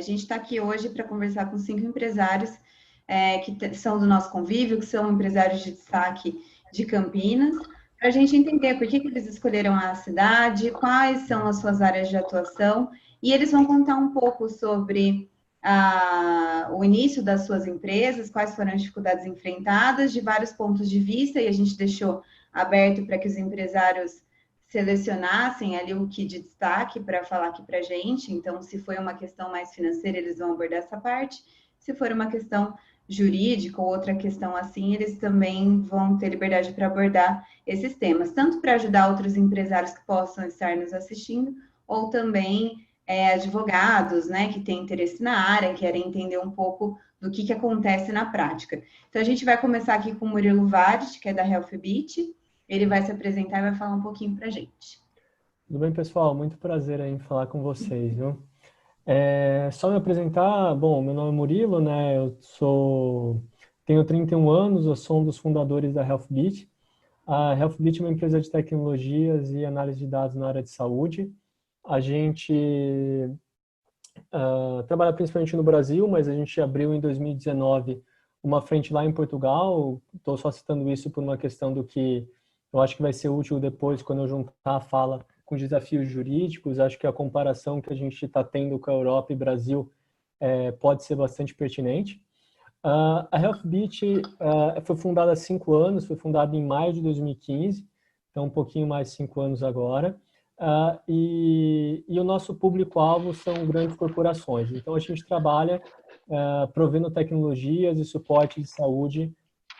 gente está aqui hoje para conversar com 5 empresários que são do nosso convívio, que são empresários de destaque de Campinas, para a gente entender por que eles escolheram a cidade, quais são as suas áreas de atuação, e eles vão contar um pouco sobre o início das suas empresas, quais foram as dificuldades enfrentadas, de vários pontos de vista, e a gente deixou aberto para que os empresários selecionassem ali o que de destaque para falar aqui para a gente. Então, se foi uma questão mais financeira, eles vão abordar essa parte. Se for uma questão jurídica ou outra questão assim, eles também vão ter liberdade para abordar esses temas, tanto para ajudar outros empresários que possam estar nos assistindo, ou também advogados, né, que têm interesse na área, querem entender um pouco do que acontece na prática. Então, a gente vai começar aqui com o Murilo Vares, que é da Healthbit. Ele vai se apresentar e vai falar um pouquinho para a gente. Tudo bem, pessoal? Muito prazer em falar com vocês, viu? Só me apresentar, bom, meu nome é Murilo, né? Tenho 31 anos, eu sou um dos fundadores da Healthbit. A Healthbit é uma empresa de tecnologias e análise de dados na área de saúde. A gente trabalha principalmente no Brasil, mas a gente abriu em 2019 uma frente lá em Portugal. Estou só citando isso por uma questão do que eu acho que vai ser útil depois, quando eu juntar a fala com desafios jurídicos. Acho que a comparação que a gente está tendo com a Europa e Brasil pode ser bastante pertinente. A Healthbit foi fundada há 5 anos, foi fundada em maio de 2015, então um pouquinho mais de 5 anos agora. E o nosso público-alvo são grandes corporações. Então, a gente trabalha provendo tecnologias e suporte de saúde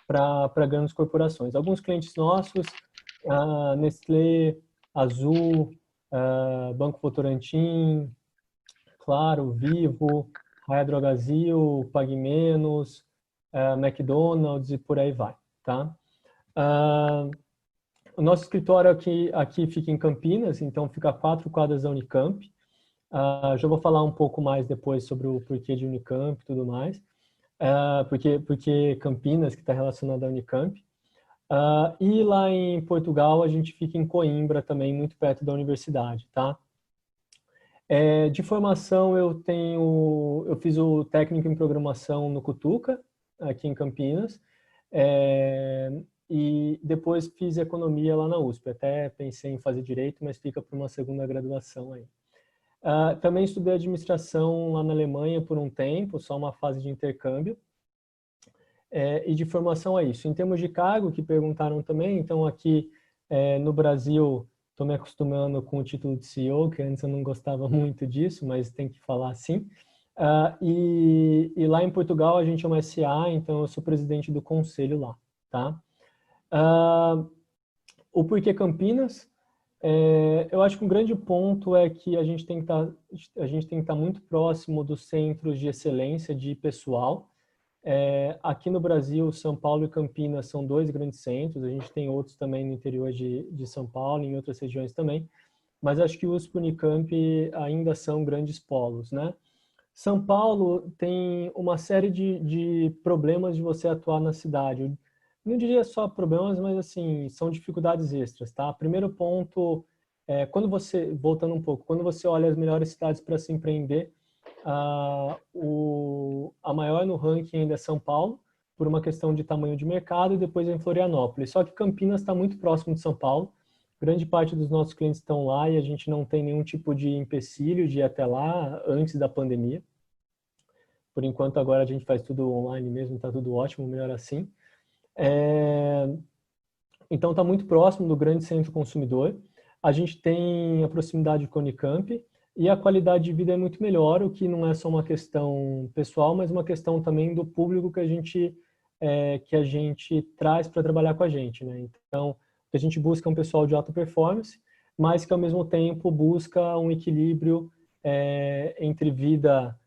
para grandes corporações. Alguns clientes nossos, Nestlé, Azul, Banco Votorantim, Claro, Vivo, Raia Drogasil, Pague Menos, McDonald's e por aí vai, tá? O nosso escritório aqui fica em Campinas, então fica a 4 quadras da Unicamp. Já vou falar um pouco mais depois sobre o porquê de Unicamp e tudo mais. Porque Campinas, que está relacionado à Unicamp. E lá em Portugal, a gente fica em Coimbra também, muito perto da universidade, tá? De formação, eu fiz o técnico em programação no Cutuca, aqui em Campinas, e depois fiz economia lá na USP. Até pensei em fazer direito, mas fica para uma segunda graduação aí. Também estudei administração lá na Alemanha por um tempo, só uma fase de intercâmbio. E de formação é isso. Em termos de cargo, que perguntaram também, então aqui no Brasil estou me acostumando com o título de CEO, que antes eu não gostava muito disso, mas tem que falar assim. E lá em Portugal a gente é uma SA, então eu sou presidente do conselho lá, tá? O porquê Campinas? Eu acho que um grande ponto é que a gente tem que estar muito próximo dos centros de excelência de pessoal. Aqui no Brasil, São Paulo e Campinas são 2 grandes centros. A gente tem outros também no interior de São Paulo, em outras regiões também. Mas acho que USP e Unicamp ainda são grandes polos, né? São Paulo tem uma série de problemas de você atuar na cidade. Não diria só problemas, mas assim, são dificuldades extras, tá? Primeiro ponto, voltando um pouco, quando você olha as melhores cidades para se empreender, a maior no ranking ainda é São Paulo, por uma questão de tamanho de mercado, e depois em Florianópolis. Só que Campinas está muito próximo de São Paulo, grande parte dos nossos clientes estão lá e a gente não tem nenhum tipo de empecilho de ir até lá antes da pandemia. Por enquanto, agora a gente faz tudo online mesmo, está tudo ótimo, melhor assim. Então, está muito próximo do grande centro consumidor. A gente tem a proximidade com a Unicamp e a qualidade de vida é muito melhor, o que não é só uma questão pessoal, mas uma questão também do público que a gente traz para trabalhar com a gente, né? Então, a gente busca um pessoal de alta performance, mas que ao mesmo tempo busca um equilíbrio entre vida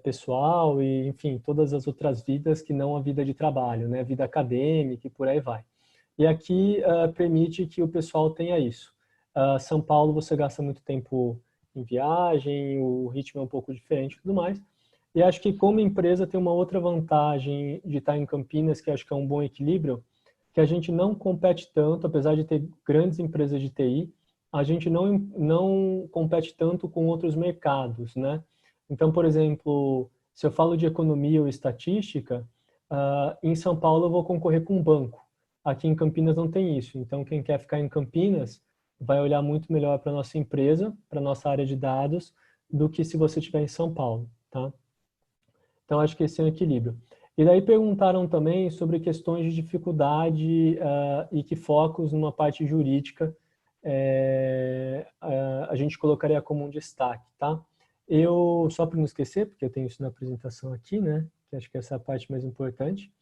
pessoal e, enfim, todas as outras vidas que não a vida de trabalho, né? Vida acadêmica e por aí vai. E aqui permite que o pessoal tenha isso. São Paulo você gasta muito tempo em viagem, o ritmo é um pouco diferente e tudo mais. E acho que como empresa tem uma outra vantagem de estar em Campinas, que acho que é um bom equilíbrio, que a gente não compete tanto, apesar de ter grandes empresas de TI, a gente não compete tanto com outros mercados, né? Então, por exemplo, se eu falo de economia ou estatística, em São Paulo eu vou concorrer com um banco. Aqui em Campinas não tem isso. Então, quem quer ficar em Campinas vai olhar muito melhor para a nossa empresa, para a nossa área de dados, do que se você estiver em São Paulo, tá? Então, acho que esse é um equilíbrio. E daí perguntaram também sobre questões de dificuldade e que focos numa parte jurídica a gente colocaria como um destaque, tá? Eu, só para não esquecer, porque eu tenho isso na apresentação aqui, né? Que acho que essa é a parte mais importante.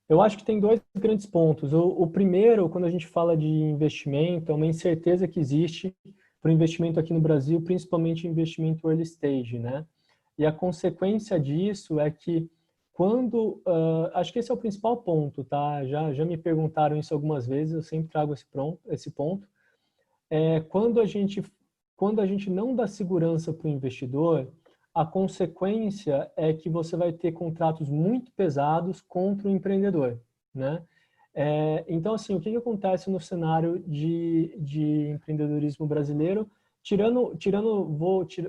Eu acho que tem dois grandes pontos. O primeiro, quando a gente fala de investimento, é uma incerteza que existe para o investimento aqui no Brasil, principalmente investimento early stage, né? E a consequência disso é que acho que esse é o principal ponto, tá? Já me perguntaram isso algumas vezes, eu sempre trago esse ponto. Quando a gente não dá segurança para o investidor, a consequência é que você vai ter contratos muito pesados contra o empreendedor, né? Então, assim, o que acontece no cenário de empreendedorismo brasileiro?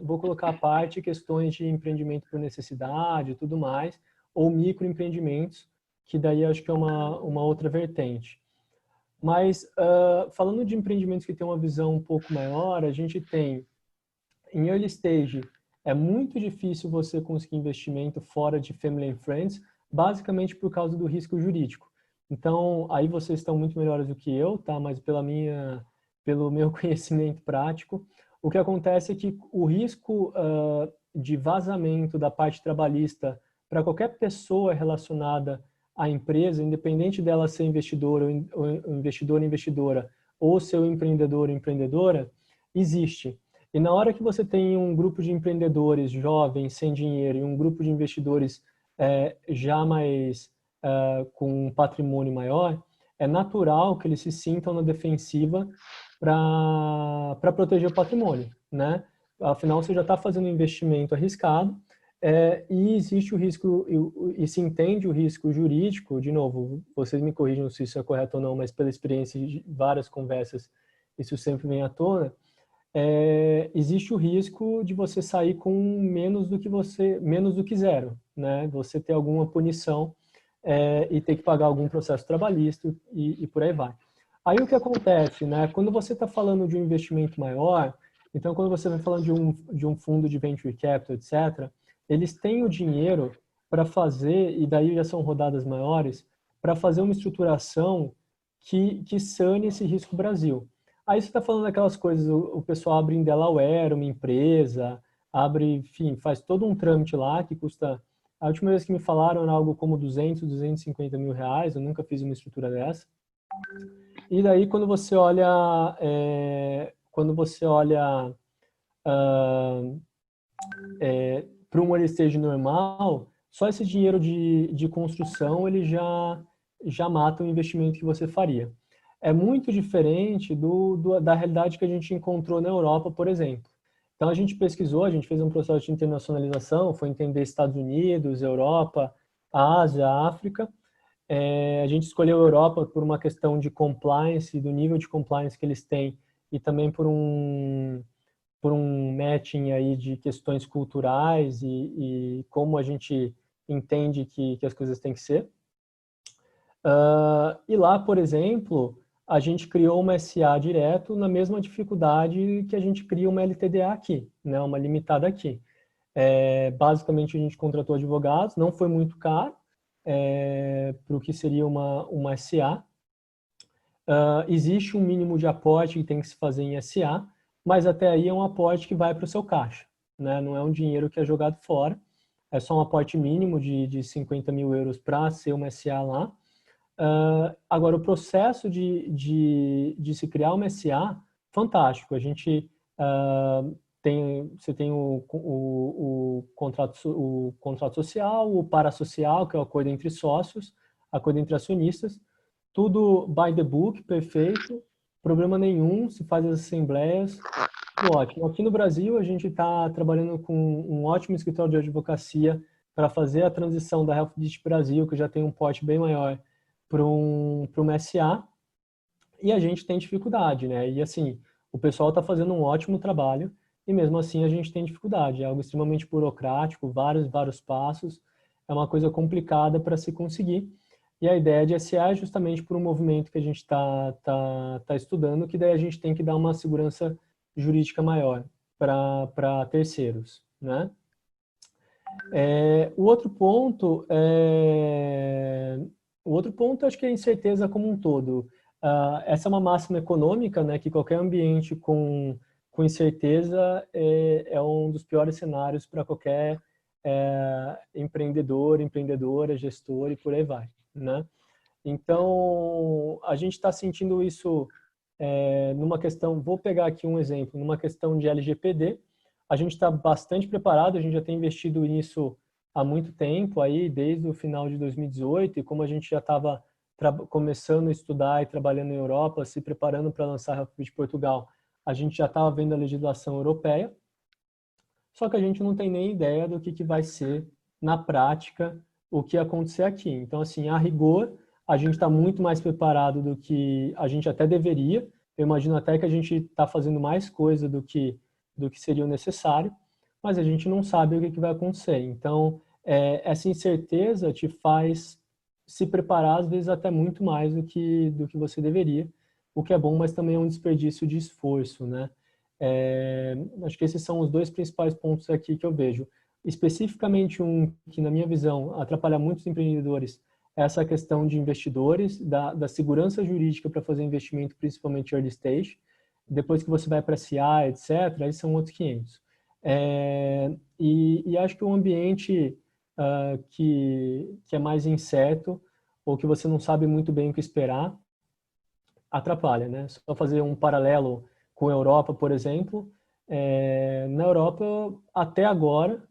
Vou colocar à parte questões de empreendimento por necessidade e tudo mais, ou microempreendimentos, que daí acho que é uma outra vertente. Mas, falando de empreendimentos que têm uma visão um pouco maior, a gente tem, em early stage, é muito difícil você conseguir investimento fora de family and friends, basicamente por causa do risco jurídico. Então, aí vocês estão muito melhores do que eu, tá? Mas pelo meu conhecimento prático, o que acontece é que o risco de vazamento da parte trabalhista para qualquer pessoa relacionada à empresa, independente dela ser investidor ou investidora, ou ser empreendedor ou empreendedora, existe. E na hora que você tem um grupo de empreendedores jovens, sem dinheiro, e um grupo de investidores já mais com um patrimônio maior, é natural que eles se sintam na defensiva para proteger o patrimônio, né? Afinal, você já está fazendo um investimento arriscado e existe o risco, e se entende o risco jurídico, de novo, vocês me corrijam se isso é correto ou não, mas pela experiência de várias conversas, isso sempre vem à tona, existe o risco de você sair com menos do que zero, né? Você ter alguma punição e ter que pagar algum processo trabalhista e por aí vai. Aí o que acontece, né? Quando você está falando de um investimento maior, então quando você vai falando de um fundo de venture capital, etc., eles têm o dinheiro para fazer, e daí já são rodadas maiores, para fazer uma estruturação que sane esse risco Brasil. Aí você está falando daquelas coisas, o pessoal abre em Delaware uma empresa, enfim, faz todo um trâmite lá que custa. A última vez que me falaram era algo como 250 mil reais, eu nunca fiz uma estrutura dessa. E daí quando você olha para um early stage normal, só esse dinheiro de construção ele já mata o investimento que você faria. É muito diferente da realidade que a gente encontrou na Europa, por exemplo. Então, a gente pesquisou, a gente fez um processo de internacionalização, foi entender Estados Unidos, Europa, Ásia, África. A gente escolheu a Europa por uma questão de compliance, do nível de compliance que eles têm, e também por um matching aí de questões culturais e como a gente entende que as coisas têm que ser. E lá, por exemplo, a gente criou uma SA direto na mesma dificuldade que a gente cria uma LTDA aqui, né, uma limitada aqui. Basicamente, a gente contratou advogados, não foi muito caro para o que seria uma SA. Existe um mínimo de aporte que tem que se fazer em SA, mas até aí é um aporte que vai para o seu caixa, né? Não é um dinheiro que é jogado fora, é só um aporte mínimo de 50 mil euros para ser uma SA lá. Agora, o processo de se criar uma SA, fantástico. A gente você tem o contrato social, o parasocial, que é o acordo entre sócios, acordo entre acionistas, tudo by the book, perfeito, problema nenhum, se faz as assembleias, tudo ótimo. Aqui no Brasil, a gente está trabalhando com um ótimo escritório de advocacia para fazer a transição da Health Digit Brasil, que já tem um porte bem maior, para um SA, e a gente tem dificuldade, né? E assim, o pessoal está fazendo um ótimo trabalho, e mesmo assim a gente tem dificuldade. É algo extremamente burocrático, vários passos, é uma coisa complicada para se conseguir. E a ideia de SA é justamente por um movimento que a gente tá estudando, que daí a gente tem que dar uma segurança jurídica maior para terceiros, né? O outro ponto acho que é a incerteza como um todo. Essa é uma máxima econômica, né, que qualquer ambiente com incerteza é um dos piores cenários para qualquer empreendedor, empreendedora, gestor e por aí vai, né? Então, a gente está sentindo isso numa questão, vou pegar aqui um exemplo, numa questão de LGPD, a gente está bastante preparado, a gente já tem investido nisso há muito tempo, aí desde o final de 2018, e como a gente já estava começando a estudar e trabalhando em Europa, se preparando para lançar a Rapid Portugal, a gente já estava vendo a legislação europeia, só que a gente não tem nem ideia do que vai ser na prática o que acontecer aqui. Então, assim, a rigor, a gente está muito mais preparado do que a gente até deveria. Eu imagino até que a gente está fazendo mais coisa do que seria o necessário, mas a gente não sabe o que vai acontecer. Então, essa incerteza te faz se preparar, às vezes, até muito mais do que você deveria, o que é bom, mas também é um desperdício de esforço, né? Acho que esses são os dois principais pontos aqui que eu vejo. Especificamente um que, na minha visão, atrapalha muitos empreendedores é essa questão de investidores, da segurança jurídica para fazer investimento, principalmente early stage. Depois que você vai para CA, etc., aí são outros 500. E acho que o ambiente que é mais incerto ou que você não sabe muito bem o que esperar, atrapalha, né? Só fazer um paralelo com a Europa, por exemplo. Na Europa, até agora,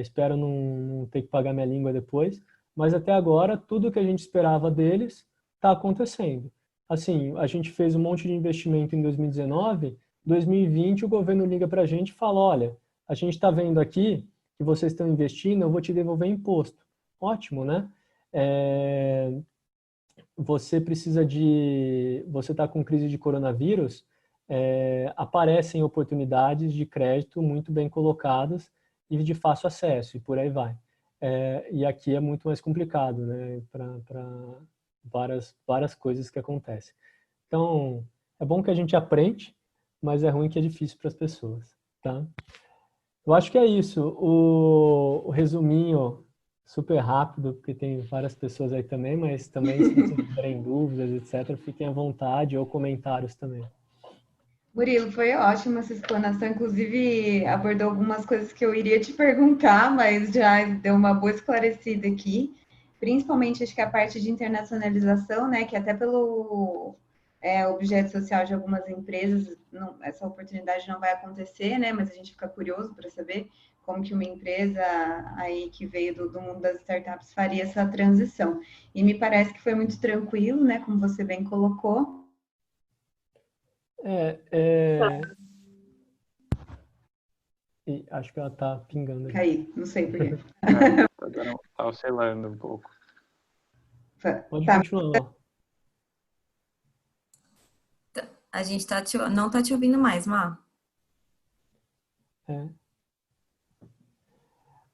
espero não ter que pagar minha língua depois, mas até agora, tudo que a gente esperava deles está acontecendo. Assim, a gente fez um monte de investimento em 2019, 2020 o governo liga para a gente e fala, olha, a gente está vendo aqui que vocês estão investindo, eu vou te devolver imposto. Ótimo, né? Você está com crise de coronavírus, aparecem oportunidades de crédito muito bem colocadas e de fácil acesso, e por aí vai. E aqui é muito mais complicado, né, para várias coisas que acontecem. Então, é bom que a gente aprende, mas é ruim que é difícil para as pessoas, tá? Eu acho que é isso. O resuminho super rápido, porque tem várias pessoas aí também, mas também se vocês tiverem dúvidas, etc., fiquem à vontade ou comentários também. Murilo, foi ótima essa explanação, inclusive abordou algumas coisas que eu iria te perguntar, mas já deu uma boa esclarecida aqui, principalmente acho que a parte de internacionalização, né, que até pelo objeto social de algumas empresas, essa oportunidade não vai acontecer, né, mas a gente fica curioso para saber como que uma empresa aí que veio do mundo das startups faria essa transição. E me parece que foi muito tranquilo, né, como você bem colocou. E acho que ela tá pingando ali. Caí, não sei por quê. Tá oscilando um pouco. Pode Tá. continuar. A gente não tá te ouvindo mais, Má.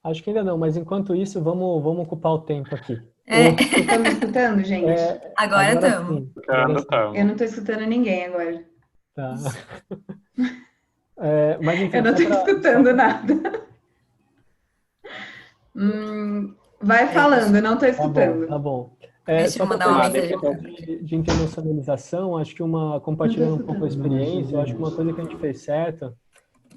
Acho que ainda não, mas enquanto isso, vamos ocupar o tempo aqui. Vocês estão me escutando, gente? Agora estamos. Eu não estou escutando ninguém agora. Tá. Mas enfim, eu não estou escutando nada. Vai falando, eu não estou escutando. Tá bom. Deixa eu mandar uma mensagem. De internacionalização, acho que compartilhando um pouco a experiência, eu acho que uma coisa que a gente fez certa,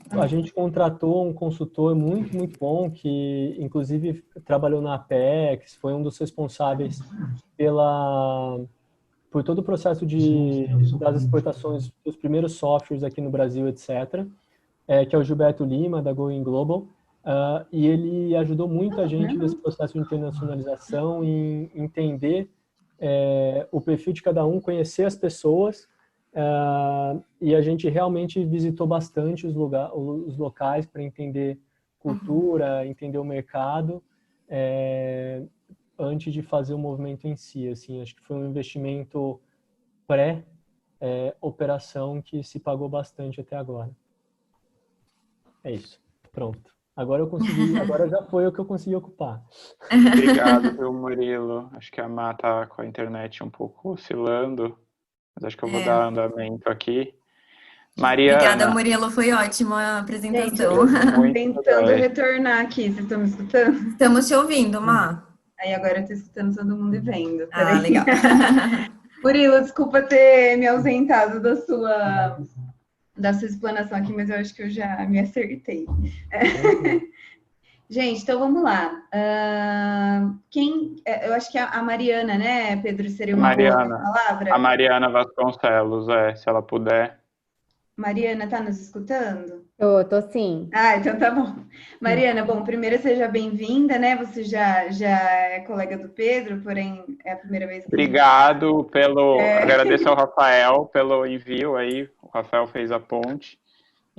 a gente contratou um consultor muito, muito bom, que inclusive trabalhou na Apex, foi um dos responsáveis por todo o processo das exportações dos primeiros softwares aqui no Brasil, etc., que é o Gilberto Lima, da Going Global, e ele ajudou muito a gente nesse processo de internacionalização, em entender o perfil de cada um, conhecer as pessoas, e a gente realmente visitou bastante os locais para entender cultura, entender o mercado, antes de fazer o movimento em si. Assim, acho que foi um investimento pré-operação que se pagou bastante até agora. É isso. Pronto. Agora eu consegui, agora já foi o que eu consegui ocupar. Obrigado, viu, Murilo. Acho que a Má tá com a internet um pouco oscilando, mas acho que eu vou dar andamento aqui. Obrigada, Mariana, Murilo. Foi ótima a Gente, eu apresentação. tô muito tentando bem. retornar aqui. Vocês estão me escutando? Estamos te ouvindo, Má. Aí agora eu tô escutando todo mundo e vendo. Ah, Peraí. legal. Murilo, desculpa ter me ausentado da sua explanação aqui, mas eu acho que eu já me acertei. Gente, então vamos lá. Eu acho que a Mariana, né, Pedro, seria uma boa palavra? A Mariana Vasconcelos, se ela puder. Mariana, tá nos escutando? Tô sim. Ah, então tá bom. Mariana, bom, primeiro seja bem-vinda, né? Você já é colega do Pedro, porém é a primeira vez que... Obrigado agradeço ao Rafael pelo envio aí. O Rafael fez a ponte.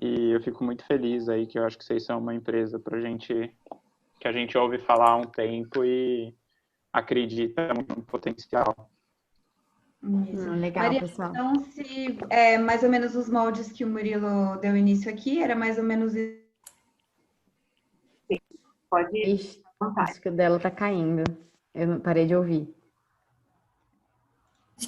E eu fico muito feliz aí, que eu acho que vocês são uma empresa que a gente ouve falar há um tempo e acredita muito no potencial. Legal, Maria, pessoal. então, se mais ou menos os moldes que o Murilo deu início aqui, era mais ou menos isso. Pode ir. Ixi, acho que o dela tá caindo. Eu não parei de ouvir.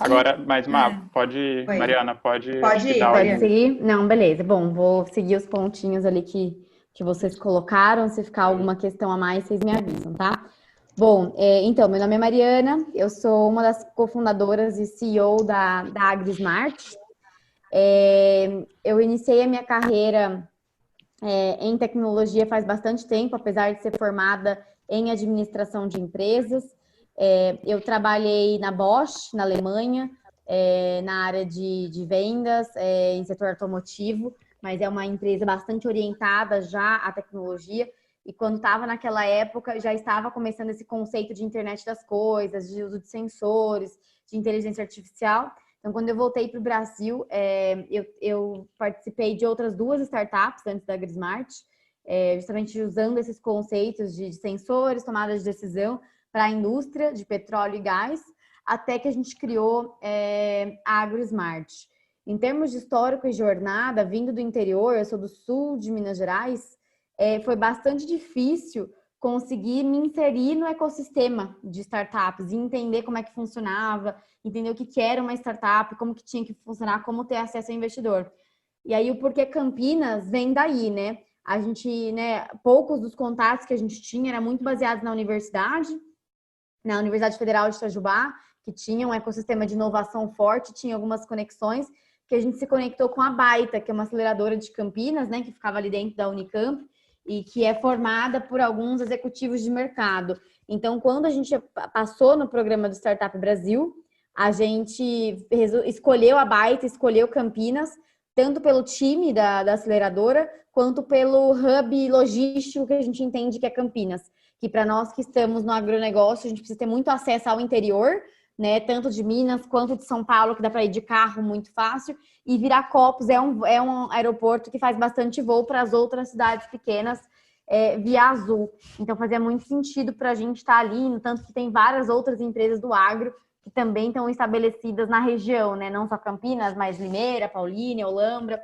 Agora, mas pode, Oi. Mariana, pode ir, dar Pode seguir? Não, beleza. Bom, vou seguir os pontinhos ali que vocês colocaram. Se ficar alguma questão a mais, vocês me avisam, tá? Bom, então, meu nome é Mariana, eu sou uma das cofundadoras e CEO da AgriSmart. Eu iniciei a minha carreira em tecnologia faz bastante tempo, apesar de ser formada em administração de empresas. Eu trabalhei na Bosch, na Alemanha, na área de vendas, em setor automotivo, mas é uma empresa bastante orientada já à tecnologia. E quando estava naquela época, já estava começando esse conceito de internet das coisas, de uso de sensores, de inteligência artificial. Então, quando eu voltei para o Brasil, eu participei de outras 2 startups antes da AgriSmart, justamente usando esses conceitos de sensores, tomada de decisão para a indústria de petróleo e gás, até que a gente criou a AgriSmart. Em termos de histórico e jornada, vindo do interior, eu sou do sul de Minas Gerais, foi bastante difícil conseguir me inserir no ecossistema de startups e entender como é que funcionava, entender o que era uma startup, como que tinha que funcionar, como ter acesso ao investidor. E aí o porquê Campinas vem daí, né? A gente, poucos dos contatos que a gente tinha era muito baseados na Universidade Federal de Itajubá, que tinha um ecossistema de inovação forte, tinha algumas conexões, que a gente se conectou com a Baita, que é uma aceleradora de Campinas, né, que ficava ali dentro da Unicamp, e que é formada por alguns executivos de mercado. Então, quando a gente passou no programa do Startup Brasil, a gente escolheu a Baita, escolheu Campinas, tanto pelo time da aceleradora, quanto pelo hub logístico que a gente entende que é Campinas. Que para nós que estamos no agronegócio, a gente precisa ter muito acesso ao interior, né? Tanto de Minas quanto de São Paulo, que dá para ir de carro muito fácil. E Viracopos é um aeroporto que faz bastante voo para as outras cidades pequenas via Azul. Então fazia muito sentido para a gente estar ali, no tanto que tem várias outras empresas do agro que também estão estabelecidas na região, né? Não só Campinas, mas Limeira, Paulínia, Olambra,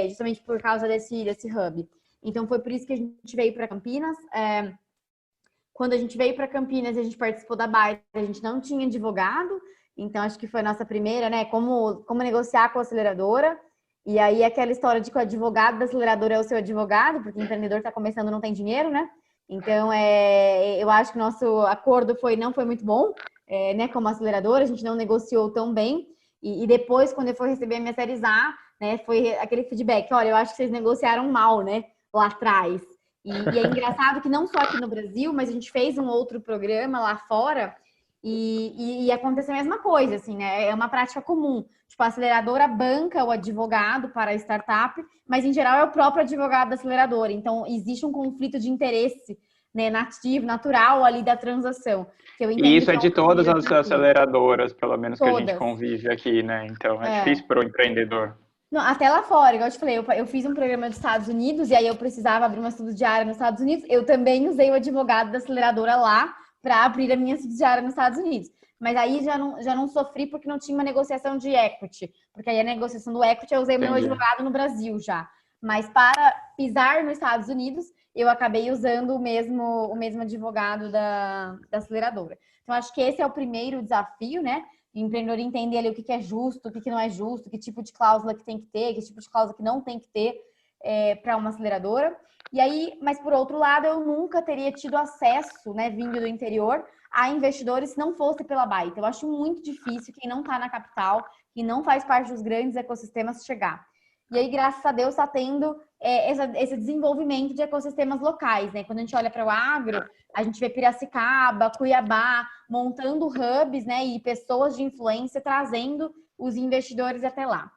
justamente por causa desse hub. Então foi por isso que a gente veio para Campinas. Quando a gente veio para Campinas e a gente participou da Baita, a gente não tinha advogado, então acho que foi a nossa primeira, né? Como negociar com a aceleradora. E aí aquela história de que o advogado da aceleradora é o seu advogado, porque o empreendedor está começando e não tem dinheiro, né? Então, eu acho que o nosso acordo não foi muito bom, né? Como aceleradora, a gente não negociou tão bem. E depois, quando eu for receber a minha série A, né? Foi aquele feedback, olha, eu acho que vocês negociaram mal, né? Lá atrás. E é engraçado que não só aqui no Brasil, mas a gente fez um outro programa lá fora e aconteceu a mesma coisa, assim, né? É uma prática comum. Tipo, a aceleradora banca o advogado para a startup, mas em geral é o próprio advogado da aceleradora. Então, existe um conflito de interesse, né, nativo, natural ali da transação. Que eu entendo e isso que é de todas as sentido. aceleradoras, pelo menos Todas. que a gente convive aqui, né? Então é difícil para o empreendedor. Não, até lá fora, igual eu te falei, eu fiz um programa nos Estados Unidos e aí eu precisava abrir uma subsidiária nos Estados Unidos. Eu também usei o advogado da aceleradora lá para abrir a minha subsidiária nos Estados Unidos. Mas aí já não sofri porque não tinha uma negociação de equity. Porque aí a negociação do equity eu usei meu advogado no Brasil já. Mas para pisar nos Estados Unidos, eu acabei usando o mesmo advogado da aceleradora. Então, acho que esse é o primeiro desafio, né? O empreendedor entender ali o que é justo, o que não é justo, que tipo de cláusula que tem que ter, que tipo de cláusula que não tem que ter para uma aceleradora. E aí, mas por outro lado, eu nunca teria tido acesso, né, vindo do interior, a investidores se não fosse pela Byte. Eu acho muito difícil quem não está na capital, que não faz parte dos grandes ecossistemas chegar. E aí, graças a Deus, está tendo esse desenvolvimento de ecossistemas locais, né? Quando a gente olha para o agro, a gente vê Piracicaba, Cuiabá, montando hubs, né? E pessoas de influência trazendo os investidores até lá.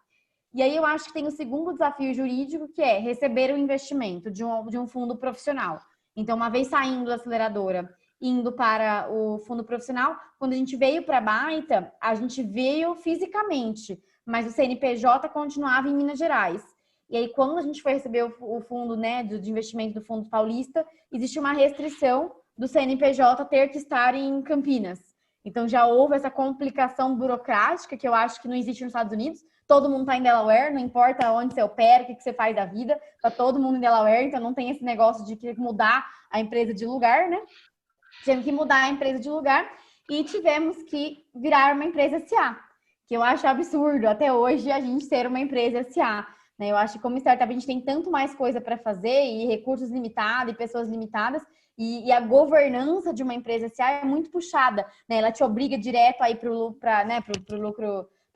E aí eu acho que tem o segundo desafio jurídico, que é receber o investimento de um fundo profissional. Então, uma vez saindo da aceleradora, indo para o fundo profissional, quando a gente veio para a Baita, a gente veio fisicamente, mas o CNPJ continuava em Minas Gerais. E aí, quando a gente foi receber o fundo, né, de investimento do Fundo Paulista, existe uma restrição do CNPJ ter que estar em Campinas. Então, já houve essa complicação burocrática que eu acho que não existe nos Estados Unidos. Todo mundo está em Delaware, não importa onde você opera, o que você faz da vida, está todo mundo em Delaware, então não tem esse negócio de que mudar a empresa de lugar, né? Tivemos que mudar a empresa de lugar e tivemos que virar uma empresa SA, que eu acho absurdo até hoje a gente ser uma empresa SA. Né? Eu acho que como startup a gente tem tanto mais coisa para fazer e recursos limitados e pessoas limitadas, e a governança de uma empresa SA é muito puxada, né? Ela te obriga direto a ir para o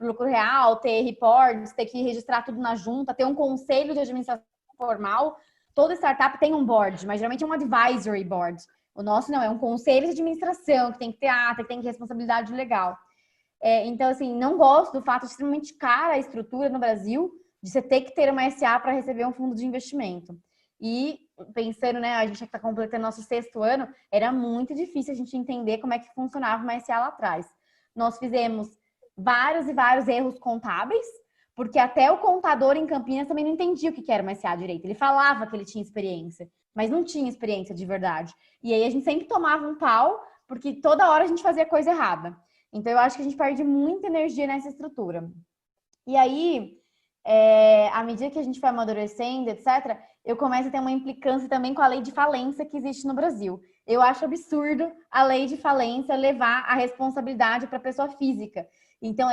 lucro real, ter reports, ter que registrar tudo na junta, ter um conselho de administração formal. Toda startup tem um board, mas geralmente é um advisory board. O nosso não, é um conselho de administração, que tem que ter ata, que tem que ter responsabilidade legal. Então, assim, não gosto do fato de extremamente cara a estrutura no Brasil, de você ter que ter uma SA para receber um fundo de investimento. E pensando, né, a gente está completando nosso 6º ano, era muito difícil a gente entender como é que funcionava uma SA lá atrás. Nós fizemos vários e vários erros contábeis, porque até o contador em Campinas também não entendia o que era uma SA direito. Ele falava que ele tinha experiência, mas não tinha experiência de verdade. E aí a gente sempre tomava um pau, porque toda hora a gente fazia coisa errada. Então eu acho que a gente perde muita energia nessa estrutura. E aí, à medida que a gente foi amadurecendo, etc., eu começo a ter uma implicância também com a lei de falência que existe no Brasil. Eu acho absurdo a lei de falência levar a responsabilidade para a pessoa física. Então,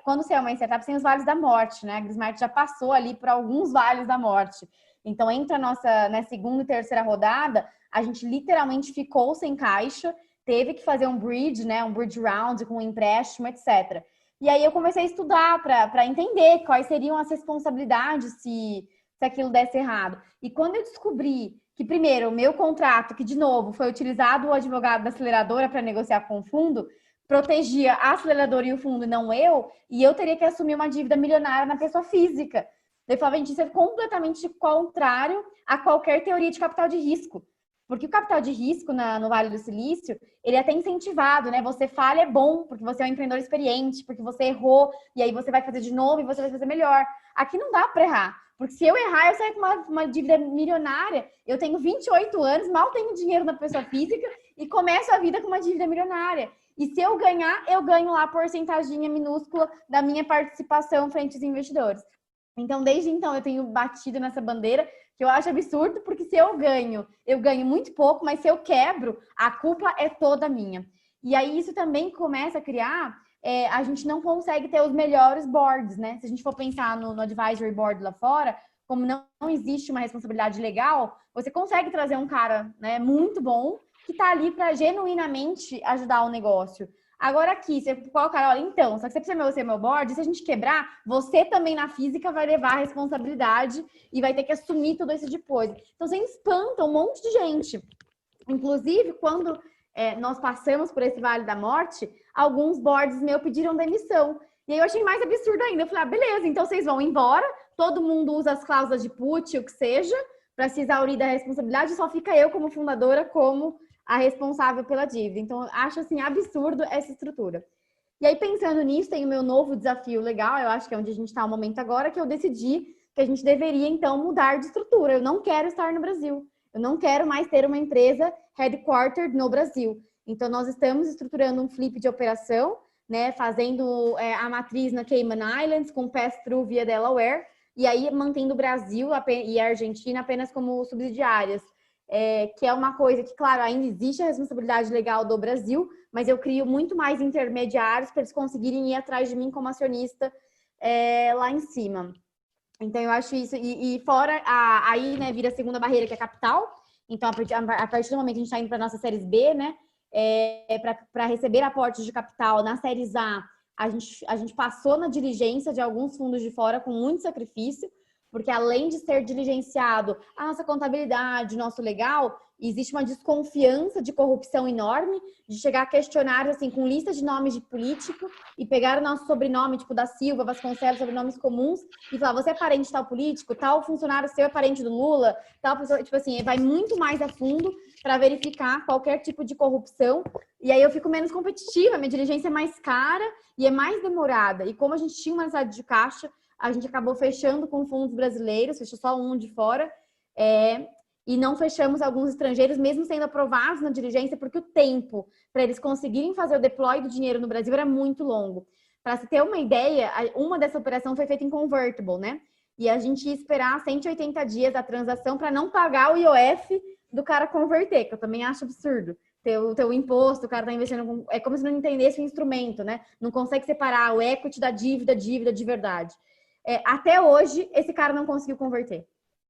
quando você é uma startup, tem os vales da morte, né? A Grismart já passou ali por alguns vales da morte. Então, entre a nossa segunda e terceira rodada, a gente literalmente ficou sem caixa, teve que fazer um bridge, né? Um bridge round com um empréstimo, etc. E aí eu comecei a estudar para entender quais seriam as responsabilidades se aquilo desse errado. E quando eu descobri que, primeiro, o meu contrato, que, de novo, foi utilizado o advogado da aceleradora para negociar com o fundo, protegia a aceleradora e o fundo, não eu, e eu teria que assumir uma dívida milionária na pessoa física. Eu falava, gente, isso é completamente contrário a qualquer teoria de capital de risco. Porque o capital de risco no Vale do Silício, ele é até incentivado, né? Você falha é bom, porque você é um empreendedor experiente, porque você errou, e aí você vai fazer de novo e você vai fazer melhor. Aqui não dá para errar. Porque se eu errar, eu saio com uma dívida milionária. Eu tenho 28 anos, mal tenho dinheiro na pessoa física e começo a vida com uma dívida milionária. E se eu ganhar, eu ganho lá a porcentaginha minúscula da minha participação frente aos investidores. Então, desde então, eu tenho batido nessa bandeira, que eu acho absurdo, porque se eu ganho muito pouco, mas se eu quebro, a culpa é toda minha. E aí, isso também começa a criar... a gente não consegue ter os melhores boards, né? Se a gente for pensar no advisory board lá fora, como não existe uma responsabilidade legal, você consegue trazer um cara, né, muito bom, que está ali para genuinamente ajudar o negócio. Agora aqui, você coloca, olha, então, só que você precisa ser meu board, se a gente quebrar, você também na física vai levar a responsabilidade e vai ter que assumir tudo isso depois. Então, você espanta um monte de gente. Inclusive, quando nós passamos por esse Vale da Morte, alguns boards meus pediram demissão. E aí eu achei mais absurdo ainda. Eu falei, beleza, então vocês vão embora, todo mundo usa as cláusulas de put, o que seja, para se exaurir da responsabilidade, só fica eu como fundadora, como a responsável pela dívida. Então, eu acho, assim, absurdo essa estrutura. E aí, pensando nisso, tem o meu novo desafio legal, eu acho que é onde a gente está no momento agora, que eu decidi que a gente deveria, então, mudar de estrutura. Eu não quero estar no Brasil. Eu não quero mais ter uma empresa headquartered no Brasil. Então, nós estamos estruturando um flip de operação, né, fazendo a matriz na Cayman Islands, com pass-through via Delaware, e aí mantendo o Brasil e a Argentina apenas como subsidiárias. Que é uma coisa que, claro, ainda existe a responsabilidade legal do Brasil, mas eu crio muito mais intermediários para eles conseguirem ir atrás de mim como acionista lá em cima. Então, eu acho isso. E fora, aí, né, vira a segunda barreira, que é capital. Então, a partir do momento que a gente está indo para nossas séries B, né, para receber aportes de capital nas séries a gente passou na diligência de alguns fundos de fora com muito sacrifício, porque além de ser diligenciado a nossa contabilidade, nosso legal, existe uma desconfiança de corrupção enorme, de chegar a questionários assim, com lista de nomes de político e pegar o nosso sobrenome, tipo da Silva, Vasconcelos, sobrenomes comuns, e falar, você é parente de tal político, tal funcionário seu é parente do Lula, tal pessoa, tipo assim, vai muito mais a fundo para verificar qualquer tipo de corrupção, e aí eu fico menos competitiva, minha diligência é mais cara e é mais demorada, e como a gente tinha uma necessidade de caixa, a gente acabou fechando com fundos brasileiros, fechou só um de fora, e não fechamos alguns estrangeiros, mesmo sendo aprovados na diligência, porque o tempo para eles conseguirem fazer o deploy do dinheiro no Brasil era muito longo. Para se ter uma ideia, uma dessa operação foi feita em convertible, né? E a gente ia esperar 180 dias da transação para não pagar o IOF do cara converter, que eu também acho absurdo. Ter o imposto, o cara tá investindo... É como se não entendesse o instrumento, né? Não consegue separar o equity da dívida de verdade. Até hoje, esse cara não conseguiu converter.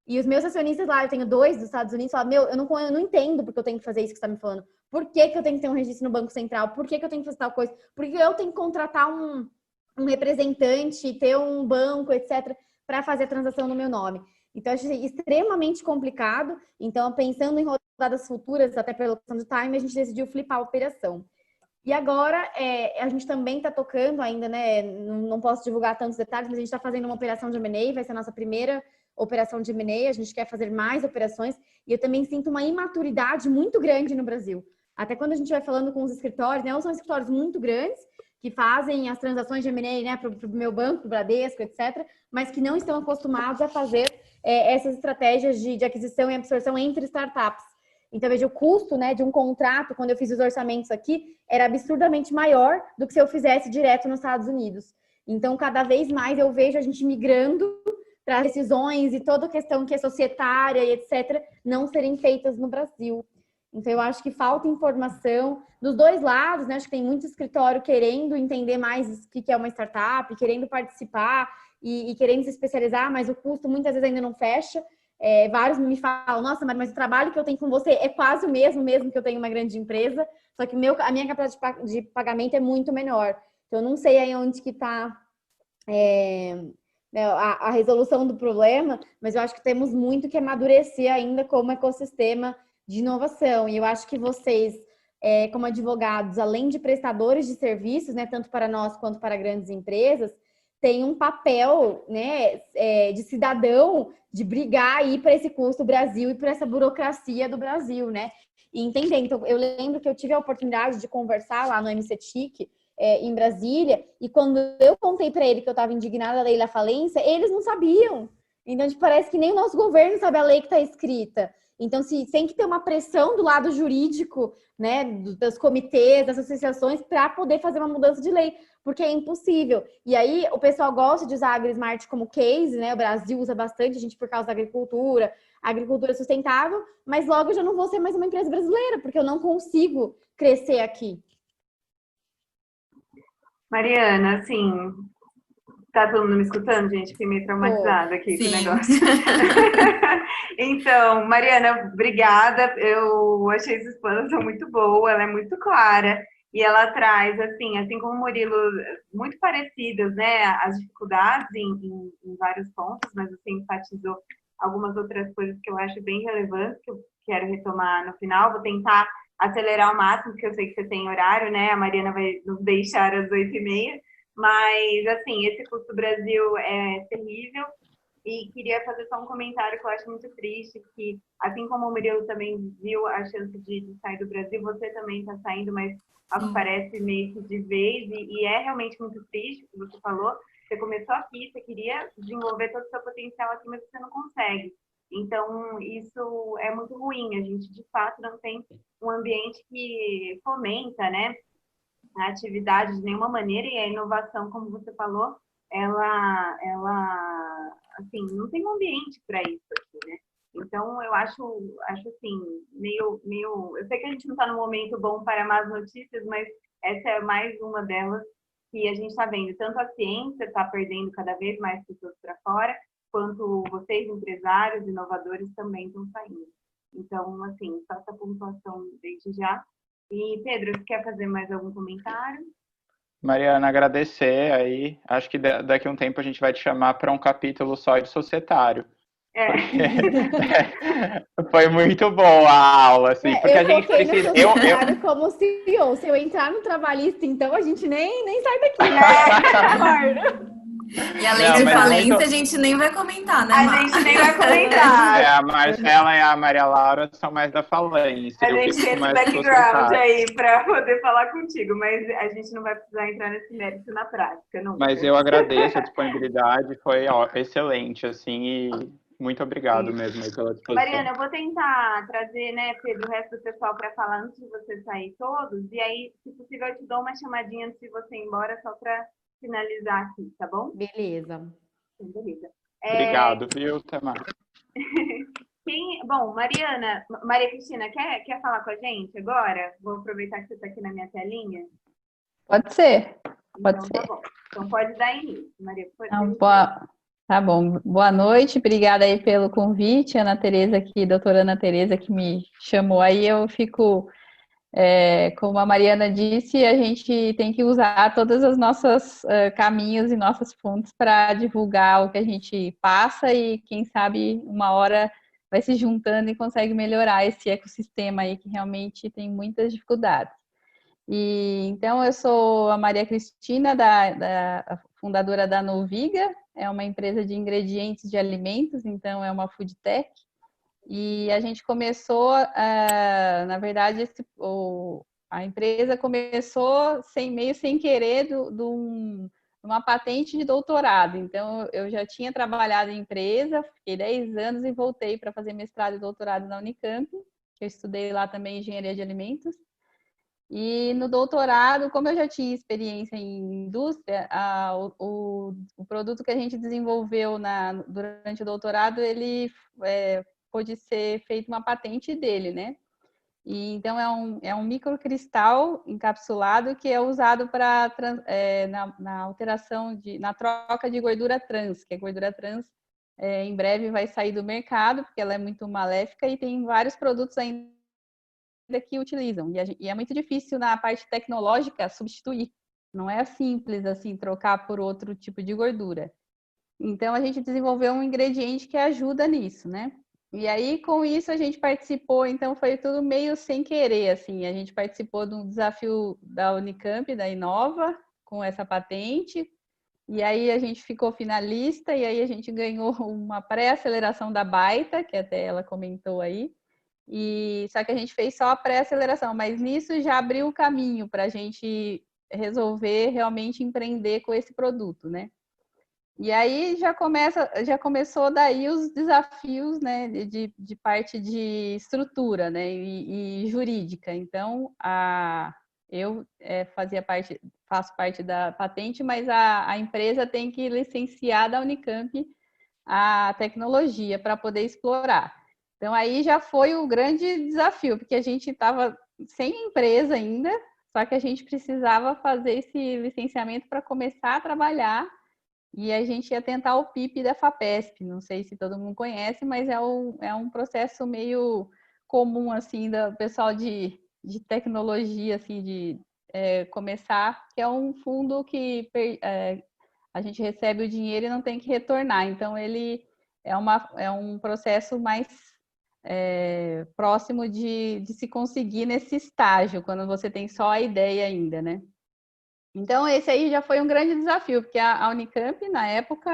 E os meus acionistas lá, eu tenho 2 dos Estados Unidos, falam, eu não entendo porque eu tenho que fazer isso que você está me falando. Por que eu tenho que ter um registro no Banco Central? Por que eu tenho que fazer tal coisa? Por que eu tenho que contratar um representante, ter um banco, etc., para fazer a transação no meu nome? Então, eu achei extremamente complicado. Então, pensando em rodadas futuras, até pela questão do time, a gente decidiu flipar a operação. E agora, a gente também está tocando ainda, né? Não posso divulgar tantos detalhes, mas a gente está fazendo uma operação de M&A, vai ser a nossa primeira operação de M&A, a gente quer fazer mais operações, e eu também sinto uma imaturidade muito grande no Brasil. Até quando a gente vai falando com os escritórios, né? Ou são escritórios muito grandes, que fazem as transações de M&A, né, para o meu banco, pro Bradesco, etc., mas que não estão acostumados a fazer essas estratégias de aquisição e absorção entre startups. Então, veja, o custo, né, de um contrato, quando eu fiz os orçamentos aqui, era absurdamente maior do que se eu fizesse direto nos Estados Unidos. Então, cada vez mais eu vejo a gente migrando para decisões e toda a questão que é societária e etc., não serem feitas no Brasil. Então, eu acho que falta informação dos dois lados, né? Acho que tem muito escritório querendo entender mais o que é uma startup, querendo participar e querendo se especializar, mas o custo muitas vezes ainda não fecha. Vários me falam, nossa, mas o trabalho que eu tenho com você é quase o mesmo que eu tenho uma grande empresa, só que a minha capacidade de pagamento é muito menor. Então, eu não sei aí onde que está a resolução do problema, mas eu acho que temos muito que amadurecer ainda como ecossistema de inovação. E eu acho que vocês, como advogados, além de prestadores de serviços, né, tanto para nós quanto para grandes empresas, têm um papel, né, de cidadão, de brigar aí para esse custo do Brasil e para essa burocracia do Brasil, né? E entender. Então, eu lembro que eu tive a oportunidade de conversar lá no MCTIC, em Brasília, e quando eu contei para ele que eu estava indignada da lei da falência, eles não sabiam. Então, parece que nem o nosso governo sabe a lei que está escrita. Então, tem que ter uma pressão do lado jurídico, né, dos comitês, das associações, para poder fazer uma mudança de lei, porque é impossível. E aí, o pessoal gosta de usar a AgriSmart como case, né, o Brasil usa bastante, a gente por causa da agricultura sustentável, mas logo eu já não vou ser mais uma empresa brasileira, porque eu não consigo crescer aqui. Mariana, assim, tá todo mundo me escutando, gente? Fiquei meio traumatizada aqui com o negócio. Então, Mariana, obrigada. Eu achei essa explanação muito boa, ela é muito clara. E ela traz, assim como o Murilo, muito parecidas, né? As dificuldades em vários pontos, mas você enfatizou algumas outras coisas que eu acho bem relevantes, que eu quero retomar no final. Vou tentar acelerar ao máximo, porque eu sei que você tem horário, né? A Mariana vai nos deixar às 8h30. Mas, assim, esse custo do Brasil é terrível. E queria fazer só um comentário que eu acho muito triste, que assim como o Murilo também viu a chance de sair do Brasil, você também está saindo, mas ao que parece meio que de vez, e é realmente muito triste o que você falou. Você começou aqui, você queria desenvolver todo o seu potencial aqui, mas você não consegue. Então, isso é muito ruim. A gente, de fato, não tem um ambiente que fomenta, né, a atividade de nenhuma maneira, e a inovação, como você falou, ela assim, não tem um ambiente para isso aqui, né? Então, eu acho assim, meio... Eu sei que a gente não está no momento bom para más notícias, mas essa é mais uma delas que a gente está vendo. Tanto a ciência está perdendo cada vez mais pessoas para fora, quanto vocês, empresários, inovadores, também estão saindo. Então, assim, só essa pontuação desde já. E, Pedro, você quer fazer mais algum comentário? Mariana, agradecer aí. Acho que daqui a um tempo a gente vai te chamar para um capítulo só de societário. Porque foi muito boa a aula, assim, porque a gente precisa... Eu como CEO, se eu entrar no trabalhista, então a gente nem sai daqui, né? E além de falência, a gente nem vai comentar, né, Mar? A gente nem vai comentar. A Marcela e a Maria Laura são mais da falência. A gente tem esse background aí para poder falar contigo, mas a gente não vai precisar entrar nesse mérito na prática, não. Mas eu agradeço a disponibilidade, foi excelente, assim, e muito obrigado mesmo aí pela disposição. Mariana, eu vou tentar trazer, né, Pedro, o resto do pessoal para falar antes de você sair todos, e aí, se possível, eu te dou uma chamadinha antes de você ir embora, só para finalizar aqui, tá bom? Beleza. Beleza. Obrigado, viu, Tamar? Bom, Maria Cristina, quer falar com a gente agora? Vou aproveitar que você está aqui na minha telinha. Pode ser, pode Então, ser. tá bom. Então pode dar início, Maria. Tá bom, boa noite, obrigada aí pelo convite, Ana Tereza aqui, doutora Ana Tereza que me chamou aí, eu fico, como a Mariana disse, a gente tem que usar todos os nossos caminhos e nossas fontes para divulgar o que a gente passa e quem sabe uma hora vai se juntando e consegue melhorar esse ecossistema aí que realmente tem muitas dificuldades. E então eu sou a Maria Cristina, da fundadora da Noviga, é uma empresa de ingredientes de alimentos, então é uma food tech. E a gente começou, na verdade, a empresa começou meio sem querer de uma patente de doutorado. Então eu já tinha trabalhado em empresa, fiquei 10 anos e voltei para fazer mestrado e doutorado na Unicamp, que eu estudei lá também engenharia de alimentos. E no doutorado, como eu já tinha experiência em indústria, o produto que a gente desenvolveu durante o doutorado, ele pôde ser feito uma patente dele, né? E, então, é um microcristal encapsulado que é usado na alteração, na troca de gordura trans, que a gordura trans em breve vai sair do mercado, porque ela é muito maléfica e tem vários produtos ainda que utilizam, e é muito difícil na parte tecnológica substituir, não é simples assim trocar por outro tipo de gordura. Então a gente desenvolveu um ingrediente que ajuda nisso, né? E aí com isso a gente participou, então foi tudo meio sem querer, assim, a gente participou de um desafio da Unicamp, da Inova, com essa patente, e aí a gente ficou finalista, e aí a gente ganhou uma pré-aceleração da Baita, que até ela comentou aí. Só que a gente fez só a pré-aceleração, mas nisso já abriu o caminho para a gente resolver realmente empreender com esse produto, né? E aí já começou daí os desafios, né, de parte de estrutura, né, e jurídica. Então, eu faço parte da patente, mas a empresa tem que licenciar da Unicamp a tecnologia para poder explorar. Então, aí já foi o grande desafio, porque a gente estava sem empresa ainda, só que a gente precisava fazer esse licenciamento para começar a trabalhar, e a gente ia tentar o PIP da FAPESP, não sei se todo mundo conhece, mas é um processo meio comum, assim, do pessoal de tecnologia, assim, de começar, que é um fundo que a gente recebe o dinheiro e não tem que retornar, então ele é um processo mais próximo de se conseguir nesse estágio, quando você tem só a ideia ainda, né? Então, esse aí já foi um grande desafio, porque a Unicamp, na época,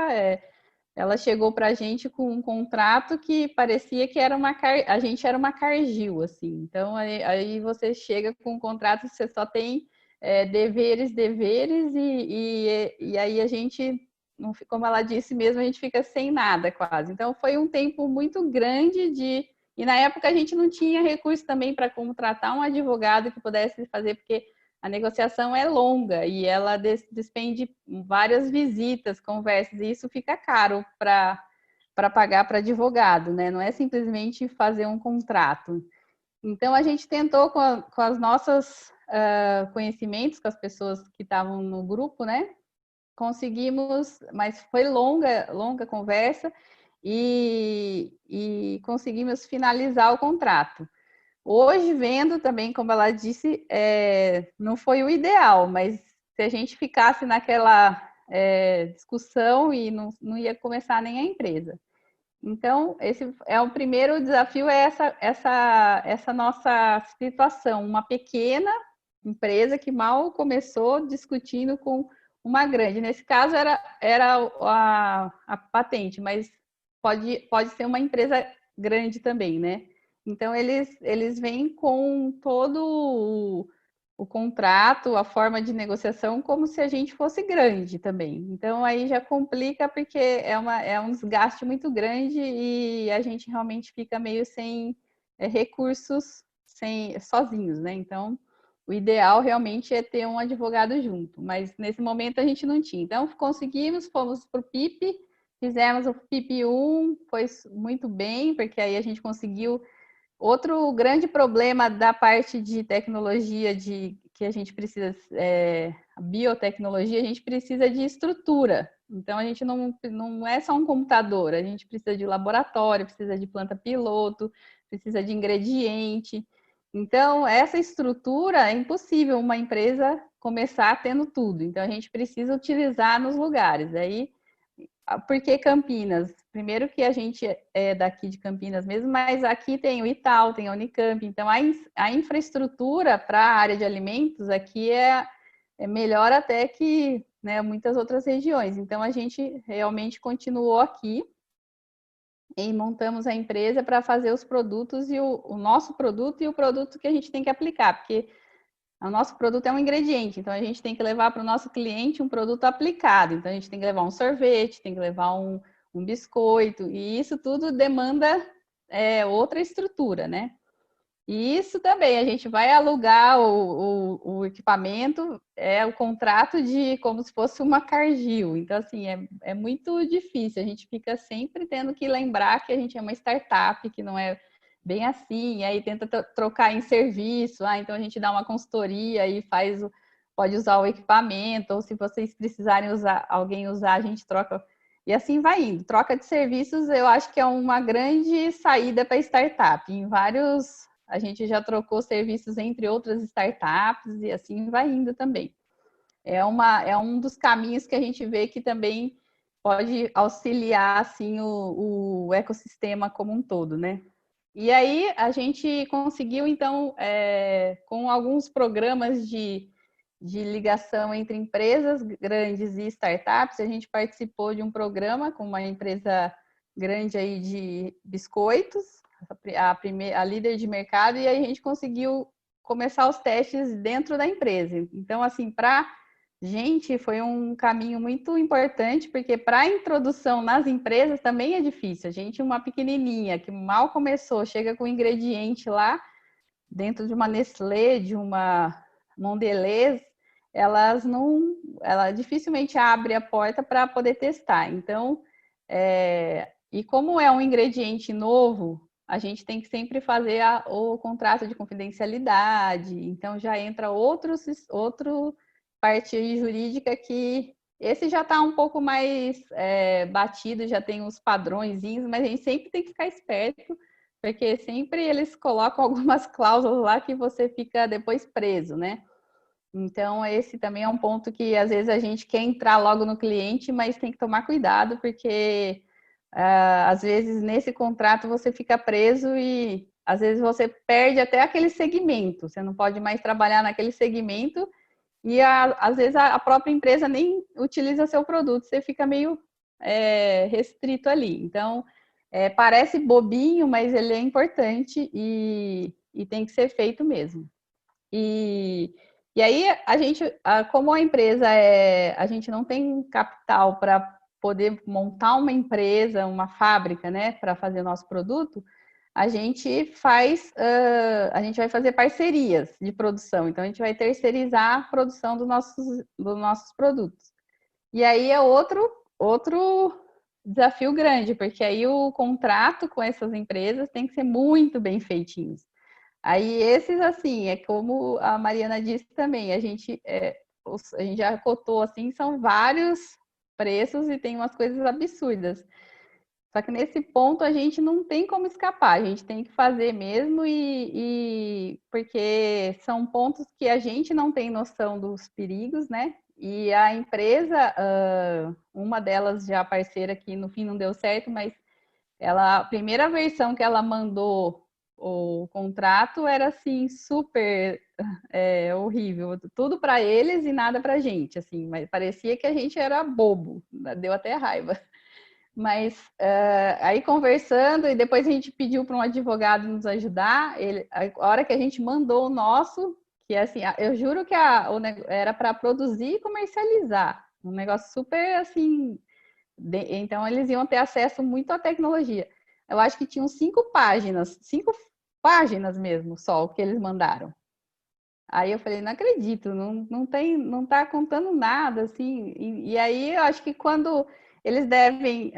ela chegou para a gente com um contrato que parecia que a gente era uma Cargill, assim. Então, aí você chega com um contrato que você só tem deveres, e aí a gente, como ela disse mesmo, a gente fica sem nada quase. Então, foi um tempo muito grande e na época a gente não tinha recurso também para contratar um advogado que pudesse fazer, porque a negociação é longa e ela despende várias visitas, conversas, e isso fica caro para para pagar para advogado, né? Não é simplesmente fazer um contrato. Então, a gente tentou com as nossas conhecimentos, com as pessoas que estavam no grupo, né? Conseguimos, mas foi longa conversa e conseguimos finalizar o contrato. Hoje, vendo também, como ela disse, não foi o ideal, mas se a gente ficasse naquela discussão e não ia começar nem a empresa. Então, esse é o primeiro desafio, essa nossa situação, uma pequena empresa que mal começou discutindo com uma grande. Nesse caso, era a patente, mas pode ser uma empresa grande também, né? Então, eles vêm com todo o contrato, a forma de negociação, como se a gente fosse grande também. Então, aí já complica, porque é um desgaste muito grande e a gente realmente fica meio sem recursos sozinhos, né? Então, o ideal realmente é ter um advogado junto, mas nesse momento a gente não tinha. Então, conseguimos, fomos para o PIP, fizemos o PIP 1, foi muito bem, porque aí a gente conseguiu. Outro grande problema da parte de tecnologia, que a gente precisa, biotecnologia, a gente precisa de estrutura. Então, a gente não é só um computador, a gente precisa de laboratório, precisa de planta piloto, precisa de ingrediente. Então, essa estrutura é impossível uma empresa começar tendo tudo. Então, a gente precisa utilizar nos lugares. Aí, por que Campinas? Primeiro que a gente é daqui de Campinas mesmo, mas aqui tem o Itaú, tem a Unicamp, então a infraestrutura para a área de alimentos aqui é melhor até que, né, muitas outras regiões. Então a gente realmente continuou aqui e montamos a empresa para fazer os produtos e o nosso produto e o produto que a gente tem que aplicar, porque o nosso produto é um ingrediente, então a gente tem que levar para o nosso cliente um produto aplicado. Então a gente tem que levar um sorvete, tem que levar um biscoito, e isso tudo demanda outra estrutura, né? E isso também, a gente vai alugar o equipamento, o contrato de como se fosse uma Cargill. Então, assim, é muito difícil. A gente fica sempre tendo que lembrar que a gente é uma startup, que não é bem assim, e aí tenta trocar em serviço, então a gente dá uma consultoria e pode usar o equipamento, ou se vocês precisarem alguém usar, a gente troca. E assim vai indo. Troca de serviços, eu acho que é uma grande saída para startup. A gente já trocou serviços entre outras startups e assim vai indo também. É um dos caminhos que a gente vê que também pode auxiliar assim, o ecossistema como um todo, né? E aí a gente conseguiu, então, com alguns programas de ligação entre empresas grandes e startups, a gente participou de um programa com uma empresa grande aí de biscoitos, a líder de mercado, e aí a gente conseguiu começar os testes dentro da empresa. Então, assim, para gente foi um caminho muito importante, porque para a introdução nas empresas também é difícil. A gente, uma pequenininha, que mal começou, chega com ingrediente lá, dentro de uma Nestlé, de uma Mondelez, ela dificilmente abre a porta para poder testar. Então, e como é um ingrediente novo, a gente tem que sempre fazer o contrato de confidencialidade, então já entra outro parte jurídica que esse já está um pouco mais batido, já tem os padrõezinhos, mas a gente sempre tem que ficar esperto, porque sempre eles colocam algumas cláusulas lá que você fica depois preso, né? Então, esse também é um ponto que às vezes a gente quer entrar logo no cliente, mas tem que tomar cuidado, porque às vezes nesse contrato você fica preso e às vezes você perde até aquele segmento, você não pode mais trabalhar naquele segmento e às vezes a própria empresa nem utiliza seu produto, você fica meio restrito ali. Então, parece bobinho, mas ele é importante e tem que ser feito mesmo. E aí, como a empresa a gente não tem capital para poder montar uma empresa, uma fábrica, né, para fazer o nosso produto, a gente vai fazer parcerias de produção. Então, a gente vai terceirizar a produção dos nossos produtos. E aí é outro desafio grande, porque aí o contrato com essas empresas tem que ser muito bem feitinhos. Aí esses, assim, é como a Mariana disse também, a gente já cotou, assim, são vários preços e tem umas coisas absurdas. Só que nesse ponto a gente não tem como escapar, a gente tem que fazer mesmo porque são pontos que a gente não tem noção dos perigos, né? E a empresa, uma delas já parceira que no fim não deu certo, mas a primeira versão que ela mandou o contrato era assim super horrível, tudo para eles e nada para a gente, assim, mas parecia que a gente era bobo, deu até raiva. Mas aí conversando, e depois a gente pediu para um advogado nos ajudar, a hora que a gente mandou o nosso, que assim, eu juro que era para produzir e comercializar, um negócio super assim, então eles iam ter acesso muito à tecnologia. Eu acho que tinham 5 páginas mesmo, só o que eles mandaram. Aí eu falei, não acredito, não tá contando nada, assim. E aí eu acho que quando eles devem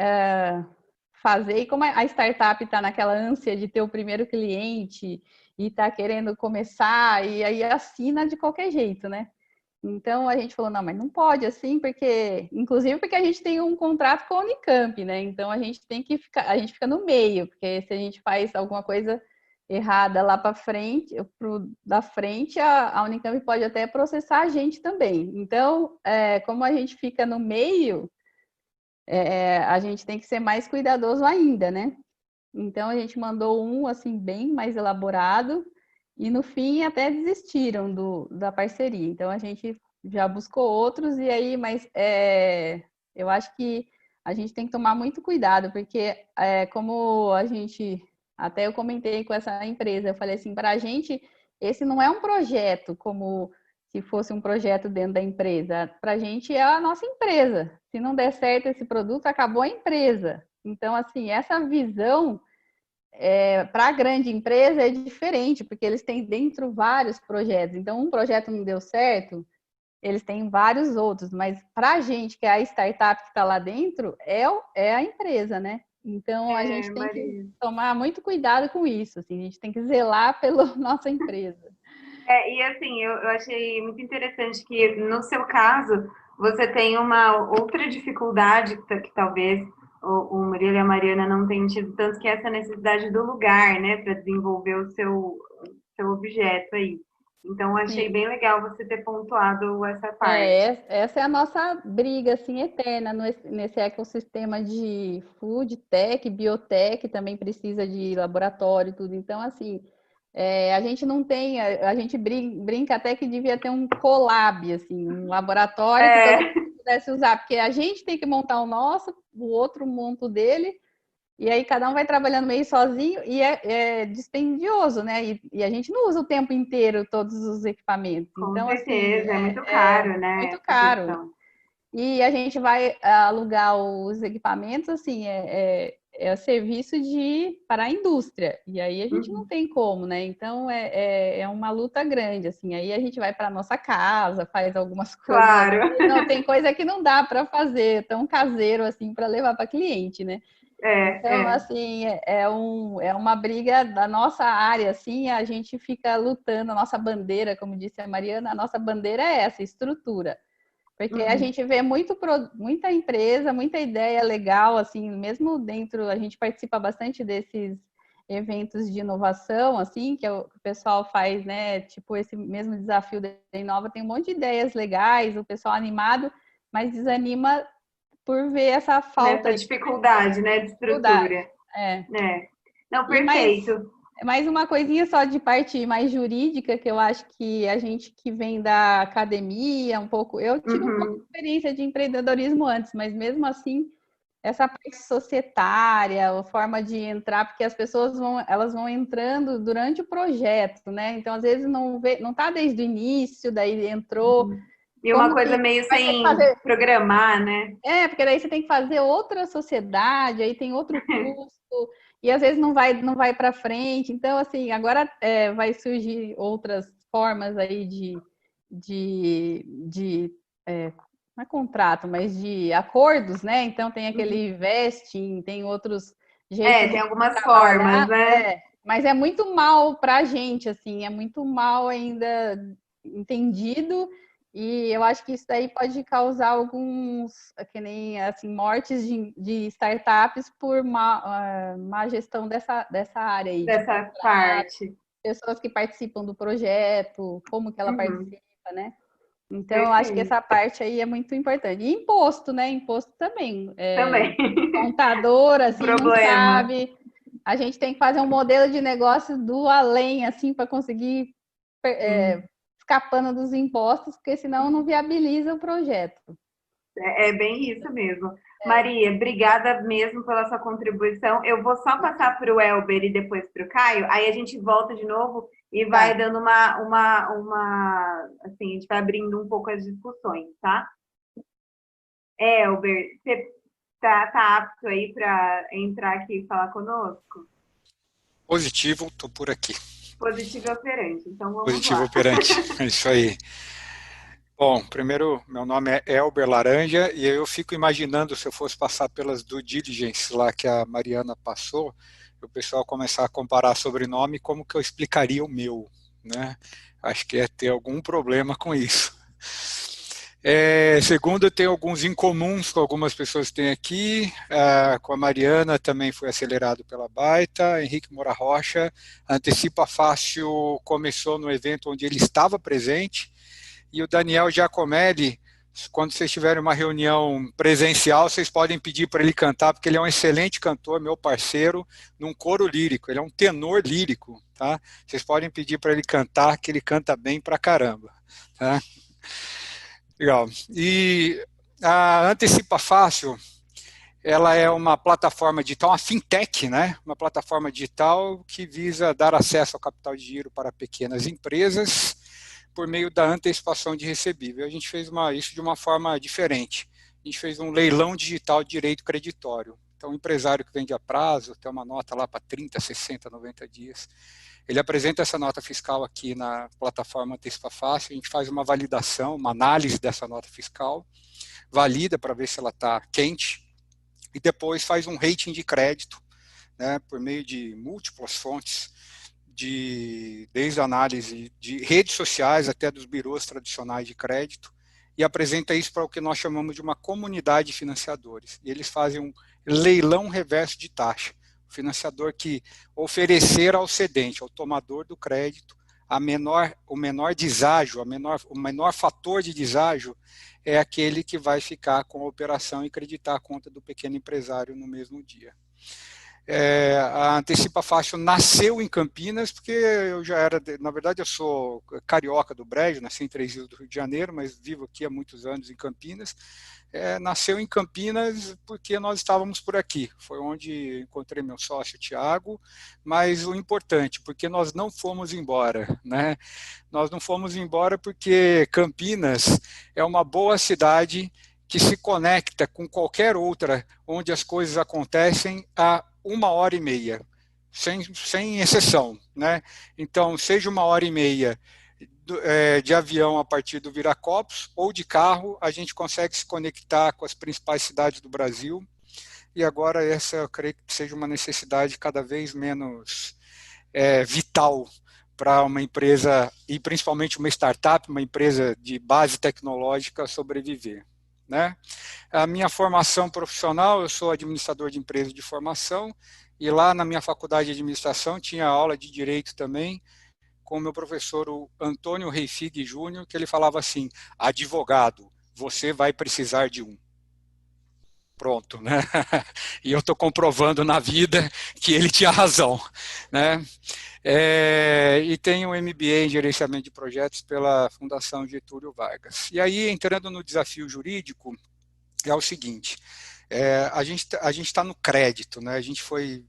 fazer, e como a startup está naquela ânsia de ter o primeiro cliente e está querendo começar, e aí assina de qualquer jeito, né? Então a gente falou, não, mas não pode assim, inclusive porque a gente tem um contrato com a Unicamp, né? Então a gente fica no meio, porque se a gente faz alguma coisa errada lá para frente, da frente, a Unicamp pode até processar a gente também. Então, como a gente fica no meio, a gente tem que ser mais cuidadoso ainda, né? Então a gente mandou um assim bem mais elaborado e no fim até desistiram da parceria. Então a gente já buscou outros e aí, mas eu acho que a gente tem que tomar muito cuidado, porque como a gente, até eu comentei com essa empresa, eu falei assim, para a gente, esse não é um projeto como se fosse um projeto dentro da empresa. Para a gente é a nossa empresa. Se não der certo esse produto, acabou a empresa. Então, assim, essa visão para a grande empresa é diferente, porque eles têm dentro vários projetos. Então, um projeto não deu certo, eles têm vários outros, mas para a gente, que é a startup que está lá dentro, é a empresa, né? Então, a gente tem que tomar muito cuidado com isso, assim, a gente tem que zelar pela nossa empresa. E assim, eu achei muito interessante que, no seu caso, você tem uma outra dificuldade que talvez o Murilo e a Mariana não tenham tido tanto, que é essa necessidade do lugar, né, para desenvolver o seu objeto aí. Então, eu achei bem legal você ter pontuado essa parte. Essa é a nossa briga, assim, eterna nesse ecossistema de food tech, biotech, também precisa de laboratório e tudo. Então, assim, a gente não tem, a gente brinca até que devia ter um collab, assim, um laboratório que todo mundo pudesse usar, porque a gente tem que montar o nosso, o outro monta o dele, e aí cada um vai trabalhando meio sozinho e é dispendioso, né? E a gente não usa o tempo inteiro todos os equipamentos. Com então, certeza, assim, é muito caro, né? Muito caro. E a gente vai alugar os equipamentos, assim, serviço para a indústria. E aí a gente não tem como, né? Então é uma luta grande, assim. Aí a gente vai para nossa casa, faz algumas coisas. Claro. Não, tem coisa que não dá para fazer tão caseiro assim para levar para cliente, né? Então, assim, é uma briga da nossa área, assim, a gente fica lutando, a nossa bandeira, como disse a Mariana, a nossa bandeira é essa, estrutura. Porque a gente vê muita empresa, muita ideia legal, assim, mesmo dentro, a gente participa bastante desses eventos de inovação, assim, que o pessoal faz, né, tipo esse mesmo desafio da Inova, tem um monte de ideias legais, o pessoal animado, mas desanima por ver essa falta. Essa dificuldade, né, de estrutura. Não, perfeito. Mais uma coisinha só de parte mais jurídica, que eu acho que a gente que vem da academia, um pouco, eu tive um pouco de experiência de empreendedorismo antes, mas mesmo assim, essa parte societária, a forma de entrar, porque as pessoas elas vão entrando durante o projeto, né? Então, às vezes, não está desde o início, daí entrou. E uma coisa meio sem programar, né? Porque daí você tem que fazer outra sociedade, aí tem outro custo, e às vezes não vai para frente. Então, assim, agora vai surgir outras formas aí de não é contrato, mas de acordos, né? Então tem aquele vesting, tem outros jeitos tem de algumas trabalhar, formas, né? mas é muito mal para a gente, assim, é muito mal ainda entendido, e eu acho que isso daí pode causar alguns, que nem assim, mortes de startups por má gestão dessa área aí. Dessa parte. Pessoas que participam do projeto, como que ela participa, né? Então, eu acho que Perfeito. essa parte aí é muito importante. E imposto, né? Imposto também. Também. Contador, assim, não Problema. sabe. A gente tem que fazer um modelo de negócio do além, assim, para conseguir escapando dos impostos, porque senão não viabiliza o projeto. É bem isso mesmo. Maria, obrigada mesmo pela sua contribuição. Eu vou só passar para o Elber e depois para o Caio, aí a gente volta de novo e vai dando assim, a gente vai abrindo um pouco as discussões, tá? Elber, você tá apto aí para entrar aqui e falar conosco? Positivo, estou por aqui. Positivo e operante, então vamos Positivo lá. operante, é isso aí. Bom, primeiro, meu nome é Elber Laranja e eu fico imaginando se eu fosse passar pelas due diligence lá que a Mariana passou, o pessoal começar a comparar sobrenome, como que eu explicaria o meu, né? Acho que ia ter algum problema com isso. Segundo, eu tenho alguns incomuns com algumas pessoas que tem aqui, com a Mariana também foi acelerado pela Baita, Henrique Moura Rocha, Antecipa Fácil começou no evento onde ele estava presente, e o Daniel Giacomelli, quando vocês tiverem uma reunião presencial, vocês podem pedir para ele cantar, porque ele é um excelente cantor, meu parceiro, num coro lírico, ele é um tenor lírico, tá? Vocês podem pedir para ele cantar, que ele canta bem pra caramba, tá? Legal. E a Antecipa Fácil, ela é uma plataforma digital, uma fintech, né? Uma plataforma digital que visa dar acesso ao capital de giro para pequenas empresas por meio da antecipação de recebível. A gente fez isso de uma forma diferente. A gente fez um leilão digital de direito creditório. Então, o empresário que vende a prazo, tem uma nota lá para 30, 60, 90 dias. Ele apresenta essa nota fiscal aqui na plataforma Antecipa Fácil, a gente faz uma validação, uma análise dessa nota fiscal, valida para ver se ela está quente, e depois faz um rating de crédito, né, por meio de múltiplas fontes, desde a análise de redes sociais até dos birôs tradicionais de crédito, e apresenta isso para o que nós chamamos de uma comunidade de financiadores. E eles fazem um leilão reverso de taxa. O financiador que oferecer ao cedente, ao tomador do crédito, o menor deságio, o menor fator de deságio é aquele que vai ficar com a operação e creditar a conta do pequeno empresário no mesmo dia. A Antecipa Fácil nasceu em Campinas, porque eu já era, na verdade eu sou carioca do Brejo, nasci em Três Rios do Rio de Janeiro, mas vivo aqui há muitos anos em Campinas. Nasceu em Campinas porque nós estávamos por aqui, foi onde encontrei meu sócio Tiago, mas o importante, porque nós não fomos embora, né? Nós não fomos embora porque Campinas é uma boa cidade que se conecta com qualquer outra onde as coisas acontecem a 1h30, sem exceção, né? Então, seja 1h30 de avião a partir do Viracopos ou de carro, a gente consegue se conectar com as principais cidades do Brasil, e agora essa eu creio que seja uma necessidade cada vez menos vital para uma empresa, e principalmente uma startup, uma empresa de base tecnológica sobreviver. Né? A minha formação profissional, eu sou administrador de empresas de formação, e lá na minha faculdade de administração tinha aula de direito também, com o meu professor o Antônio Reifig Júnior, que ele falava assim: advogado, você vai precisar de um. Pronto, né? E eu estou comprovando na vida que ele tinha razão, né? E tenho um MBA em gerenciamento de projetos pela Fundação Getúlio Vargas. E aí, entrando no desafio jurídico, é o seguinte: a gente está no crédito, né? A gente foi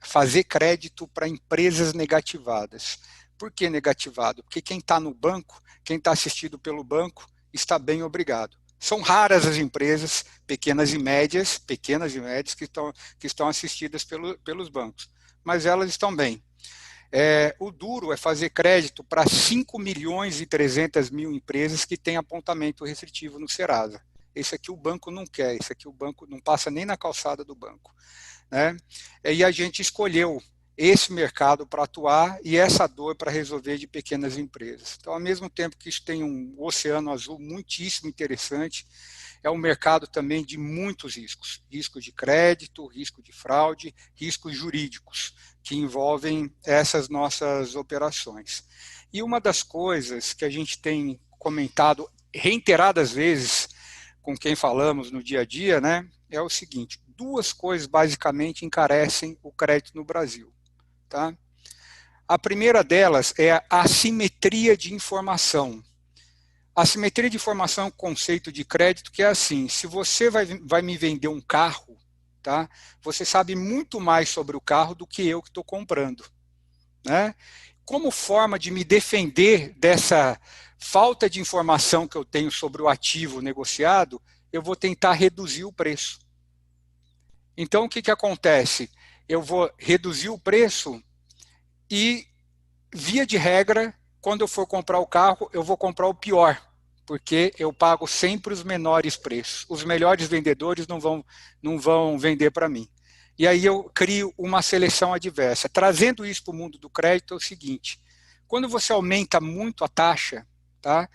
fazer crédito para empresas negativadas. Por que negativado? Porque quem está no banco, quem está assistido pelo banco, está bem obrigado. São raras as empresas pequenas e médias que estão assistidas pelos bancos, mas elas estão bem. O duro é fazer crédito para 5.300.000 empresas que têm apontamento restritivo no Serasa. Esse aqui o banco não quer, esse aqui o banco não passa nem na calçada do banco, né? E a gente escolheu esse mercado para atuar e essa dor para resolver de pequenas empresas. Então, ao mesmo tempo que isso tem um oceano azul muitíssimo interessante, é um mercado também de muitos riscos. Risco de crédito, risco de fraude, riscos jurídicos, que envolvem essas nossas operações. E uma das coisas que a gente tem comentado reiteradas vezes com quem falamos no dia a dia, né, é o seguinte: duas coisas basicamente encarecem o crédito no Brasil. Tá? A primeira delas é a assimetria de informação. A assimetria de informação é um conceito de crédito que é assim: se você vai me vender um carro, tá, você sabe muito mais sobre o carro do que eu que estou comprando, né? Como forma de me defender dessa falta de informação que eu tenho sobre o ativo negociado, eu vou tentar reduzir o preço. Então, o que acontece? Eu vou reduzir o preço e, via de regra, quando eu for comprar o carro, eu vou comprar o pior, porque eu pago sempre os menores preços. Os melhores vendedores não vão vender para mim. E aí eu crio uma seleção adversa. Trazendo isso para o mundo do crédito é o seguinte: quando você aumenta muito a taxa, tá,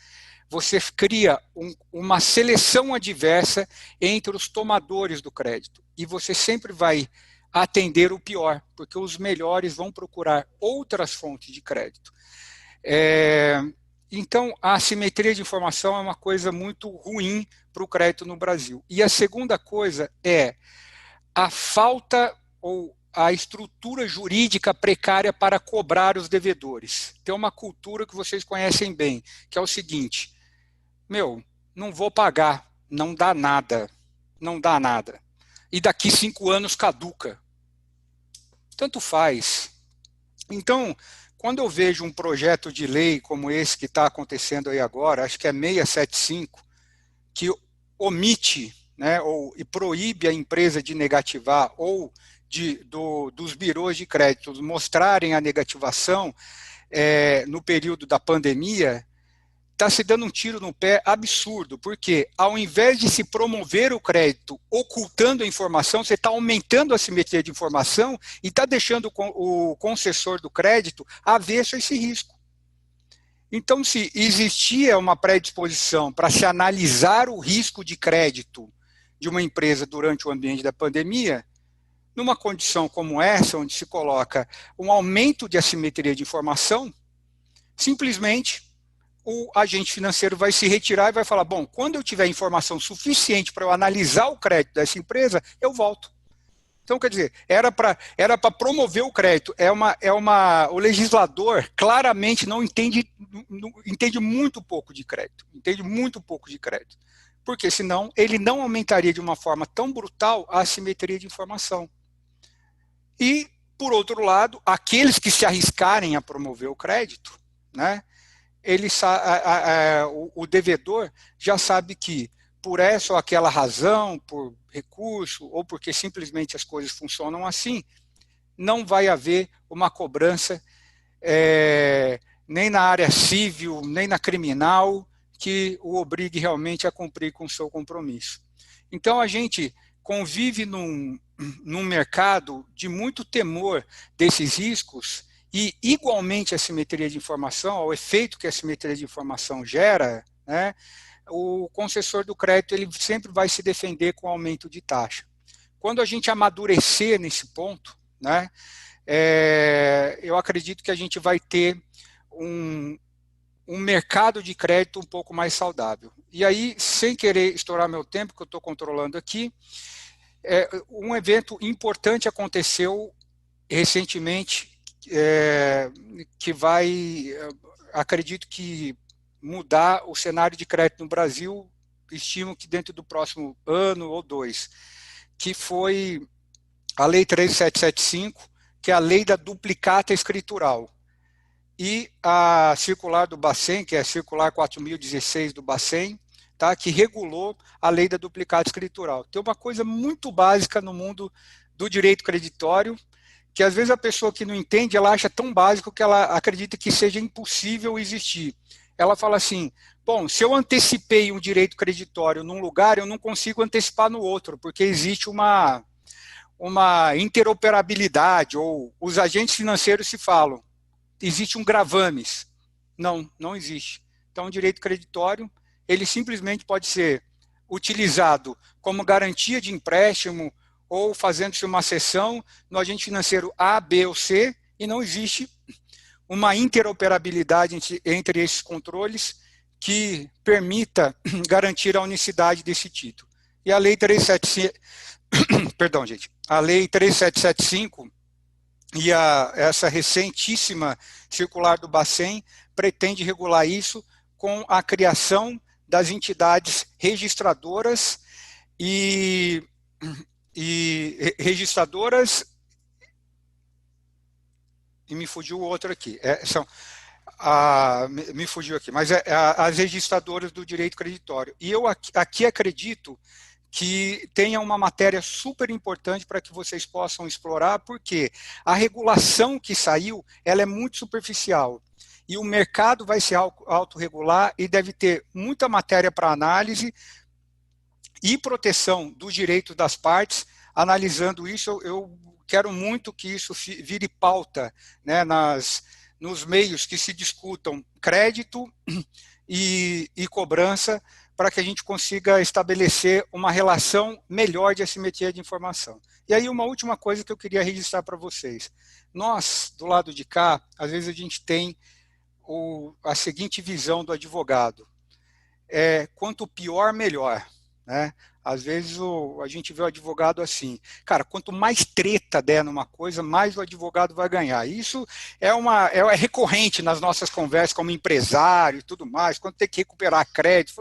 você cria uma seleção adversa entre os tomadores do crédito. E você sempre vai atender o pior, porque os melhores vão procurar outras fontes de crédito. Então, a assimetria de informação é uma coisa muito ruim para o crédito no Brasil. E a segunda coisa é a falta ou a estrutura jurídica precária para cobrar os devedores. Tem uma cultura que vocês conhecem bem, que é o seguinte: não vou pagar, não dá nada, não dá nada. E daqui 5 anos caduca. Tanto faz. Então, quando eu vejo um projeto de lei como esse que está acontecendo aí agora, acho que é 675, que omite, né, e proíbe a empresa de negativar ou dos birôs de crédito mostrarem a negativação no período da pandemia, está se dando um tiro no pé absurdo, porque ao invés de se promover o crédito ocultando a informação, você está aumentando a assimetria de informação e está deixando o concessor do crédito avesso a esse risco. Então, se existia uma predisposição para se analisar o risco de crédito de uma empresa durante o ambiente da pandemia, numa condição como essa, onde se coloca um aumento de assimetria de informação, simplesmente o agente financeiro vai se retirar e vai falar: bom, quando eu tiver informação suficiente para eu analisar o crédito dessa empresa, eu volto. Então, quer dizer, era para promover o crédito. O legislador claramente não entende muito pouco de crédito. Entende muito pouco de crédito. Porque senão ele não aumentaria de uma forma tão brutal a assimetria de informação. E, por outro lado, aqueles que se arriscarem a promover o crédito, né, o devedor já sabe que, por essa ou aquela razão, por recurso, ou porque simplesmente as coisas funcionam assim, não vai haver uma cobrança nem na área civil, nem na criminal, que o obrigue realmente a cumprir com o seu compromisso. Então, a gente convive num mercado de muito temor desses riscos e, igualmente, a assimetria de informação, ao efeito que a assimetria de informação gera, né, o concessor do crédito ele sempre vai se defender com aumento de taxa. Quando a gente amadurecer nesse ponto, né, eu acredito que a gente vai ter um mercado de crédito um pouco mais saudável. E aí, sem querer estourar meu tempo, que eu estou controlando aqui, um evento importante aconteceu recentemente, que vai, acredito que, mudar o cenário de crédito no Brasil, estimo que dentro do próximo ano ou 2, que foi a Lei 13775, que é a lei da duplicata escritural, e a circular do Bacen, que é a circular 4016 do Bacen, tá, que regulou a lei da duplicata escritural. Tem uma coisa muito básica no mundo do direito creditório, que às vezes a pessoa que não entende, ela acha tão básico que ela acredita que seja impossível existir. Ela fala assim, bom, se eu antecipei um direito creditório num lugar, eu não consigo antecipar no outro, porque existe uma interoperabilidade, ou os agentes financeiros se falam, existe um gravames. Não, não existe. Então, o direito creditório, ele simplesmente pode ser utilizado como garantia de empréstimo ou fazendo-se uma cessão no agente financeiro A, B ou C, e não existe uma interoperabilidade entre esses controles que permita garantir a unicidade desse título. E a Lei 375, perdão, gente, a Lei 3775 e essa recentíssima circular do Bacen pretende regular isso com a criação das entidades registradoras e me fugiu o outro aqui, me fugiu aqui, mas as registradoras do direito creditório. E eu aqui acredito que tenha uma matéria super importante para que vocês possam explorar, porque a regulação que saiu, ela é muito superficial. E o mercado vai se autorregular e deve ter muita matéria para análise e proteção dos direitos das partes. Analisando isso, eu quero muito que isso vire pauta, né, nos meios que se discutam crédito e cobrança, para que a gente consiga estabelecer uma relação melhor de assimetria de informação. E aí uma última coisa que eu queria registrar para vocês. Nós, do lado de cá, às vezes a gente tem a seguinte visão do advogado. Quanto pior, melhor, né? Às vezes a gente vê o advogado assim, cara, quanto mais treta der numa coisa, mais o advogado vai ganhar. Isso é recorrente nas nossas conversas como empresário e tudo mais, quando tem que recuperar crédito,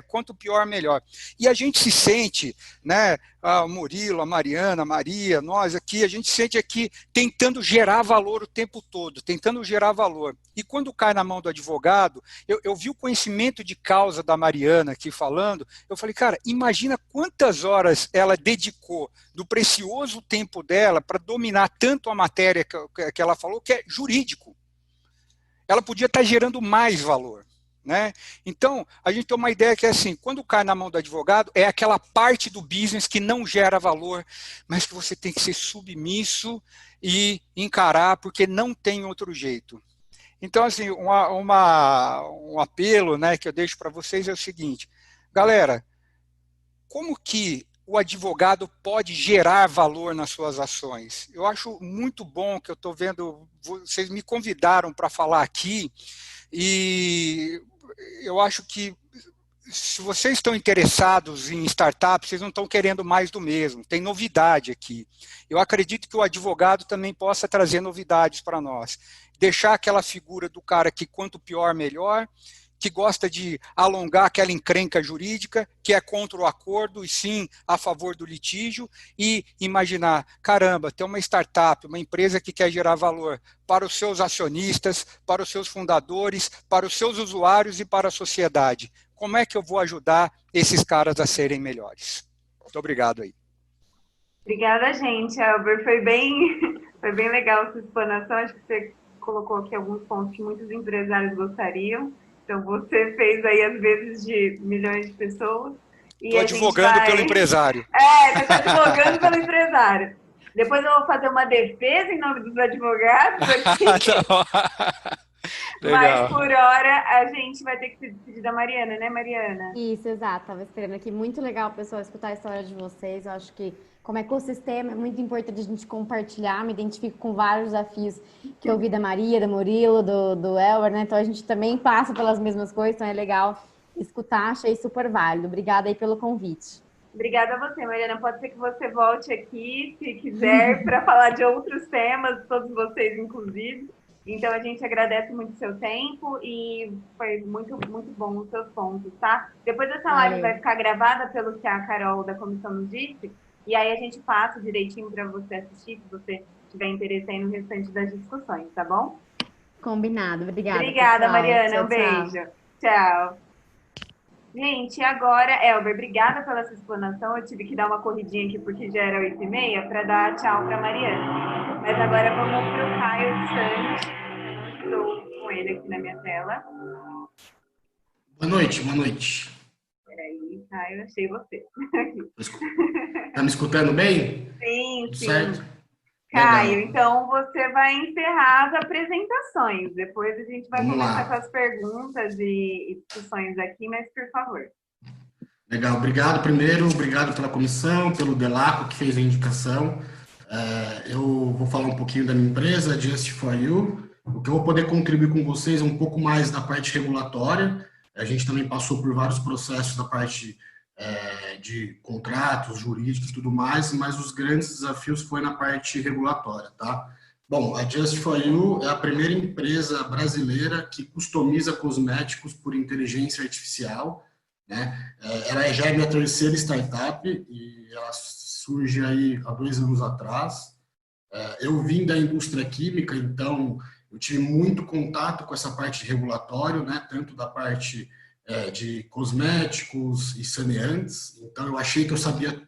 quanto pior, melhor. E a gente se sente, né, o Murilo, a Mariana, a Maria, nós aqui, a gente se sente aqui tentando gerar valor o tempo todo, tentando gerar valor. E quando cai na mão do advogado, eu vi o conhecimento de causa da Mariana aqui falando, eu falei, cara, imagina quantas horas ela dedicou do precioso tempo dela para dominar tanto a matéria que ela falou, que é jurídico. Ela podia estar gerando mais valor, né? Então, a gente tem uma ideia que é assim, quando cai na mão do advogado, é aquela parte do business que não gera valor, mas que você tem que ser submisso e encarar, porque não tem outro jeito. Então, assim, um apelo, né, que eu deixo para vocês é o seguinte, galera, como que o advogado pode gerar valor nas suas ações? Eu acho muito bom que eu estou vendo, vocês me convidaram para falar aqui, e eu acho que se vocês estão interessados em startups, vocês não estão querendo mais do mesmo, tem novidade aqui. Eu acredito que o advogado também possa trazer novidades para nós. Deixar aquela figura do cara que quanto pior, melhor, que gosta de alongar aquela encrenca jurídica, que é contra o acordo e sim a favor do litígio, e imaginar, caramba, tem uma startup, uma empresa que quer gerar valor para os seus acionistas, para os seus fundadores, para os seus usuários e para a sociedade. Como é que eu vou ajudar esses caras a serem melhores? Muito obrigado aí. Obrigada, gente. Albert, foi bem legal a sua explanação. Acho que você colocou aqui alguns pontos que muitos empresários gostariam. Então, você fez aí, às vezes, de milhões de pessoas. Estou advogando pelo empresário. Você está advogando pelo empresário. Depois eu vou fazer uma defesa em nome dos advogados aqui. Mas, por hora, a gente vai ter que se despedir da Mariana, né, Mariana? Isso, exato. Estava esperando aqui. Muito legal, pessoal, escutar a história de vocês. Eu acho que, como ecossistema, é muito importante a gente compartilhar. Me identifico com vários desafios que eu ouvi da Maria, do Murilo, do Elber, né? Então, a gente também passa pelas mesmas coisas, então é legal escutar. Achei super válido. Obrigada aí pelo convite. Obrigada a você, Mariana. Pode ser que você volte aqui, se quiser, para falar de outros temas, todos vocês, inclusive. Então, a gente agradece muito o seu tempo e foi muito, muito bom os seus pontos, tá? Depois essa live vai ficar gravada pelo que a Carol da comissão nos disse, e aí a gente passa direitinho para você assistir, se você tiver interesse aí no restante das discussões, tá bom? Combinado. Obrigada, Obrigada, pessoal. Mariana. Tchau, um beijo. Tchau. Gente, e agora, Elber, obrigada pela sua explanação. Eu tive que dar uma corridinha aqui porque já era 8h30 para dar tchau para Mariana. Mas agora vamos para o Caio Santos. Eu não estou com ele aqui na minha tela. Boa noite, boa noite. Peraí, Caio, achei você. Tá me escutando bem? Sim, Tudo sim. certo? Caio, Legal. então você vai encerrar as apresentações. Depois a gente vai Vamos começar lá. com as perguntas e discussões aqui, mas por favor. Legal, obrigado primeiro, obrigado pela comissão, pelo Delaco que fez a indicação. Eu vou falar um pouquinho da minha empresa, Just for You. O que eu vou poder contribuir com vocês é um pouco mais da parte regulatória. A gente também passou por vários processos da parte de contratos, jurídicos e tudo mais, mas os grandes desafios foi na parte regulatória, tá? Bom, a Just for You é a primeira empresa brasileira que customiza cosméticos por inteligência artificial, né? Ela já é minha terceira startup e ela surge aí há 2 anos atrás. Eu vim da indústria química, então eu tive muito contato com essa parte regulatória, né? Tanto da parte de cosméticos e saneantes. Então eu achei que eu sabia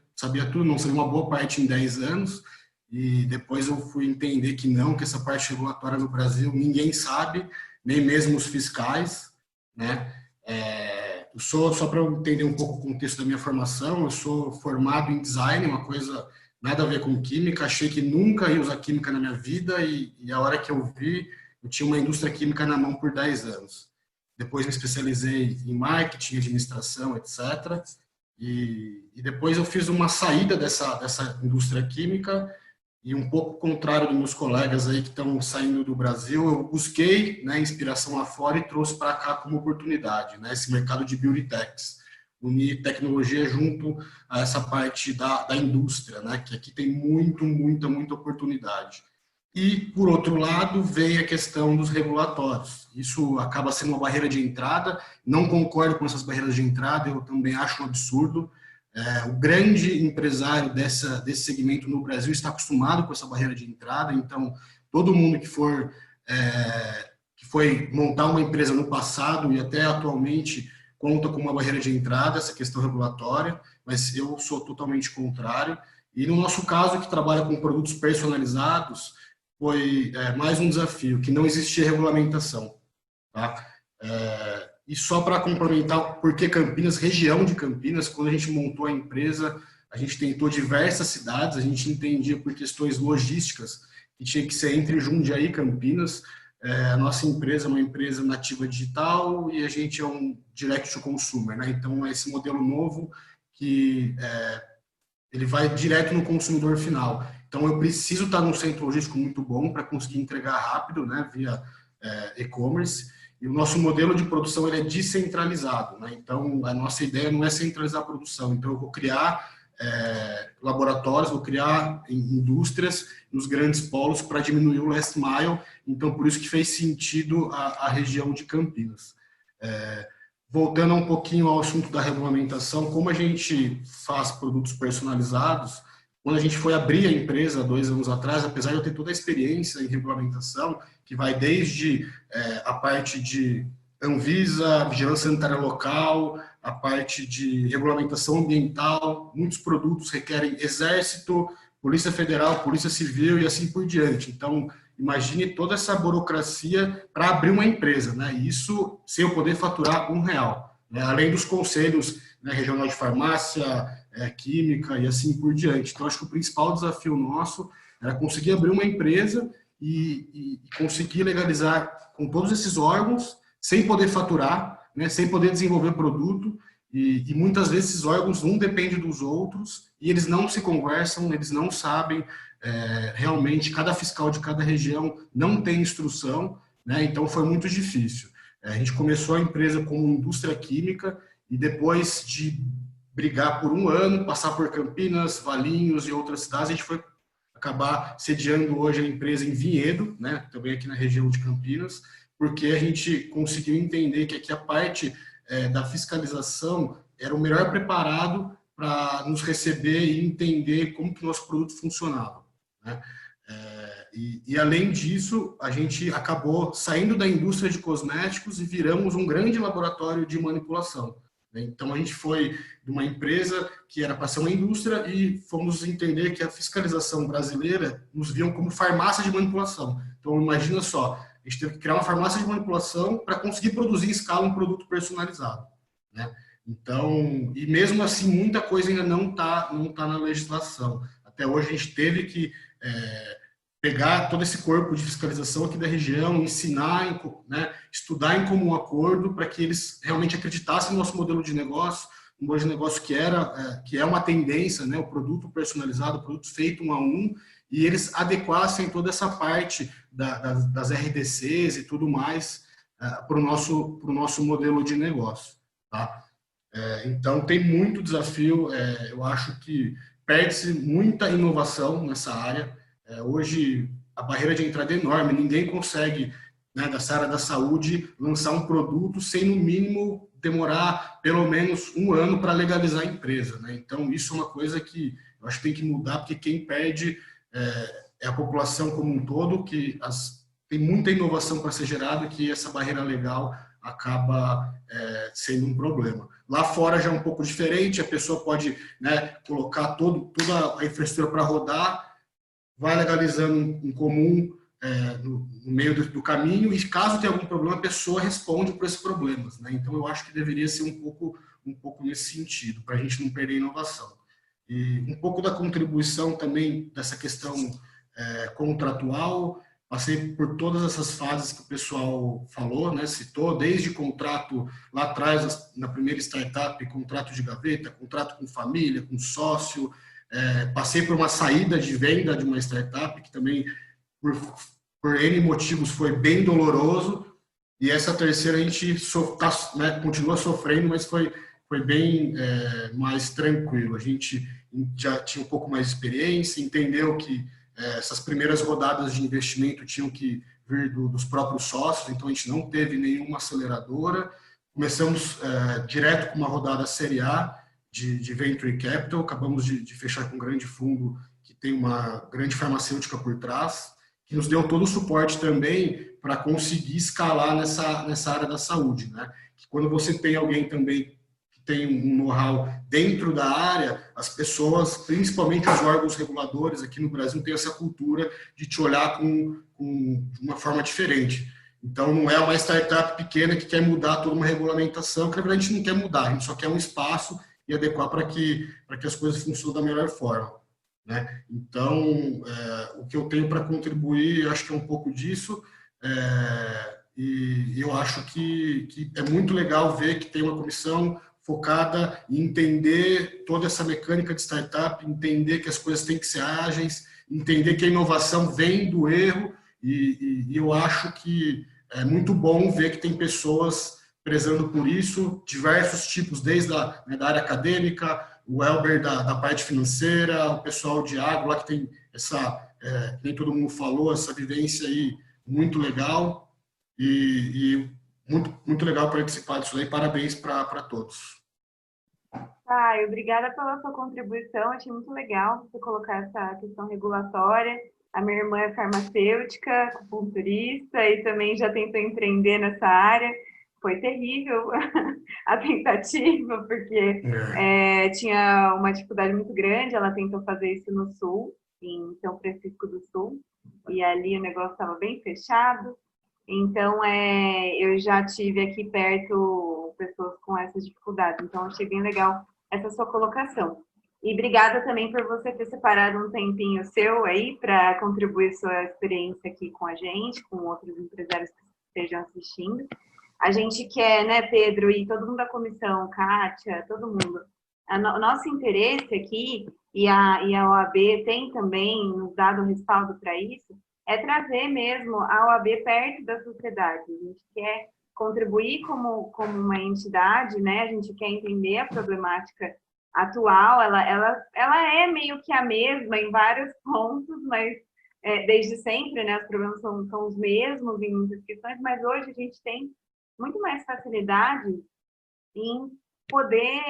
tudo, não sabia uma boa parte em 10 anos. E depois eu fui entender que não, que essa parte regulatória no Brasil ninguém sabe, nem mesmo os fiscais, né? Só para eu entender um pouco o contexto da minha formação, eu sou formado em design, uma coisa nada a ver com química, achei que nunca ia usar química na minha vida e a hora que eu vi, eu tinha uma indústria química na mão por 10 anos. Depois me especializei em marketing, administração, etc. E depois eu fiz uma saída dessa indústria química e um pouco contrário dos meus colegas aí que estão saindo do Brasil, eu busquei, né, inspiração lá fora e trouxe para cá como oportunidade, né, esse mercado de beauty techs, unir tecnologia junto a essa parte da indústria, né, que aqui tem muita oportunidade. E, por outro lado, vem a questão dos regulatórios. Isso acaba sendo uma barreira de entrada, não concordo com essas barreiras de entrada, eu também acho um absurdo. O grande empresário desse segmento no Brasil está acostumado com essa barreira de entrada, então todo mundo que foi montar uma empresa no passado e até atualmente conta com uma barreira de entrada, essa questão regulatória, mas eu sou totalmente contrário. E no nosso caso, que trabalha com produtos personalizados, foi mais um desafio, que não existia regulamentação, tá? E só para complementar, porque Campinas, região de Campinas, quando a gente montou a empresa, a gente tentou diversas cidades, a gente entendia por questões logísticas que tinha que ser entre Jundiaí e Campinas. A nossa empresa é uma empresa nativa digital e a gente é um direct to consumer, né? Então, é esse modelo novo que ele vai direto no consumidor final. Então, eu preciso estar num centro logístico muito bom para conseguir entregar rápido, né, via e-commerce. E o nosso modelo de produção ele é descentralizado, né? Então, a nossa ideia não é centralizar a produção. Então, eu vou criar laboratórios, vou criar indústrias nos grandes polos para diminuir o last mile. Então, por isso que fez sentido a região de Campinas. Voltando um pouquinho ao assunto da regulamentação, como a gente faz produtos personalizados, quando a gente foi abrir a empresa 2 anos atrás, apesar de eu ter toda a experiência em regulamentação, que vai desde a parte de Anvisa, vigilância sanitária local, a parte de regulamentação ambiental, muitos produtos requerem Exército, Polícia Federal, Polícia Civil e assim por diante. Então, imagine toda essa burocracia para abrir uma empresa, né? Isso sem eu poder faturar R$1, né? Além dos conselhos, né, regional de farmácia, química e assim por diante. Então, acho que o principal desafio nosso era conseguir abrir uma empresa e conseguir legalizar com todos esses órgãos, sem poder faturar, né, sem poder desenvolver produto, e muitas vezes esses órgãos um depende dos outros, e eles não se conversam, eles não sabem realmente, cada fiscal de cada região não tem instrução, né, então foi muito difícil. A gente começou a empresa como indústria química, e depois de brigar por 1 ano, passar por Campinas, Valinhos e outras cidades, a gente foi acabar sediando hoje a empresa em Vinhedo, né, também aqui na região de Campinas, porque a gente conseguiu entender que aqui a parte da fiscalização era o melhor preparado para nos receber e entender como que o nosso produto funcionava, né? E além disso, a gente acabou saindo da indústria de cosméticos e viramos um grande laboratório de manipulação. né? Então, a gente foi de uma empresa que era para ser uma indústria e fomos entender que a fiscalização brasileira nos viam como farmácia de manipulação. Então, imagina só, a gente teve que criar uma farmácia de manipulação para conseguir produzir em escala um produto personalizado, né? Então, e mesmo assim, muita coisa ainda não tá na legislação. Até hoje a gente teve que pegar todo esse corpo de fiscalização aqui da região, ensinar, né, estudar em comum acordo para que eles realmente acreditassem no nosso modelo de negócio, um modelo de negócio que é uma tendência, né, o produto personalizado, o produto feito 1 a 1, e eles adequassem toda essa parte das RDCs e tudo mais para o nosso modelo de negócio, tá? Então, tem muito desafio, eu acho que perde-se muita inovação nessa área. Hoje, a barreira de entrada é enorme, ninguém consegue, né, dessa área da saúde, lançar um produto sem, no mínimo, demorar pelo menos 1 ano para legalizar a empresa, né? Então, isso é uma coisa que eu acho que tem que mudar, porque quem perde é a população como um todo, que tem muita inovação para ser gerada, que essa barreira legal acaba sendo um problema. Lá fora já é um pouco diferente, a pessoa pode, né, colocar toda a infraestrutura para rodar, vai legalizando em comum no meio do caminho, e caso tenha algum problema, a pessoa responde por esses problemas, né? Então, eu acho que deveria ser um pouco nesse sentido, para a gente não perder a inovação. E um pouco da contribuição também dessa questão contratual. Passei por todas essas fases que o pessoal falou, né, citou, desde contrato lá atrás, na primeira startup, contrato de gaveta, contrato com família, com sócio. Passei por uma saída de venda de uma startup, que também, por N motivos, foi bem doloroso. E essa terceira a gente continua sofrendo, mas foi bem mais tranquilo. A gente já tinha um pouco mais de experiência, entendeu que essas primeiras rodadas de investimento tinham que vir dos próprios sócios, então a gente não teve nenhuma aceleradora. Começamos direto com uma rodada Série A de Venture Capital, acabamos de fechar com um grande fundo que tem uma grande farmacêutica por trás, que nos deu todo o suporte também para conseguir escalar nessa área da saúde, né? Que quando você tem alguém também tem um know-how dentro da área, as pessoas, principalmente os órgãos reguladores aqui no Brasil, têm essa cultura de te olhar de uma forma diferente. Então, não é uma startup pequena que quer mudar toda uma regulamentação, que na verdade a gente não quer mudar, a gente só quer um espaço e adequar para que as coisas funcionem da melhor forma, né? Então, o que eu tenho para contribuir, eu acho que é um pouco disso, e eu acho que é muito legal ver que tem uma comissão focada em entender toda essa mecânica de startup, entender que as coisas têm que ser ágeis, entender que a inovação vem do erro, e eu acho que é muito bom ver que tem pessoas prezando por isso, diversos tipos, desde da área acadêmica, o Elber da parte financeira, o pessoal de agro, lá que tem nem todo mundo falou, essa vivência aí muito legal, e muito, muito legal participar disso aí. Parabéns para todos. Obrigada pela sua contribuição. Achei muito legal você colocar essa questão regulatória. A minha irmã é farmacêutica, acupunturista e também já tentou empreender nessa área. Foi terrível a tentativa, porque tinha uma dificuldade muito grande. Ela tentou fazer isso no Sul, em São Francisco do Sul, e ali o negócio estava bem fechado. Então, eu já tive aqui perto pessoas com essas dificuldades. Então, achei bem legal essa sua colocação. E obrigada também por você ter separado um tempinho seu aí para contribuir sua experiência aqui com a gente, com outros empresários que estejam assistindo. A gente quer, né, Pedro, e todo mundo da comissão, Kátia, todo mundo, o nosso interesse aqui, e a OAB tem também nos dado um respaldo para isso, é trazer mesmo a OAB perto da sociedade. A gente quer contribuir como uma entidade, né? A gente quer entender a problemática atual. Ela é meio que a mesma em vários pontos, mas desde sempre, né? Os problemas são os mesmos em muitas questões, mas hoje a gente tem muito mais facilidade em poder,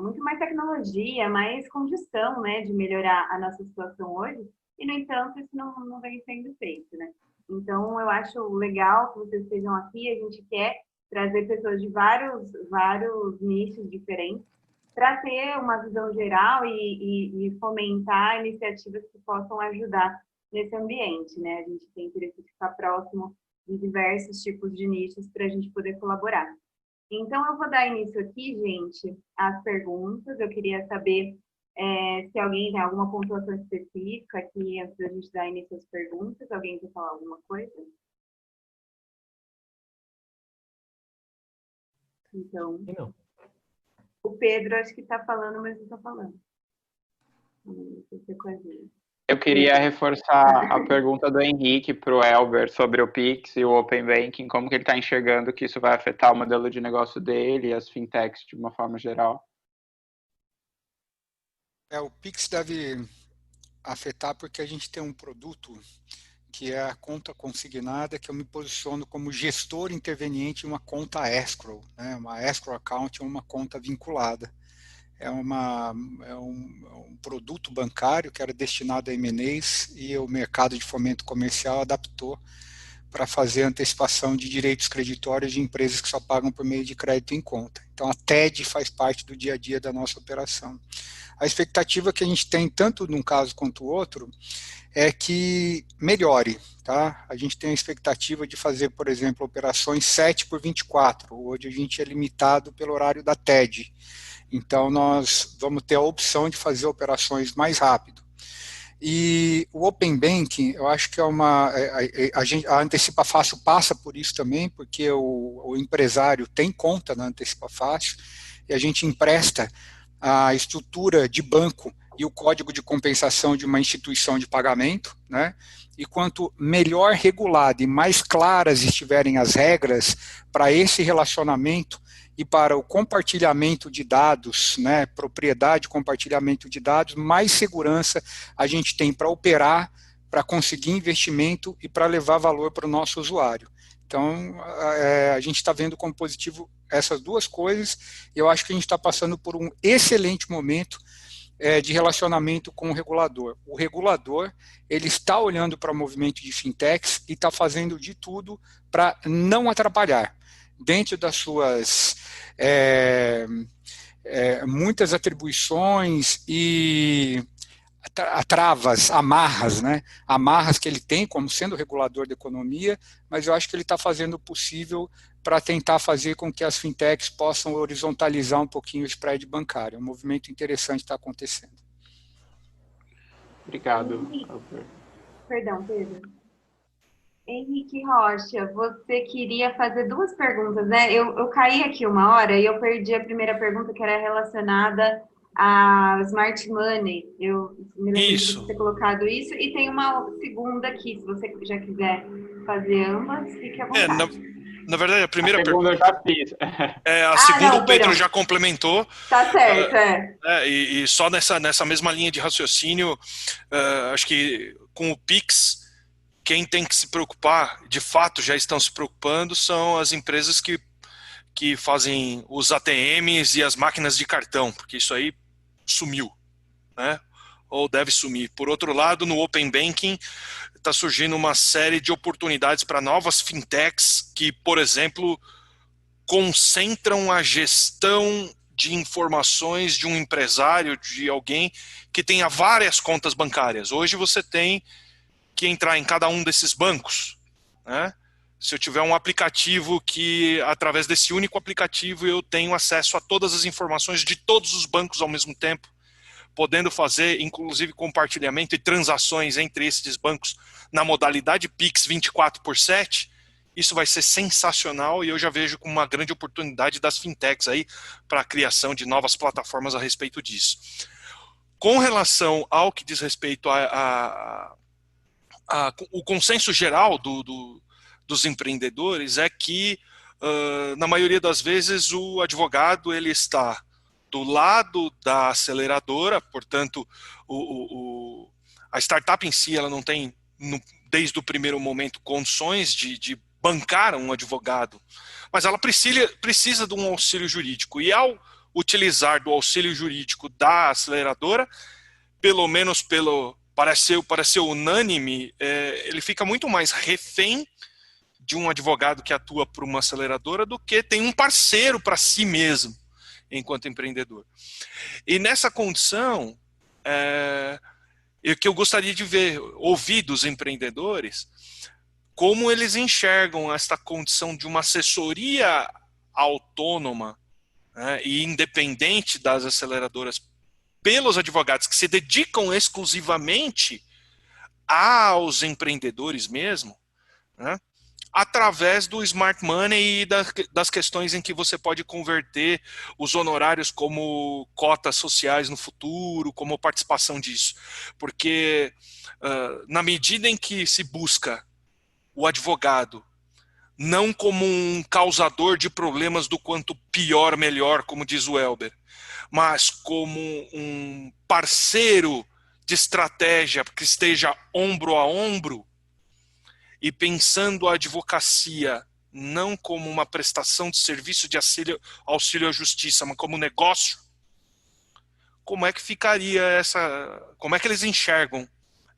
muito mais tecnologia, mais condição, né, de melhorar a nossa situação hoje. E, no entanto, isso não vem sendo feito, né? Então, eu acho legal que vocês estejam aqui, a gente quer trazer pessoas de vários nichos diferentes, para ter uma visão geral e fomentar iniciativas que possam ajudar nesse ambiente, né? A gente tem interesse de ficar próximo de diversos tipos de nichos para a gente poder colaborar. Então, eu vou dar início aqui, gente, às perguntas. Eu queria saber se alguém tem alguma pontuação específica aqui antes da gente dar início às perguntas. Alguém quer falar alguma coisa? Então, Não. o Pedro acho que está falando, mas não está falando. Eu queria reforçar a pergunta do Henrique para o Elber sobre o Pix e o Open Banking, como que ele está enxergando que isso vai afetar o modelo de negócio dele e as fintechs de uma forma geral. O Pix deve afetar porque a gente tem um produto que é a conta consignada, que eu me posiciono como gestor interveniente em uma conta escrow, né? Uma escrow account é uma conta vinculada. É um produto bancário que era destinado a M&As e o mercado de fomento comercial adaptou para fazer antecipação de direitos creditórios de empresas que só pagam por meio de crédito em conta. Então, a TED faz parte do dia a dia da nossa operação. A expectativa que a gente tem, tanto num caso quanto no outro, é que melhore. Tá? A gente tem a expectativa de fazer, por exemplo, operações 7x24. Hoje a gente é limitado pelo horário da TED. Então, nós vamos ter a opção de fazer operações mais rápido. E o Open Banking, eu acho que a Antecipa Fácil passa por isso também, porque o empresário tem conta na Antecipa Fácil e a gente empresta a estrutura de banco e o código de compensação de uma instituição de pagamento, né? E quanto melhor regulado e mais claras estiverem as regras para esse relacionamento e para o compartilhamento de dados, né, propriedade e compartilhamento de dados, mais segurança a gente tem para operar, para conseguir investimento e para levar valor para o nosso usuário. Então, a gente está vendo como positivo essas duas coisas, e eu acho que a gente está passando por um excelente momento de relacionamento com o regulador. O regulador, ele está olhando para o movimento de fintechs e está fazendo de tudo para não atrapalhar. Dentro das suas muitas atribuições e travas, amarras, né? Amarras que ele tem como sendo regulador da economia, mas eu acho que ele está fazendo o possível para tentar fazer com que as fintechs possam horizontalizar um pouquinho o spread bancário. É um movimento interessante que está acontecendo. Obrigado. Perdão, Pedro. Henrique Rocha, você queria fazer duas perguntas, né? Eu caí aqui uma hora e eu perdi a primeira pergunta, que era relacionada a Smart Money. Eu me lembro de você ter colocado isso. E tem uma segunda aqui, se você já quiser fazer ambas, fique à vontade. Na verdade, a primeira pergunta eu já fiz. A segunda o Pedro já complementou. Tá certo, E só nessa mesma linha de raciocínio, acho que com o Pix, quem tem que se preocupar, de fato já estão se preocupando, são as empresas que fazem os ATMs e as máquinas de cartão, porque isso aí sumiu, né? Ou deve sumir. Por outro lado, no Open Banking, está surgindo uma série de oportunidades para novas fintechs que, por exemplo, concentram a gestão de informações de um empresário, de alguém que tenha várias contas bancárias. Hoje você tem que entrar em cada um desses bancos, né? Se eu tiver um aplicativo que, através desse único aplicativo, eu tenho acesso a todas as informações de todos os bancos ao mesmo tempo, podendo fazer, inclusive, compartilhamento e transações entre esses bancos na modalidade Pix 24/7, isso vai ser sensacional e eu já vejo como uma grande oportunidade das fintechs aí para a criação de novas plataformas a respeito disso. Com relação ao que diz respeito o consenso geral dos empreendedores é que, na maioria das vezes, o advogado ele está do lado da aceleradora, portanto, a startup em si ela não tem, desde o primeiro momento, condições de bancar um advogado, mas ela precisa de um auxílio jurídico. E ao utilizar do auxílio jurídico da aceleradora, pelo menos pareceu unânime, ele fica muito mais refém de um advogado que atua por uma aceleradora do que tem um parceiro para si mesmo, enquanto empreendedor. E nessa condição, que eu gostaria de ouvir dos empreendedores, como eles enxergam esta condição de uma assessoria autônoma, né, e independente das aceleradoras pelos advogados que se dedicam exclusivamente aos empreendedores mesmo, né, através do smart money e das questões em que você pode converter os honorários como cotas sociais no futuro, como participação disso. Porque na medida em que se busca o advogado não como um causador de problemas do quanto pior, melhor, como diz o Elber, mas como um parceiro de estratégia que esteja ombro a ombro, e pensando a advocacia não como uma prestação de serviço de auxílio à justiça, mas como negócio, como é que ficaria como é que eles enxergam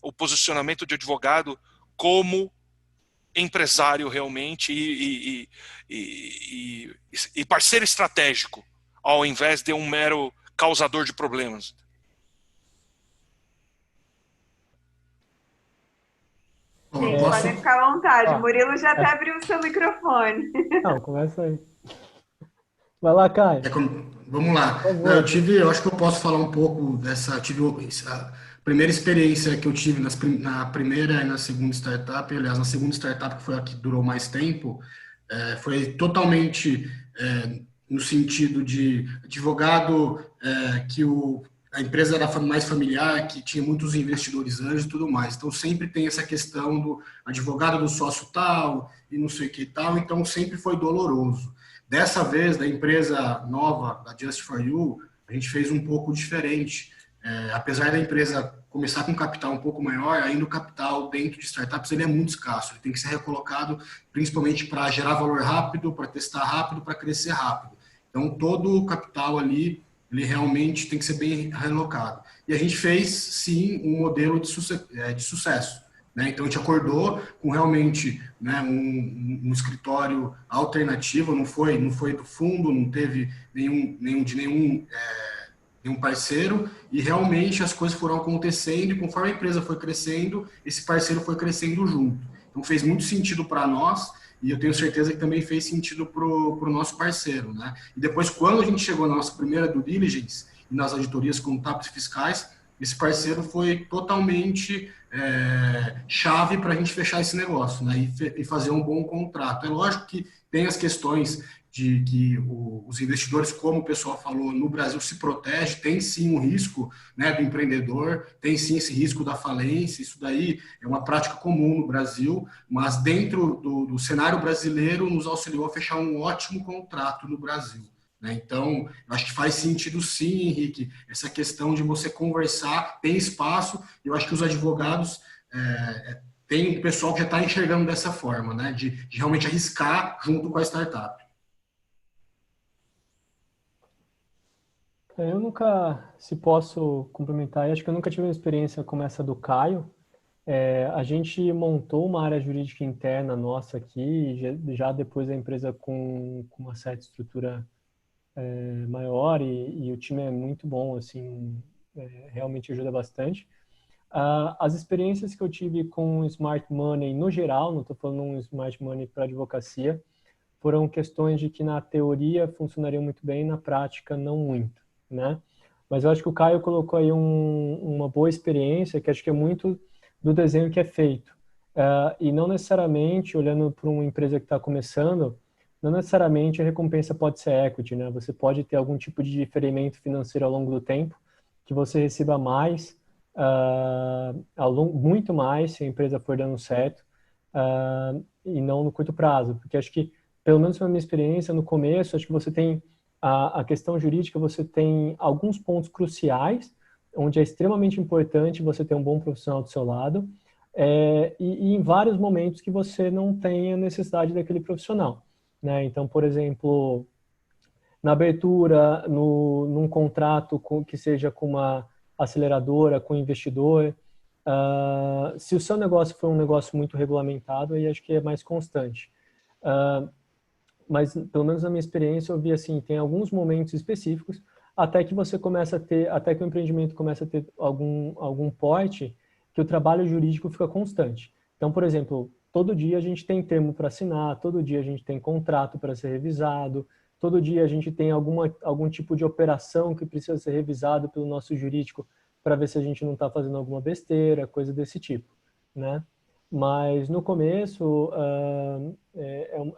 o posicionamento de advogado como empresário realmente e parceiro estratégico, ao invés de um mero causador de problemas? Gente, podem ficar à vontade. Murilo já até abriu o seu microfone. Não, começa aí. Vai lá, Caio. Vamos lá. Eu acho que eu posso falar um pouco a primeira experiência que eu tive na primeira e na segunda startup. Aliás, na segunda startup, que foi a que durou mais tempo, foi totalmente no sentido de advogado que a empresa era mais familiar, que tinha muitos investidores anjos e tudo mais. Então, sempre tem essa questão do advogado do sócio tal e não sei o que tal. Então, sempre foi doloroso. Dessa vez, da empresa nova, da Just for You, a gente fez um pouco diferente. Apesar da empresa começar com um capital um pouco maior, ainda o capital dentro de startups ele é muito escasso. Ele tem que ser recolocado principalmente para gerar valor rápido, para testar rápido, para crescer rápido. Então, todo o capital ali, ele realmente tem que ser bem relocado. E a gente fez, sim, um modelo de sucesso. Né? Então, a gente acordou com realmente, né, um escritório alternativo, não foi do fundo, não teve nenhum parceiro, e realmente as coisas foram acontecendo, e conforme a empresa foi crescendo, esse parceiro foi crescendo junto. Então, fez muito sentido para nós, e eu tenho certeza que também fez sentido para o nosso parceiro, né? E depois, quando a gente chegou na nossa primeira due diligence, e nas auditorias contábeis e fiscais, esse parceiro foi totalmente chave para a gente fechar esse negócio, né? E fazer um bom contrato. É lógico que tem as questões de que os investidores, como o pessoal falou, no Brasil se protege, tem sim um risco, né, do empreendedor, tem sim esse risco da falência, isso daí é uma prática comum no Brasil, mas dentro do cenário brasileiro nos auxiliou a fechar um ótimo contrato no Brasil. Né? Então, eu acho que faz sentido sim, Henrique, essa questão de você conversar, tem espaço, eu acho que os advogados... tem um pessoal que já está enxergando dessa forma, né, de realmente arriscar junto com a startup. Eu nunca, se posso complementar, acho que eu nunca tive uma experiência como essa do Caio. A gente montou uma área jurídica interna nossa aqui, já depois da empresa com uma certa estrutura maior, e o time é muito bom, assim, realmente ajuda bastante. As experiências que eu tive com Smart Money no geral, não estou falando um Smart Money para advocacia, foram questões de que na teoria funcionariam muito bem, na prática não muito. Né? Mas eu acho que o Caio colocou aí uma boa experiência, que acho que é muito do desenho que é feito. E não necessariamente, olhando para uma empresa que está começando, não necessariamente a recompensa pode ser equity, né? Você pode ter algum tipo de diferimento financeiro ao longo do tempo, que você receba mais, muito mais, se a empresa for dando certo, e não no curto prazo. Porque acho que, pelo menos na minha experiência, no começo, acho que você tem a questão jurídica, você tem alguns pontos cruciais, onde é extremamente importante você ter um bom profissional do seu lado, e em vários momentos que você não tem a necessidade daquele profissional. Né? Então, por exemplo, na abertura, num contrato que seja com uma aceleradora, com um investidor, se o seu negócio for um negócio muito regulamentado, aí acho que é mais constante. Mas, pelo menos na minha experiência, eu vi assim, tem alguns momentos específicos, até que você começa a ter, até que o empreendimento começa a ter algum porte, que o trabalho jurídico fica constante. Então, por exemplo, todo dia a gente tem termo para assinar, todo dia a gente tem contrato para ser revisado, todo dia a gente tem algum tipo de operação que precisa ser revisado pelo nosso jurídico para ver se a gente não está fazendo alguma besteira, coisa desse tipo, né? Mas no começo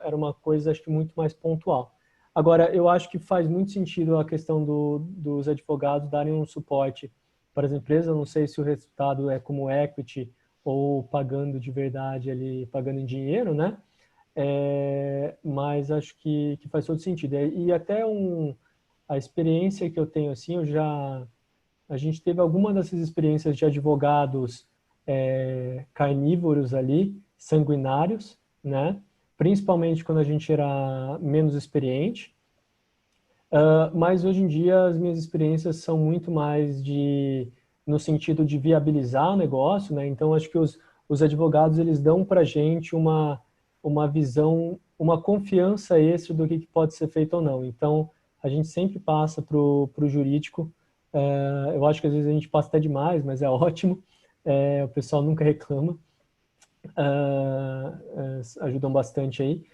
era uma coisa, acho que muito mais pontual. Agora, eu acho que faz muito sentido a questão dos advogados darem um suporte para as empresas. Eu não sei se o resultado é como equity ou pagando de verdade ali, pagando em dinheiro, né? Mas acho que faz todo sentido. E até a experiência que eu tenho, assim, a gente teve alguma dessas experiências de advogados carnívoros ali, sanguinários, né? Principalmente quando a gente era menos experiente. Mas hoje em dia as minhas experiências são muito mais no sentido de viabilizar o negócio, né? Então acho que os advogados eles dão para a gente uma visão, uma confiança extra do que pode ser feito ou não. Então a gente sempre passa para o jurídico. Eu acho que às vezes a gente passa até demais, mas é ótimo. O pessoal nunca reclama, ajudam bastante aí.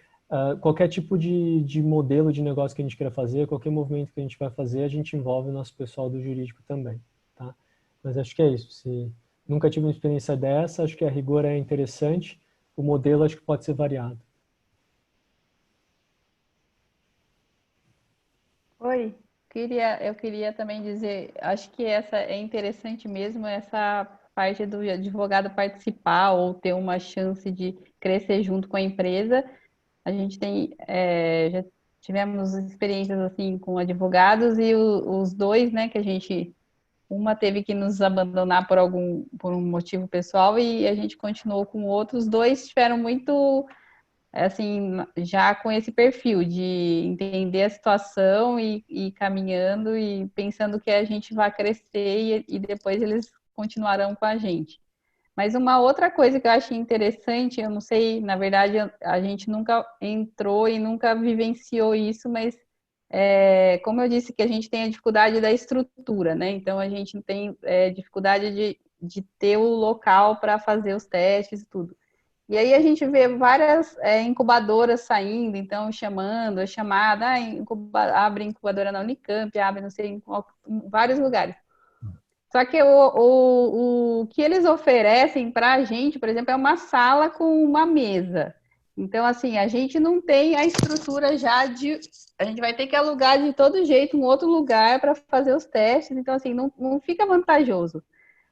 Qualquer tipo de modelo de negócio que a gente queira fazer, qualquer movimento que a gente vai fazer, a gente envolve o nosso pessoal do jurídico também, tá? Mas acho que é isso. Se nunca tive uma experiência dessa, acho que a rigor é interessante. O modelo acho que pode ser variado. Oi, eu queria também dizer, acho que essa é interessante mesmo, essa parte do advogado participar ou ter uma chance de crescer junto com a empresa. A gente já tivemos experiências assim com advogados e os dois, né, uma teve que nos abandonar por um motivo pessoal e a gente continuou com outros. Dois tiveram muito assim, já com esse perfil de entender a situação e caminhando e pensando que a gente vai crescer e depois eles continuarão com a gente. Mas uma outra coisa que eu achei interessante, eu não sei, na verdade a gente nunca entrou e nunca vivenciou isso, mas como eu disse que a gente tem a dificuldade da estrutura, né? Então a gente tem dificuldade de ter o local para fazer os testes e tudo. E aí a gente vê várias incubadoras saindo, então chamando, chamada, abre incubadora na Unicamp, abre não sei, em vários lugares. Só que o que eles oferecem para a gente, por exemplo, é uma sala com uma mesa. Então, assim, a gente não tem a estrutura já de... A gente vai ter que alugar de todo jeito um outro lugar para fazer os testes. Então, assim, não fica vantajoso.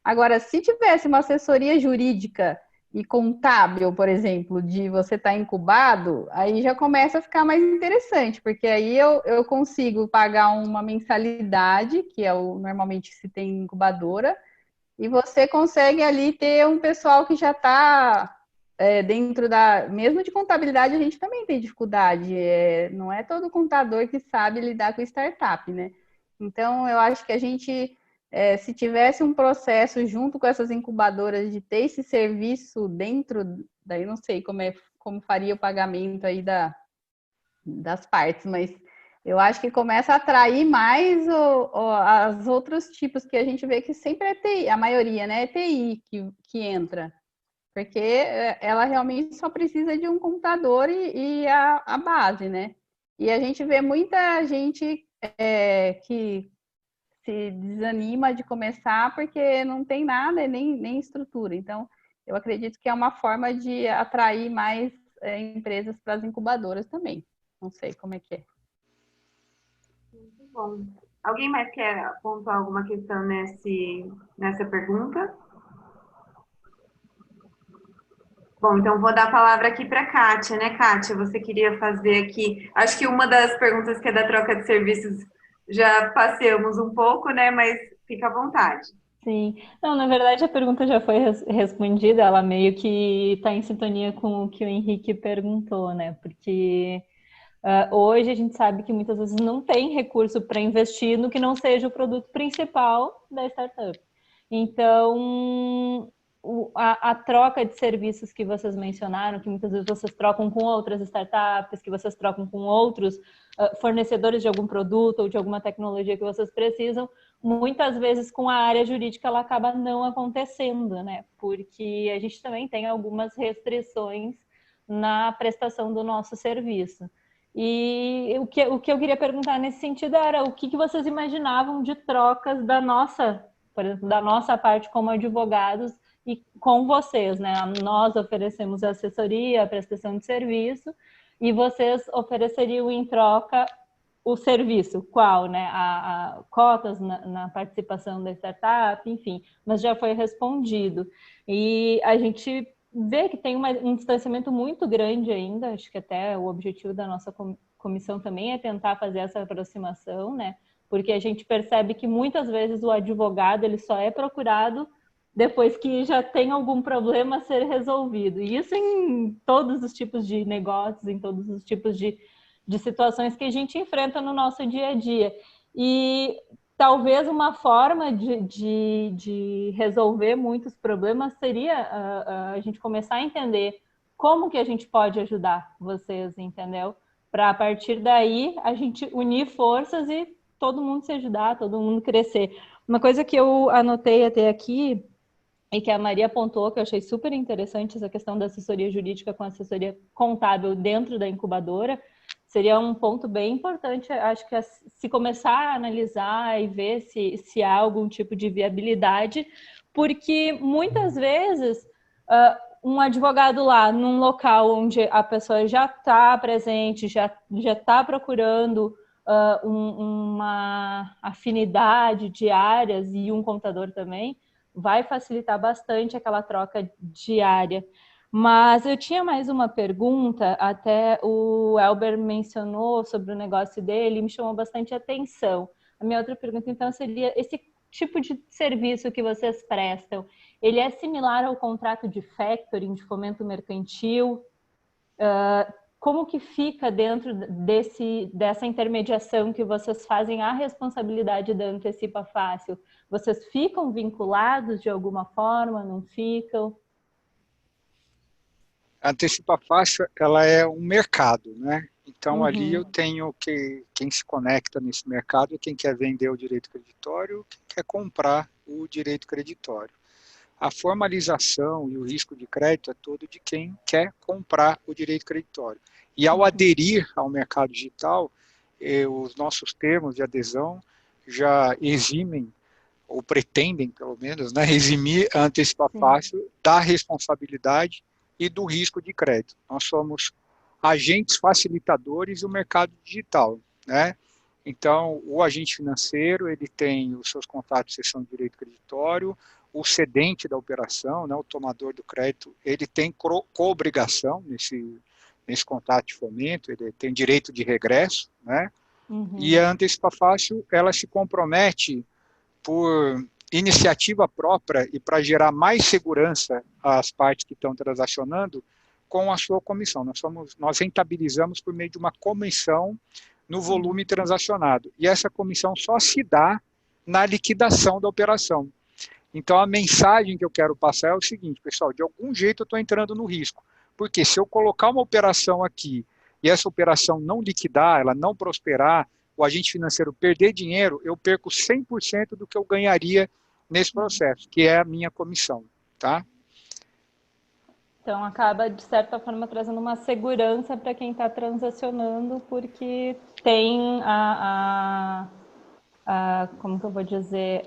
Agora, se tivesse uma assessoria jurídica e contábil, por exemplo, de você estar incubado, aí já começa a ficar mais interessante, porque aí eu consigo pagar uma mensalidade, que é normalmente se tem incubadora, e você consegue ali ter um pessoal que já está dentro mesmo de contabilidade, a gente também tem dificuldade, não é todo contador que sabe lidar com startup, né? Então, eu acho que a gente... se tivesse um processo junto com essas incubadoras de ter esse serviço dentro, daí não sei como faria o pagamento aí das partes, mas eu acho que começa a atrair mais os outros tipos que a gente vê que sempre é TI, a maioria, né? É TI que entra, porque ela realmente só precisa de um computador e a base, né? E a gente vê muita gente que se desanima de começar porque não tem nada, nem estrutura. Então, eu acredito que é uma forma de atrair mais empresas para as incubadoras também. Não sei como é que é. Muito bom. Alguém mais quer pontuar alguma questão nessa pergunta? Bom, então vou dar a palavra aqui para a Kátia, né, Kátia? Você queria fazer aqui... Acho que uma das perguntas que é da troca de serviços já passeamos um pouco, né? Mas fica à vontade. Sim. Não, na verdade a pergunta já foi respondida, ela meio que está em sintonia com o que o Henrique perguntou, né? Porque hoje a gente sabe que muitas vezes não tem recurso para investir no que não seja o produto principal da startup. Então, a troca de serviços que vocês mencionaram, que muitas vezes vocês trocam com outras startups, que vocês trocam com outros fornecedores de algum produto ou de alguma tecnologia que vocês precisam, muitas vezes com a área jurídica ela acaba não acontecendo, né? Porque a gente também tem algumas restrições na prestação do nosso serviço. E o que eu queria perguntar nesse sentido era o que vocês imaginavam de trocas da nossa, por exemplo, da nossa parte como advogados e com vocês, né? Nós oferecemos assessoria, a prestação de serviço, e vocês ofereceriam em troca o serviço, qual, né? A cotas na participação da startup, enfim, mas já foi respondido. E a gente vê que tem um distanciamento muito grande ainda, acho que até o objetivo da nossa comissão também é tentar fazer essa aproximação, né? Porque a gente percebe que muitas vezes o advogado ele só é procurado depois que já tem algum problema a ser resolvido. E isso em todos os tipos de negócios, em todos os tipos de situações que a gente enfrenta no nosso dia a dia. E talvez uma forma de resolver muitos problemas seria a gente começar a entender como que a gente pode ajudar vocês, entendeu? Para, a partir daí, a gente unir forças e todo mundo se ajudar, todo mundo crescer. Uma coisa que eu anotei até aqui, e que a Maria apontou, que eu achei super interessante, essa questão da assessoria jurídica com assessoria contábil dentro da incubadora, seria um ponto bem importante, acho que se começar a analisar e ver se há algum tipo de viabilidade, porque muitas vezes um advogado lá num local onde a pessoa já está presente, já está procurando uma afinidade de áreas e um contador também, vai facilitar bastante aquela troca diária. Mas eu tinha mais uma pergunta, até o Elber mencionou sobre o negócio dele, me chamou bastante atenção. A minha outra pergunta, então, seria, esse tipo de serviço que vocês prestam, ele é similar ao contrato de factoring, de fomento mercantil? Como que fica dentro dessa intermediação que vocês fazem a responsabilidade da Antecipa Fácil? Vocês ficam vinculados de alguma forma, não ficam? A Antecipa Fácil, ela é um mercado, né? Então, ali eu tenho quem se conecta nesse mercado é quem quer vender o direito creditório, quem quer comprar o direito creditório. A formalização e o risco de crédito é todo de quem quer comprar o direito creditório. E ao aderir ao mercado digital, os nossos termos de adesão já eximem, ou pretendem, pelo menos, né, eximir a Antecipa Fácil da responsabilidade e do risco de crédito. Nós somos agentes facilitadores do mercado digital, né? Então, o agente financeiro, ele tem os seus contratos de cessão de direito creditório, o cedente da operação, né, o tomador do crédito, ele tem co-obrigação nesse contrato de fomento, ele tem direito de regresso, né? E a Antecipa Fácil, ela se compromete por iniciativa própria e para gerar mais segurança às partes que estão transacionando com a sua comissão. Nós rentabilizamos por meio de uma comissão no volume transacionado. E essa comissão só se dá na liquidação da operação. Então, a mensagem que eu quero passar é o seguinte, pessoal, de algum jeito eu estou entrando no risco. Porque se eu colocar uma operação aqui e essa operação não liquidar, ela não prosperar, o agente financeiro perder dinheiro, eu perco 100% do que eu ganharia nesse processo, que é a minha comissão, tá? Então, acaba, de certa forma, trazendo uma segurança para quem está transacionando, porque tem como que eu vou dizer,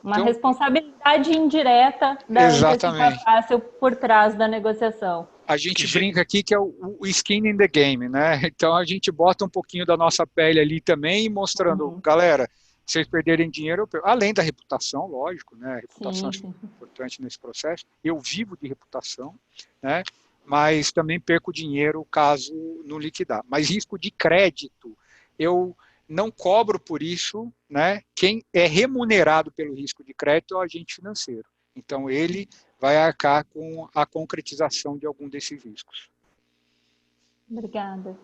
uma responsabilidade indireta da Antecipa Fácil por trás da negociação. A gente brinca aqui que é o skin in the game, né? Então, a gente bota um pouquinho da nossa pele ali também, mostrando, galera, se vocês perderem dinheiro, além da reputação, lógico, né? A reputação é importante nesse processo. Eu vivo de reputação, né? Mas também perco dinheiro caso não liquidar. Mas risco de crédito, eu não cobro por isso, né? Quem é remunerado pelo risco de crédito é o agente financeiro. Então, ele vai arcar com a concretização de algum desses riscos. Obrigada.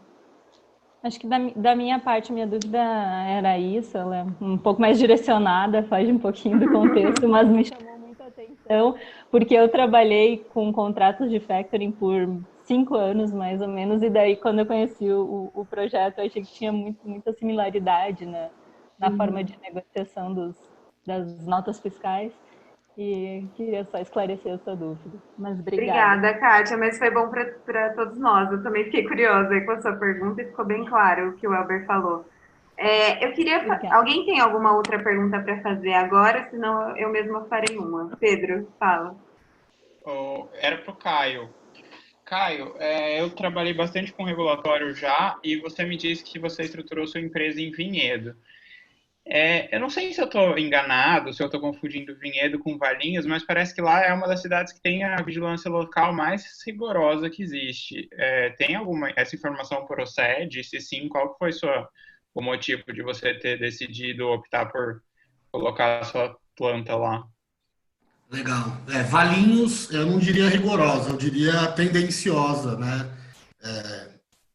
Acho que da minha parte, minha dúvida era isso, ela é um pouco mais direcionada, foge um pouquinho do contexto, mas me chamou muita atenção, porque eu trabalhei com contratos de factoring por 5 anos, mais ou menos, e daí quando eu conheci o projeto, eu achei que tinha muita similaridade na forma de negociação das notas fiscais, e queria só esclarecer essa dúvida. Mas Obrigada, Kátia, mas foi bom para todos nós. Eu também fiquei curiosa aí com a sua pergunta e ficou bem claro o que o Elber falou. Eu queria. Alguém tem alguma outra pergunta para fazer agora? Senão eu mesma farei uma. Pedro, fala. Era para o Caio. Caio, eu trabalhei bastante com regulatório já e você me disse que você estruturou sua empresa em Vinhedo. Eu não sei se eu estou enganado, se eu estou confundindo Vinhedo com Valinhos, mas parece que lá é uma das cidades que tem a vigilância local mais rigorosa que existe. Tem essa informação procede? Se sim, qual foi o motivo de você ter decidido optar por colocar a sua planta lá? Legal. Valinhos, eu não diria rigorosa, eu diria tendenciosa, né?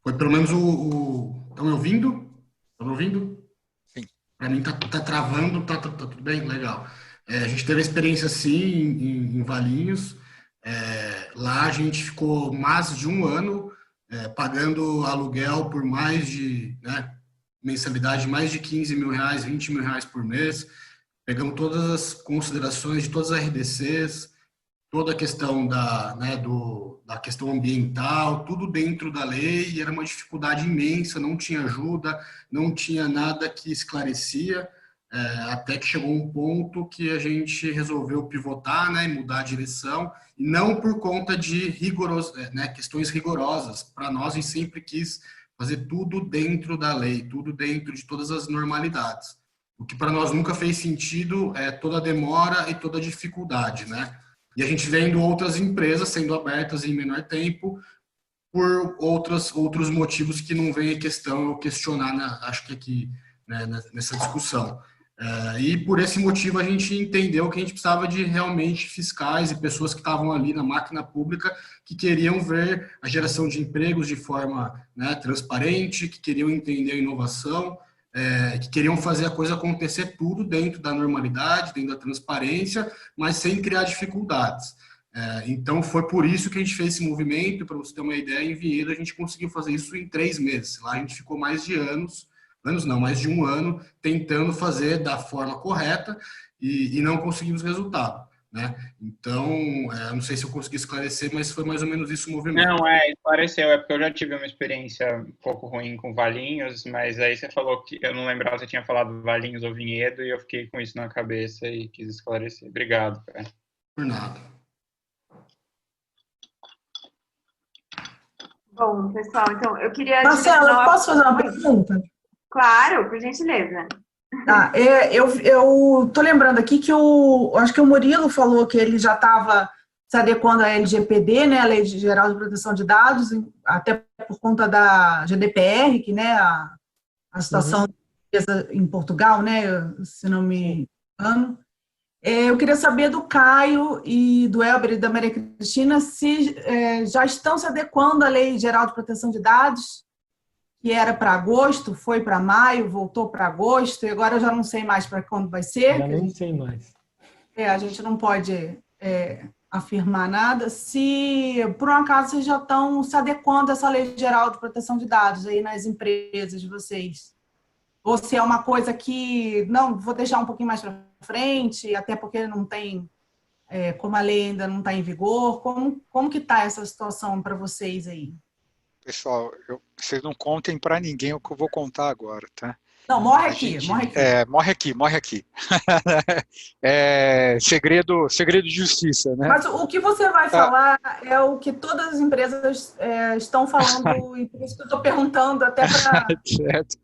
Foi pelo menos Estão me ouvindo? Estão me ouvindo? Sim. Para mim tá travando, tá tudo bem? Legal. A gente teve a experiência, sim, em Valinhos. Lá a gente ficou mais de um ano pagando aluguel por mensalidade de mais de 15 mil reais, 20 mil reais por mês. Pegamos todas as considerações de todas as RDCs, toda a questão da questão ambiental, tudo dentro da lei, e era uma dificuldade imensa, não tinha ajuda, não tinha nada que esclarecia, até que chegou um ponto que a gente resolveu pivotar, e mudar a direção, e não por conta de questões rigorosas. Para nós, a gente sempre quis fazer tudo dentro da lei, tudo dentro de todas as normalidades. O que para nós nunca fez sentido é toda a demora e toda a dificuldade, E a gente vendo outras empresas sendo abertas em menor tempo por outros motivos que não vem a questão eu questionar, acho que aqui, nessa discussão. E por esse motivo a gente entendeu que a gente precisava de realmente fiscais e pessoas que estavam ali na máquina pública que queriam ver a geração de empregos de forma transparente, que queriam entender a inovação, que queriam fazer a coisa acontecer tudo dentro da normalidade, dentro da transparência, mas sem criar dificuldades. Então, foi por isso que a gente fez esse movimento. Para você ter uma ideia, em Vinhedo a gente conseguiu fazer isso em 3 meses. Lá a gente ficou mais de mais de um ano, tentando fazer da forma correta e não conseguimos resultado. Então, não sei se eu consegui esclarecer, mas foi mais ou menos isso o movimento. Não, esclareceu, porque eu já tive uma experiência um pouco ruim com Valinhos, mas aí você falou que, eu não lembrava se você tinha falado Valinhos ou Vinhedo, e eu fiquei com isso na cabeça e quis esclarecer. Obrigado, cara. Por nada. Bom, pessoal, então eu queria... Marcela, posso fazer uma pergunta? Claro, por gentileza. Eu tô lembrando aqui que acho que o Murilo falou que ele já estava se adequando à LGPD, a Lei Geral de Proteção de Dados, até por conta da GDPR, que a situação em Portugal, se não me engano. Eu queria saber do Caio e do Elber e da Maria Cristina se já estão se adequando à Lei Geral de Proteção de Dados, que era para agosto, foi para maio, voltou para agosto, e agora eu já não sei mais para quando vai ser. Já nem sei mais. A gente não pode afirmar nada. Se, por um acaso, vocês já estão se adequando a essa Lei Geral de Proteção de Dados aí nas empresas de vocês. Ou se é uma coisa que, não, vou deixar um pouquinho mais para frente, até porque não tem, como a lei ainda não está em vigor. Como que está essa situação para vocês aí? Pessoal, vocês não contem para ninguém o que eu vou contar agora, tá? Não, morre aqui. Morre aqui. Segredo de justiça, né? Mas o que você vai falar é o que todas as empresas estão falando, e por isso que eu estou perguntando até para... Certo.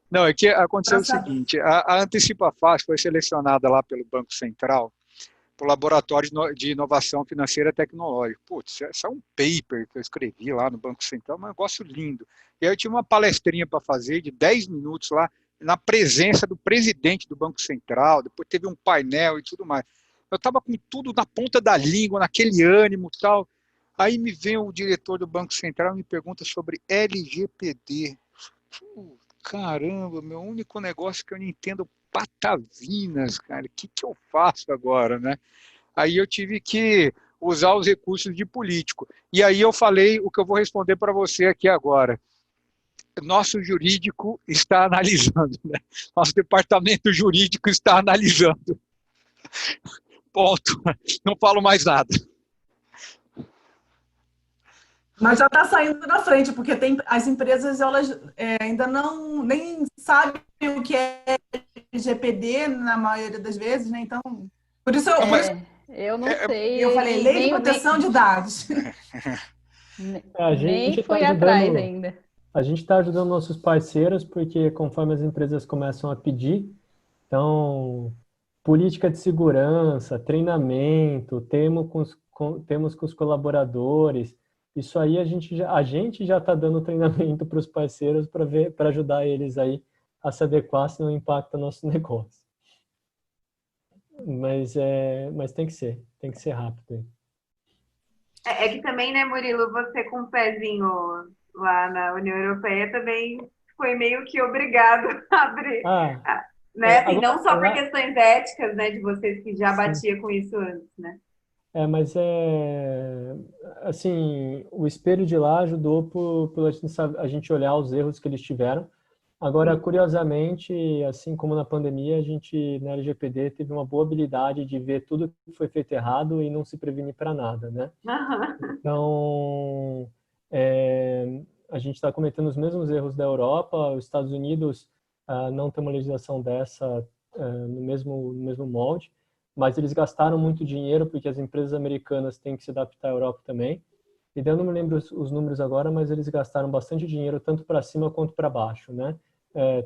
Não, é que aconteceu o seguinte, a Antecipa Fácil foi selecionada lá pelo Banco Central para o Laboratório de Inovação Financeira e Tecnológica. Putz, isso é um paper que eu escrevi lá no Banco Central, um negócio lindo. E aí eu tinha uma palestrinha para fazer de 10 minutos lá, na presença do presidente do Banco Central, depois teve um painel e tudo mais. Eu estava com tudo na ponta da língua, naquele ânimo e tal. Aí me vem o diretor do Banco Central e me pergunta sobre LGPD. Caramba, meu único negócio que eu não entendo patavinas, cara, o que eu faço agora, né? aí eu tive que usar os recursos de político. E aí eu falei o que eu vou responder para você aqui agora. Nosso jurídico está analisando, né? Nosso departamento jurídico está analisando. Ponto. Não falo mais nada. Mas já está saindo da frente, porque as empresas elas ainda nem sabem o que é LGPD na maioria das vezes, né? Então, por isso eu não sei. Eu falei lei de proteção de dados. Nem fui atrás ainda. A gente está ajudando nossos parceiros, porque conforme as empresas começam a pedir, então, política de segurança, treinamento, temos com os colaboradores, isso aí a gente já está dando treinamento para os parceiros para ajudar eles aí a se adequar, se não impacta nosso negócio. Mas tem que ser rápido. É que também, né, Murilo, você com um pezinho lá na União Europeia também foi meio que obrigado a abrir, né? Assim, não só por questões éticas, né, de vocês que já batia com isso antes, né? Mas assim, o espelho de lá ajudou por a gente olhar os erros que eles tiveram. Agora, curiosamente, assim como na pandemia, a gente, na LGPD, teve uma boa habilidade de ver tudo que foi feito errado e não se prevenir para nada, né? Então, a gente está cometendo os mesmos erros da Europa. Os Estados Unidos não tem uma legislação dessa no mesmo molde, mas eles gastaram muito dinheiro porque as empresas americanas têm que se adaptar à Europa também. E daí eu não me lembro os números agora, mas eles gastaram bastante dinheiro tanto para cima quanto para baixo, né?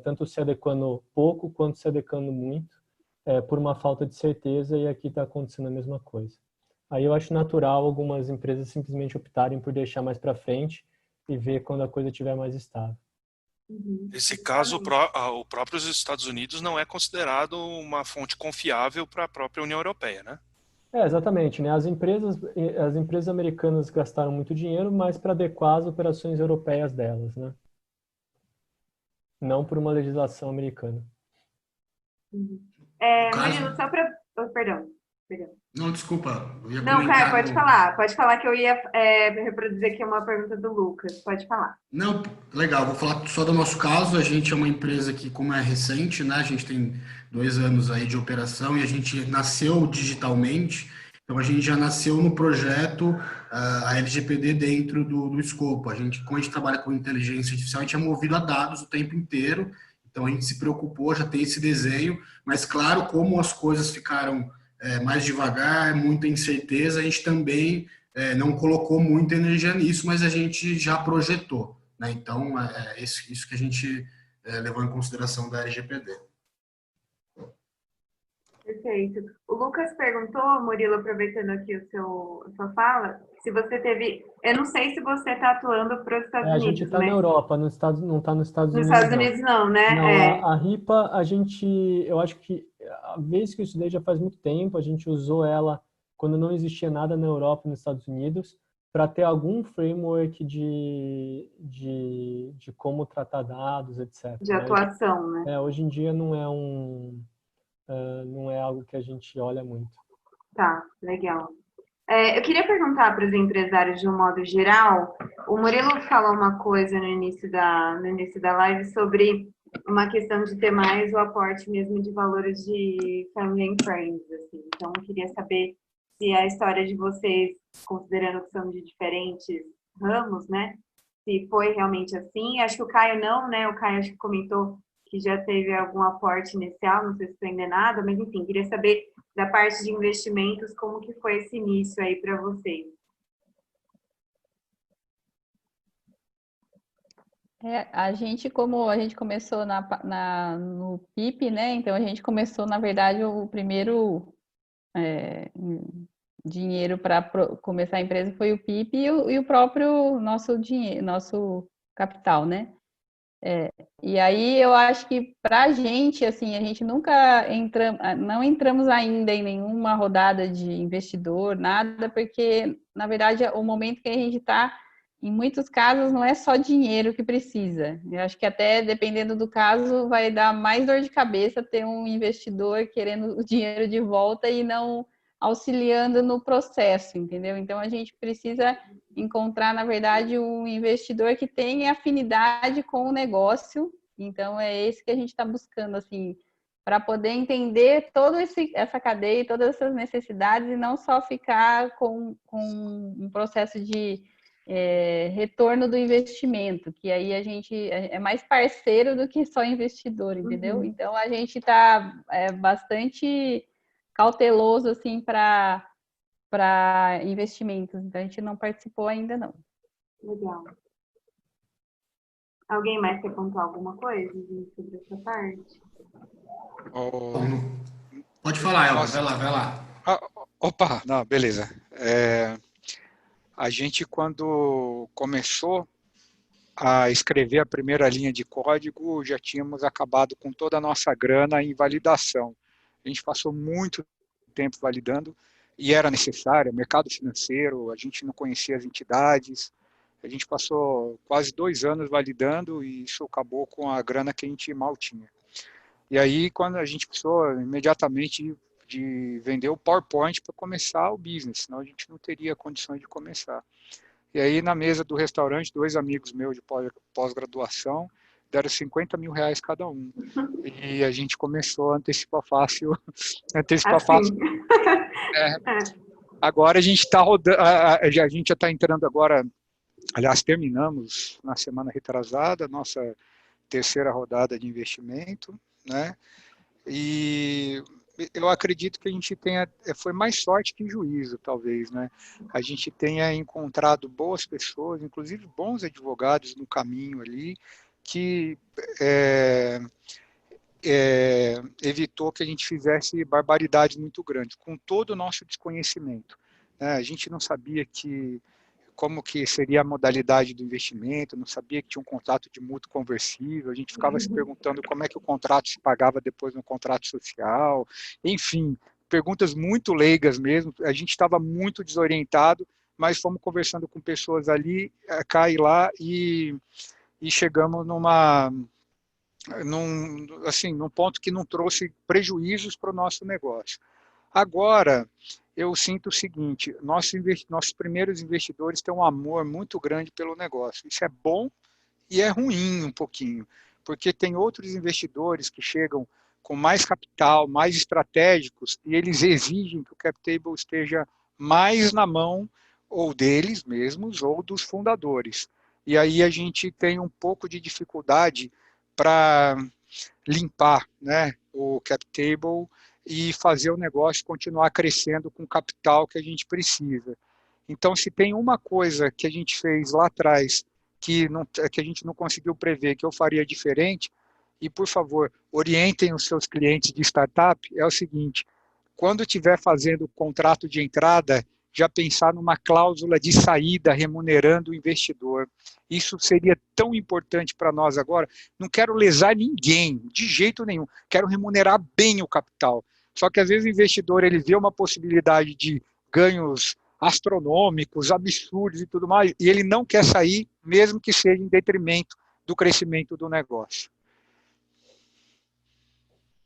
Tanto se adequando pouco quanto se adequando muito, por uma falta de certeza, e aqui está acontecendo a mesma coisa. Aí eu acho natural algumas empresas simplesmente optarem por deixar mais para frente e ver quando a coisa estiver mais estável. Nesse caso, o próprio Estados Unidos não é considerado uma fonte confiável para a própria União Europeia, né? Exatamente, né? As empresas americanas gastaram muito dinheiro, mas para adequar as operações europeias delas, né? Não por uma legislação americana. Murilo, só para... Perdão. Não, desculpa. Não, Caio, pode falar. Pode falar que eu ia reproduzir aqui uma pergunta do Lucas. Pode falar. Não, legal. Vou falar só do nosso caso. A gente é uma empresa que, como é recente, né? A gente tem 2 anos aí de operação e a gente nasceu digitalmente. Então, a gente já nasceu no projeto a LGPD dentro do escopo. Como a gente trabalha com inteligência artificial, a gente é movido a dados o tempo inteiro. Então, a gente se preocupou, já tem esse desenho. Mas, claro, como as coisas ficaram mais devagar, muita incerteza, a gente também não colocou muita energia nisso, mas a gente já projetou, né? Então, isso que a gente levou em consideração da LGPD. Perfeito. O Lucas perguntou, Murilo, aproveitando aqui a sua fala, se você teve... Eu não sei se você está atuando para os Estados Unidos, A gente está na Europa, não está nos Estados Unidos. Nos Estados Unidos não, né? Não, a RIPA, eu acho que a vez que eu estudei já faz muito tempo, a gente usou ela quando não existia nada na Europa e nos Estados Unidos, para ter algum framework de como tratar dados, etc. De atuação, né? Hoje em dia não é algo que a gente olha muito. Tá, legal. Eu queria perguntar para os empresários de um modo geral, o Murilo falou uma coisa no início da live sobre uma questão de ter mais o aporte mesmo de valores de family and friends, assim. Então, eu queria saber se a história de vocês, considerando que são de diferentes ramos, né, se foi realmente assim. Acho que o Caio não, né, o Caio acho que comentou que já teve algum aporte inicial, não sei se estou enganada, mas enfim, queria saber da parte de investimentos, como que foi esse início aí para vocês? A gente começou no PIP, né? Então a gente começou, na verdade, o primeiro dinheiro para começar a empresa foi o PIP e o próprio nosso dinheiro, nosso capital, né? E aí eu acho que para a gente, assim, a gente nunca não entramos ainda em nenhuma rodada de investidor, nada, porque, na verdade, o momento que a gente está, em muitos casos, não é só dinheiro que precisa. Eu acho que até, dependendo do caso, vai dar mais dor de cabeça ter um investidor querendo o dinheiro de volta e não auxiliando no processo, entendeu? Então, a gente precisa encontrar, na verdade, um investidor que tenha afinidade com o negócio. Então, é esse que a gente está buscando, assim, para poder entender toda essa cadeia e todas essas necessidades e não só ficar com um processo de retorno do investimento, que aí a gente é mais parceiro do que só investidor, entendeu? Uhum. Então, a gente está bastante cauteloso, assim, para investimentos. Então, a gente não participou ainda, não. Legal. Alguém mais quer pontuar alguma coisa sobre essa parte? Pode falar, Elva. Vai lá. Opa, não, beleza. A gente, quando começou a escrever a primeira linha de código, já tínhamos acabado com toda a nossa grana em validação. A gente passou muito tempo validando e era necessário, mercado financeiro, a gente não conhecia as entidades, a gente passou quase 2 anos validando e isso acabou com a grana que a gente mal tinha. E aí, quando a gente precisou imediatamente de vender o PowerPoint para começar o business, senão a gente não teria condições de começar. E aí, na mesa do restaurante, 2 amigos meus de pós-graduação deram 50 mil reais cada um. E a gente começou a antecipar fácil. Agora a gente está rodando, a gente já está entrando agora, aliás, terminamos na semana retrasada, nossa terceira rodada de investimento, né? E eu acredito que a gente foi mais sorte que juízo, talvez, né? A gente tenha encontrado boas pessoas, inclusive bons advogados no caminho ali, que evitou que a gente fizesse barbaridades muito grandes, com todo o nosso desconhecimento, né? A gente não sabia como que seria a modalidade do investimento, não sabia que tinha um contrato de mútuo conversível, a gente ficava se perguntando como é que o contrato se pagava depois no contrato social, enfim, perguntas muito leigas mesmo, a gente estava muito desorientado, mas fomos conversando com pessoas ali, cá e lá, e chegamos num ponto que não trouxe prejuízos para o nosso negócio. Agora, eu sinto o seguinte, nossos primeiros investidores têm um amor muito grande pelo negócio. Isso é bom e é ruim um pouquinho, porque tem outros investidores que chegam com mais capital, mais estratégicos, e eles exigem que o cap table esteja mais na mão ou deles mesmos ou dos fundadores. E aí a gente tem um pouco de dificuldade para limpar, né, o cap table e fazer o negócio continuar crescendo com o capital que a gente precisa. Então, se tem uma coisa que a gente fez lá atrás que a gente não conseguiu prever, que eu faria diferente, e, por favor, orientem os seus clientes de startup, é o seguinte, quando estiver fazendo o contrato de entrada, já pensar numa cláusula de saída remunerando o investidor. Isso seria tão importante para nós agora. Não quero lesar ninguém, de jeito nenhum. Quero remunerar bem o capital. Só que às vezes o investidor ele vê uma possibilidade de ganhos astronômicos, absurdos e tudo mais, e ele não quer sair, mesmo que seja em detrimento do crescimento do negócio.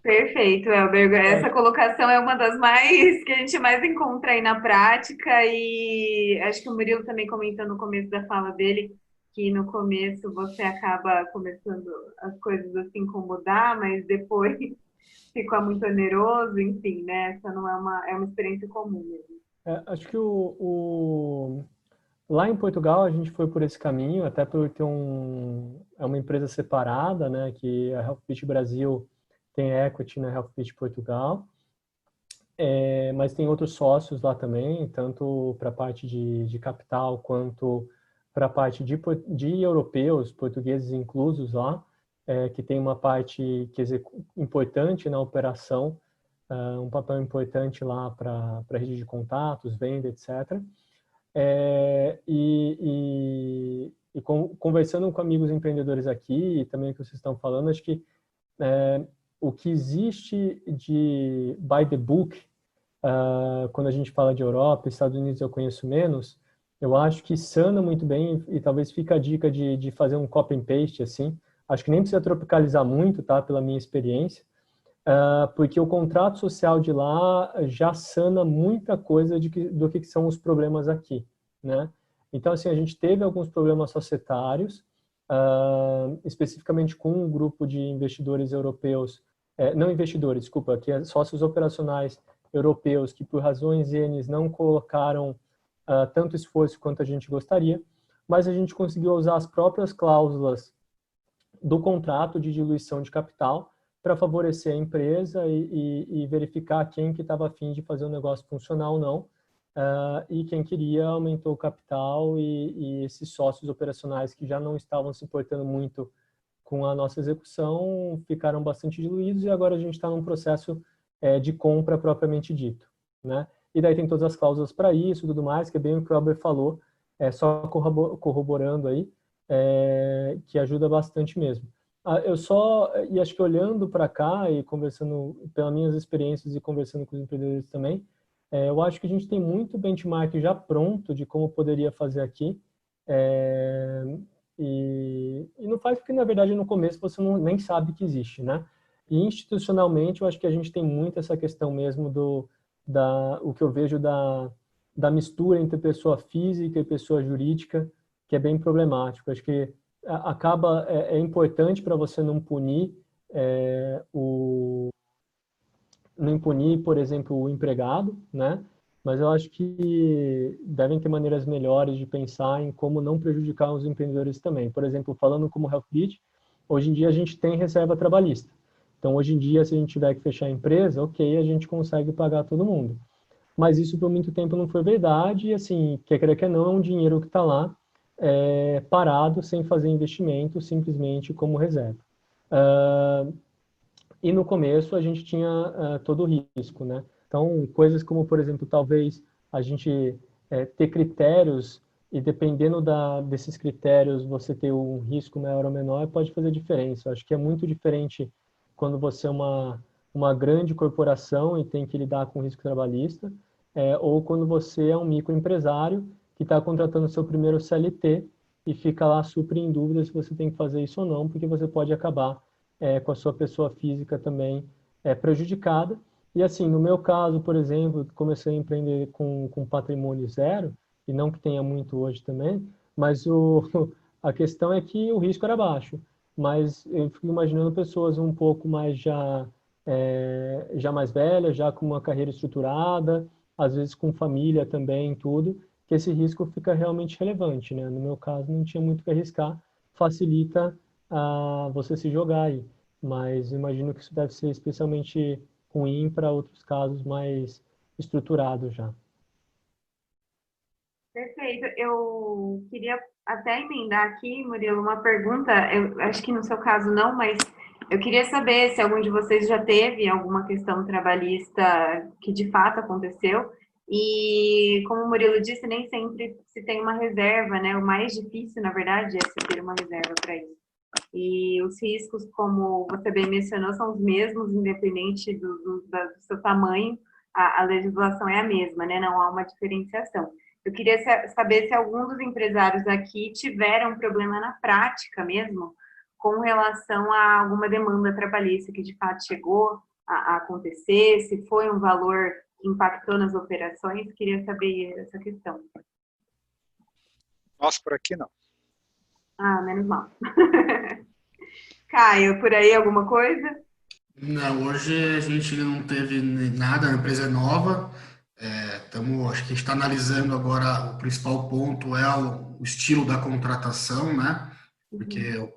Perfeito, Elber. Essa colocação é uma das mais que a gente mais encontra aí na prática, e acho que o Murilo também comentou no começo da fala dele que no começo você acaba começando as coisas a se incomodar, mas depois fica muito oneroso, enfim, né? Essa não é uma experiência comum mesmo. Acho que lá em Portugal a gente foi por esse caminho, até por ter uma empresa separada, né? Que a HealthFit Brasil tem equity na HealthFit Portugal, mas tem outros sócios lá também, tanto para a parte de capital quanto para a parte de europeus, portugueses inclusos lá, que tem uma parte importante na operação, um papel importante lá para a rede de contatos, venda, etc. Conversando com amigos empreendedores aqui, e também o que vocês estão falando, acho que o que existe de by the book, quando a gente fala de Europa, Estados Unidos eu conheço menos, eu acho que sana muito bem, e talvez fica a dica de fazer um copy and paste, assim. Acho que nem precisa tropicalizar muito, tá? Pela minha experiência. porque o contrato social de lá já sana muita coisa do que são os problemas aqui, né? Então, assim, a gente teve alguns problemas societários, especificamente com um grupo de investidores europeus, não investidores, desculpa, que é sócios operacionais europeus que por razões N não colocaram tanto esforço quanto a gente gostaria, mas a gente conseguiu usar as próprias cláusulas do contrato de diluição de capital para favorecer a empresa e verificar quem que estava a fim de fazer o negócio funcionar ou não, e quem queria aumentou o capital e esses sócios operacionais que já não estavam se importando muito com a nossa execução ficaram bastante diluídos e agora a gente está num processo de compra propriamente dito, né? E daí tem todas as cláusulas para isso e tudo mais, que é bem o que o Albert falou, só corroborando aí, que ajuda bastante mesmo. E acho que olhando para cá e conversando pelas minhas experiências e conversando com os empreendedores também, eu acho que a gente tem muito benchmark já pronto de como poderia fazer aqui, e não faz porque, na verdade, no começo você nem sabe que existe, né? E institucionalmente, eu acho que a gente tem muito essa questão mesmo o que eu vejo da mistura entre pessoa física e pessoa jurídica, que é bem problemático. Acho que é importante para você não punir por exemplo, o empregado, né? Mas eu acho que devem ter maneiras melhores de pensar em como não prejudicar os empreendedores também. Por exemplo, falando como Healthbit, hoje em dia a gente tem reserva trabalhista. Então, hoje em dia, se a gente tiver que fechar a empresa, ok, a gente consegue pagar todo mundo. Mas isso por muito tempo não foi verdade e, assim, quer queira que não, é um dinheiro que está lá parado, sem fazer investimento, simplesmente como reserva. E no começo a gente tinha todo o risco, né? Então, coisas como, por exemplo, talvez a gente ter critérios e dependendo desses critérios você ter um risco maior ou menor pode fazer diferença. Eu acho que é muito diferente quando você é uma grande corporação e tem que lidar com risco trabalhista, ou quando você é um microempresário que está contratando seu primeiro CLT e fica lá super em dúvida se você tem que fazer isso ou não, porque você pode acabar com a sua pessoa física também prejudicada. E assim, no meu caso, por exemplo, comecei a empreender com patrimônio zero, e não que tenha muito hoje também, mas a questão é que o risco era baixo. Mas eu fico imaginando pessoas um pouco mais já mais velhas, já com uma carreira estruturada, às vezes com família também, tudo, que esse risco fica realmente relevante, né? No meu caso, não tinha muito o que arriscar, facilita você se jogar aí. Mas imagino que isso deve ser especialmente ruim para outros casos mais estruturados já. Perfeito. Eu queria até emendar aqui, Murilo, uma pergunta. Eu acho que no seu caso não, mas eu queria saber se algum de vocês já teve alguma questão trabalhista que de fato aconteceu. E, como o Murilo disse, nem sempre se tem uma reserva, né? O mais difícil, na verdade, é se ter uma reserva para isso. E os riscos, como você bem mencionou, são os mesmos, independente do seu tamanho, a legislação é a mesma, né? Não há uma diferenciação. Eu queria saber se algum dos empresários aqui tiveram um problema na prática mesmo, com relação a alguma demanda trabalhista que de fato chegou a acontecer, se foi um valor que impactou nas operações, queria saber essa questão. Nós por aqui não. Ah, menos mal. Caio, por aí alguma coisa? Não, hoje a gente não teve nada, a empresa é nova. Acho que a gente está analisando agora, o principal ponto é o estilo da contratação, né? Porque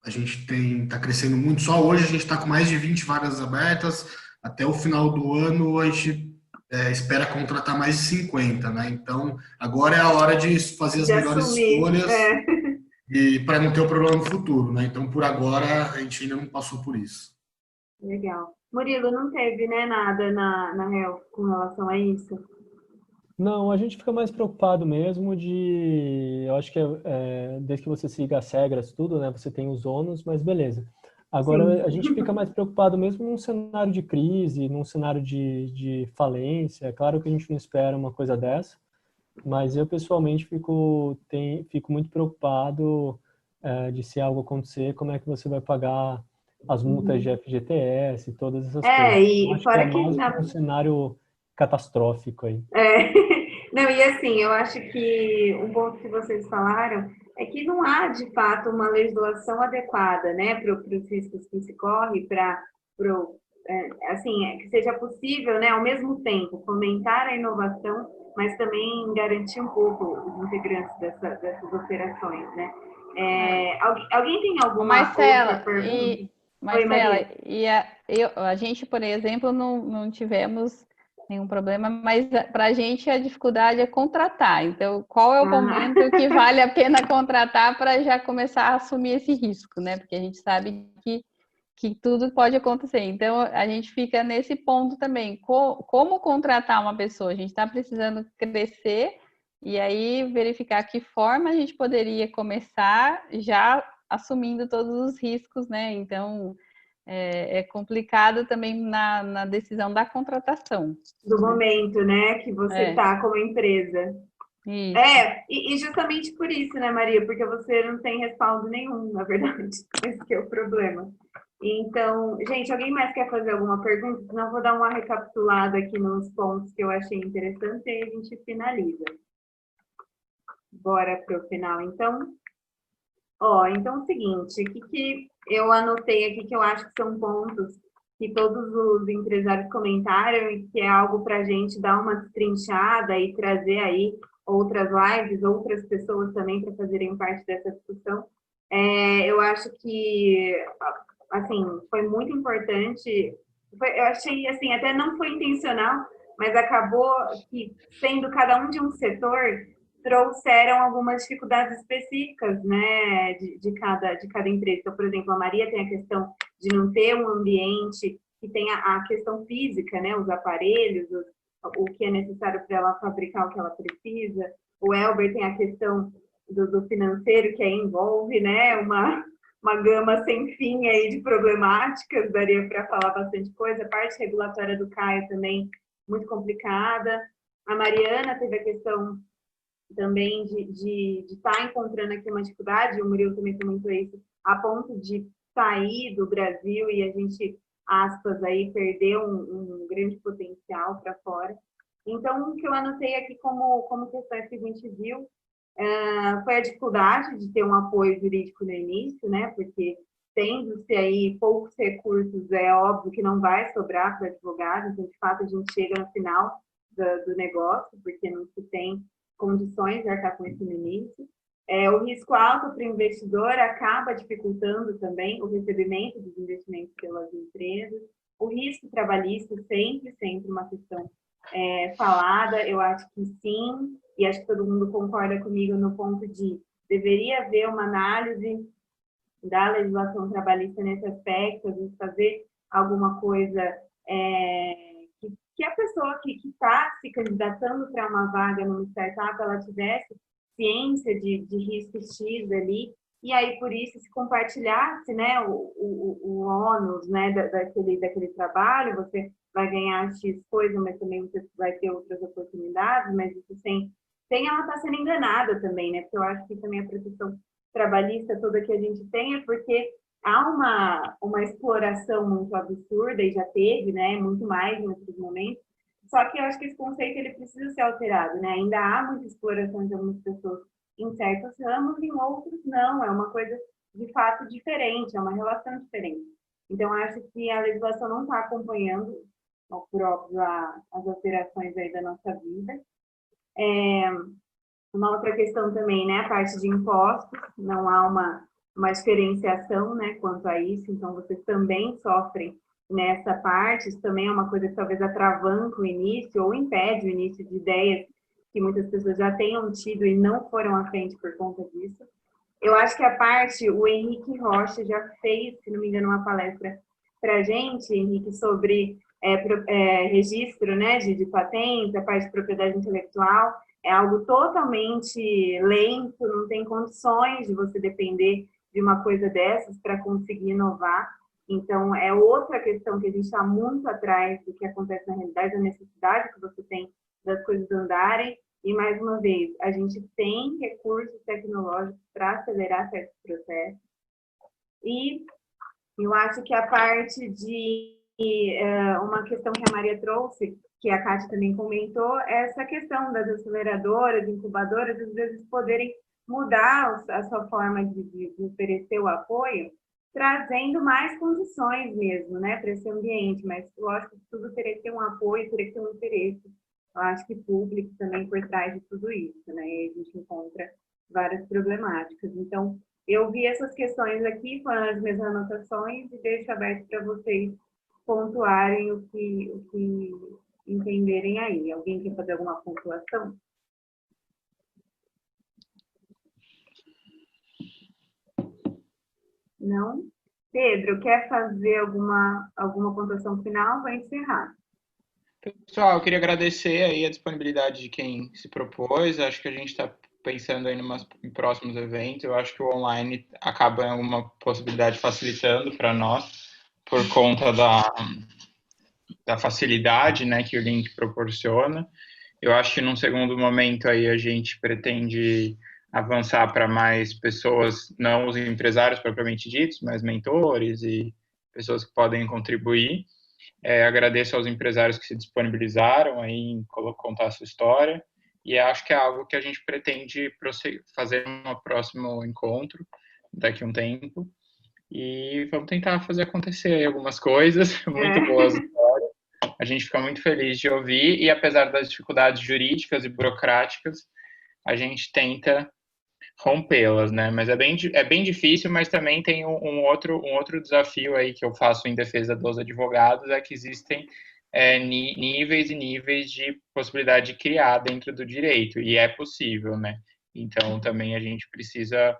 a gente está crescendo muito. Só hoje a gente está com mais de 20 vagas abertas. Até o final do ano a gente espera contratar mais de 50, né? Então, agora é a hora de fazer as melhores escolhas e para não ter o problema no futuro, né? Então, por agora, a gente ainda não passou por isso. Legal. Murilo, não teve, né, nada na Real com relação a isso? Não, a gente fica mais preocupado mesmo eu acho que desde que você siga as regras, tudo, né? Você tem os ônus, mas beleza. Agora, a gente fica mais preocupado mesmo num cenário de crise, num cenário de falência. É claro que a gente não espera uma coisa dessa, mas eu, pessoalmente, fico muito preocupado de se algo acontecer, como é que você vai pagar as multas de FGTS, todas essas É, coisas. e Acho que fora é que mais um cenário catastrófico aí. Não, e assim, eu acho que um ponto que vocês falaram é que não há, de fato, uma legislação adequada, né, para os riscos que se corre, assim, que seja possível, né, ao mesmo tempo, fomentar a inovação, mas também garantir um pouco os integrantes dessas operações, né. Alguém tem alguma outra pergunta? Oi, Maria. A gente, por exemplo, não tivemos nenhum problema, mas para a gente a dificuldade é contratar. Então, qual é o momento que vale a pena contratar para já começar a assumir esse risco, né? Porque a gente sabe que tudo pode acontecer. Então, a gente fica nesse ponto também. Como contratar uma pessoa? A gente está precisando crescer e aí verificar que forma a gente poderia começar já assumindo todos os riscos, né? Então, é complicado também na decisão da contratação. Do momento, né, que você está como empresa. Isso. E justamente por isso, né, Maria? Porque você não tem respaldo nenhum, na verdade. Esse que é o problema. Então, gente, alguém mais quer fazer alguma pergunta? Senão eu vou dar uma recapitulada aqui nos pontos que eu achei interessantes e aí a gente finaliza. Bora para o final, então. Então é o seguinte, o que eu anotei aqui que eu acho que são pontos que todos os empresários comentaram e que é algo para a gente dar uma destrinchada e trazer aí outras lives, outras pessoas também para fazerem parte dessa discussão. Eu acho que, assim, foi muito importante, eu achei, assim, até não foi intencional, mas acabou que, sendo cada um de um setor, trouxeram algumas dificuldades específicas, né, de cada empresa. Então, por exemplo, a Maria tem a questão de não ter um ambiente que tenha a questão física, né, os aparelhos, o que é necessário para ela fabricar o que ela precisa. O Elber tem a questão do financeiro, que aí envolve, né, uma gama sem fim aí de problemáticas, daria para falar bastante coisa. A parte regulatória do Caio também muito complicada. A Mariana teve a questão também de estar encontrando aqui uma dificuldade, o Murilo também comentou isso, a ponto de sair do Brasil e a gente, aspas, aí, perder um grande potencial para fora. Então, o que eu anotei aqui como questões que a gente viu foi a dificuldade de ter um apoio jurídico no início, né? Porque tendo-se aí poucos recursos, é óbvio que não vai sobrar para advogado, então, de fato, a gente chega no final do negócio, porque não se tem condições de arcar com isso no início. O risco alto para o investidor acaba dificultando também o recebimento dos investimentos pelas empresas. O risco trabalhista sempre uma questão falada, eu acho que sim, e acho que todo mundo concorda comigo no ponto de deveria haver uma análise da legislação trabalhista nesse aspecto, de fazer alguma coisa que a pessoa que está se candidatando para uma vaga numa startup, ela tivesse ciência de risco X ali, e aí por isso se compartilhasse, né, o ônus, né, daquele trabalho, você vai ganhar X coisa, mas também você vai ter outras oportunidades, mas isso sem ela estar sendo enganada também, né, porque eu acho que também a proteção trabalhista toda que a gente tem é porque há uma exploração muito absurda, e já teve, né, muito mais em outros momentos, só que eu acho que esse conceito ele precisa ser alterado, né, ainda há muita exploração de algumas pessoas em certos ramos, em outros não, é uma coisa de fato diferente, é uma relação diferente. Então, acho que a legislação não está acompanhando, por óbvio, as alterações aí da nossa vida. Uma outra questão também, né, a parte de impostos, não há uma diferenciação, né, quanto a isso, então vocês também sofrem nessa parte, isso também é uma coisa que talvez atravanca o início ou impede o início de ideias que muitas pessoas já tenham tido e não foram à frente por conta disso. Eu acho que a parte, o Henrique Rocha já fez, se não me engano, uma palestra para a gente, Henrique, sobre registro, né, de patentes, a parte de propriedade intelectual, é algo totalmente lento, não tem condições de você depender de uma coisa dessas para conseguir inovar. Então, é outra questão que a gente está muito atrás do que acontece na realidade, a necessidade que você tem das coisas andarem. E, mais uma vez, a gente tem recursos tecnológicos para acelerar certos processos. E Eu acho que a parte de uma questão que a Maria trouxe, que a Kátia também comentou, é essa questão das aceleradoras, incubadoras, às vezes poderem mudar a sua forma de oferecer o apoio, trazendo mais condições mesmo, né, para esse ambiente. Mas, lógico, tudo teria que ter um apoio, teria que ter um interesse. Eu acho que público também por trás de tudo isso, né, e a gente encontra várias problemáticas. Então, eu vi essas questões aqui, foram as minhas anotações, e deixo aberto para vocês pontuarem o que entenderem aí. Alguém quer fazer alguma pontuação? Não? Pedro, quer fazer alguma pontuação final? Vai encerrar. Pessoal, eu queria agradecer aí a disponibilidade de quem se propôs. Acho que a gente está pensando aí em próximos eventos. Eu acho que o online acaba uma possibilidade facilitando para nós, por conta da facilidade, né, que o link proporciona. Eu acho que num segundo momento aí a gente pretende avançar para mais pessoas, não os empresários propriamente ditos, mas mentores e pessoas que podem contribuir. Agradeço aos empresários que se disponibilizaram aí em contar a sua história, e acho que é algo que a gente pretende fazer no próximo encontro, daqui a um tempo, e vamos tentar fazer acontecer aí algumas coisas muito boas histórias. A gente fica muito feliz de ouvir, e apesar das dificuldades jurídicas e burocráticas, a gente tenta rompê-las, né? Mas é bem difícil, mas também tem um outro desafio aí que eu faço em defesa dos advogados, é que existem níveis e níveis de possibilidade de criar dentro do direito, e é possível, né? Então, também a gente precisa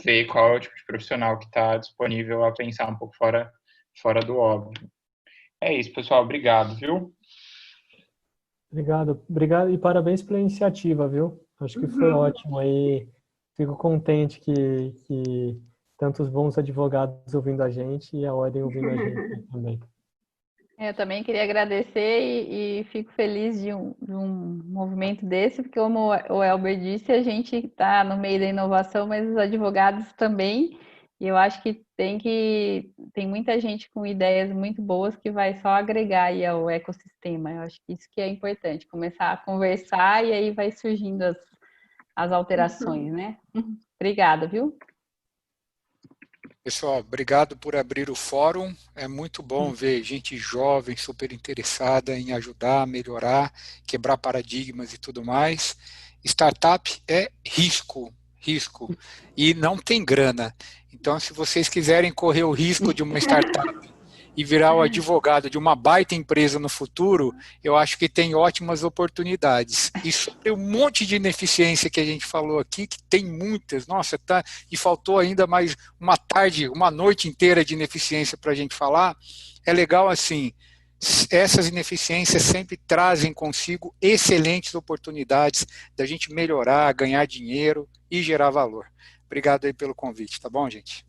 ver qual é o tipo de profissional que está disponível a pensar um pouco fora do óbvio. É isso, pessoal. Obrigado, viu? Obrigado e parabéns pela iniciativa, viu? Acho que foi ótimo aí. Fico contente que tantos bons advogados ouvindo a gente e a Ordem ouvindo a gente também. Eu também queria agradecer e fico feliz de um movimento desse, porque como o Elber disse, a gente está no meio da inovação, mas os advogados também, e eu acho que tem muita gente com ideias muito boas que vai só agregar aí ao ecossistema. Eu acho que isso que é importante, começar a conversar e aí vai surgindo as alterações, né? Obrigada, viu? Pessoal, obrigado por abrir o fórum. É muito bom ver gente jovem, super interessada em ajudar, melhorar, quebrar paradigmas e tudo mais. Startup é risco. E não tem grana. Então, se vocês quiserem correr o risco de uma startup e virar o advogado de uma baita empresa no futuro, eu acho que tem ótimas oportunidades. E sobre um monte de ineficiência que a gente falou aqui, que tem muitas, nossa, e faltou ainda mais uma noite inteira de ineficiência para a gente falar, é legal assim, essas ineficiências sempre trazem consigo excelentes oportunidades da gente melhorar, ganhar dinheiro e gerar valor. Obrigado aí pelo convite, tá bom, gente?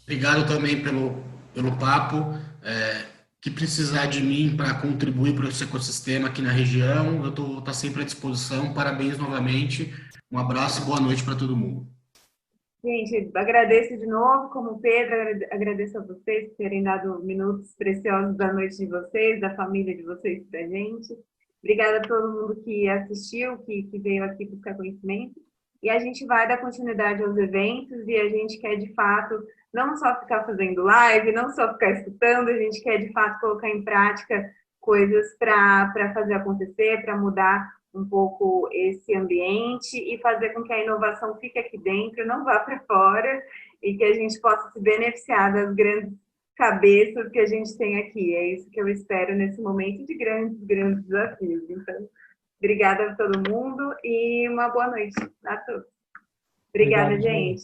Obrigado também pelo papo. Que precisar de mim para contribuir para esse ecossistema aqui na região, eu estou sempre à disposição. Parabéns novamente. Um abraço e boa noite para todo mundo. Gente, agradeço de novo, como o Pedro, agradeço a vocês por terem dado minutos preciosos da noite de vocês, da família de vocês para a gente. Obrigada a todo mundo que assistiu, que veio aqui buscar conhecimento. E a gente vai dar continuidade aos eventos e a gente quer, de fato, não só ficar fazendo live, não só ficar escutando, a gente quer, de fato, colocar em prática coisas para fazer acontecer, para mudar um pouco esse ambiente e fazer com que a inovação fique aqui dentro, não vá para fora, e que a gente possa se beneficiar das grandes cabeças que a gente tem aqui. É isso que eu espero nesse momento de grandes desafios. Então, obrigada a todo mundo e uma boa noite a todos. Obrigada, gente.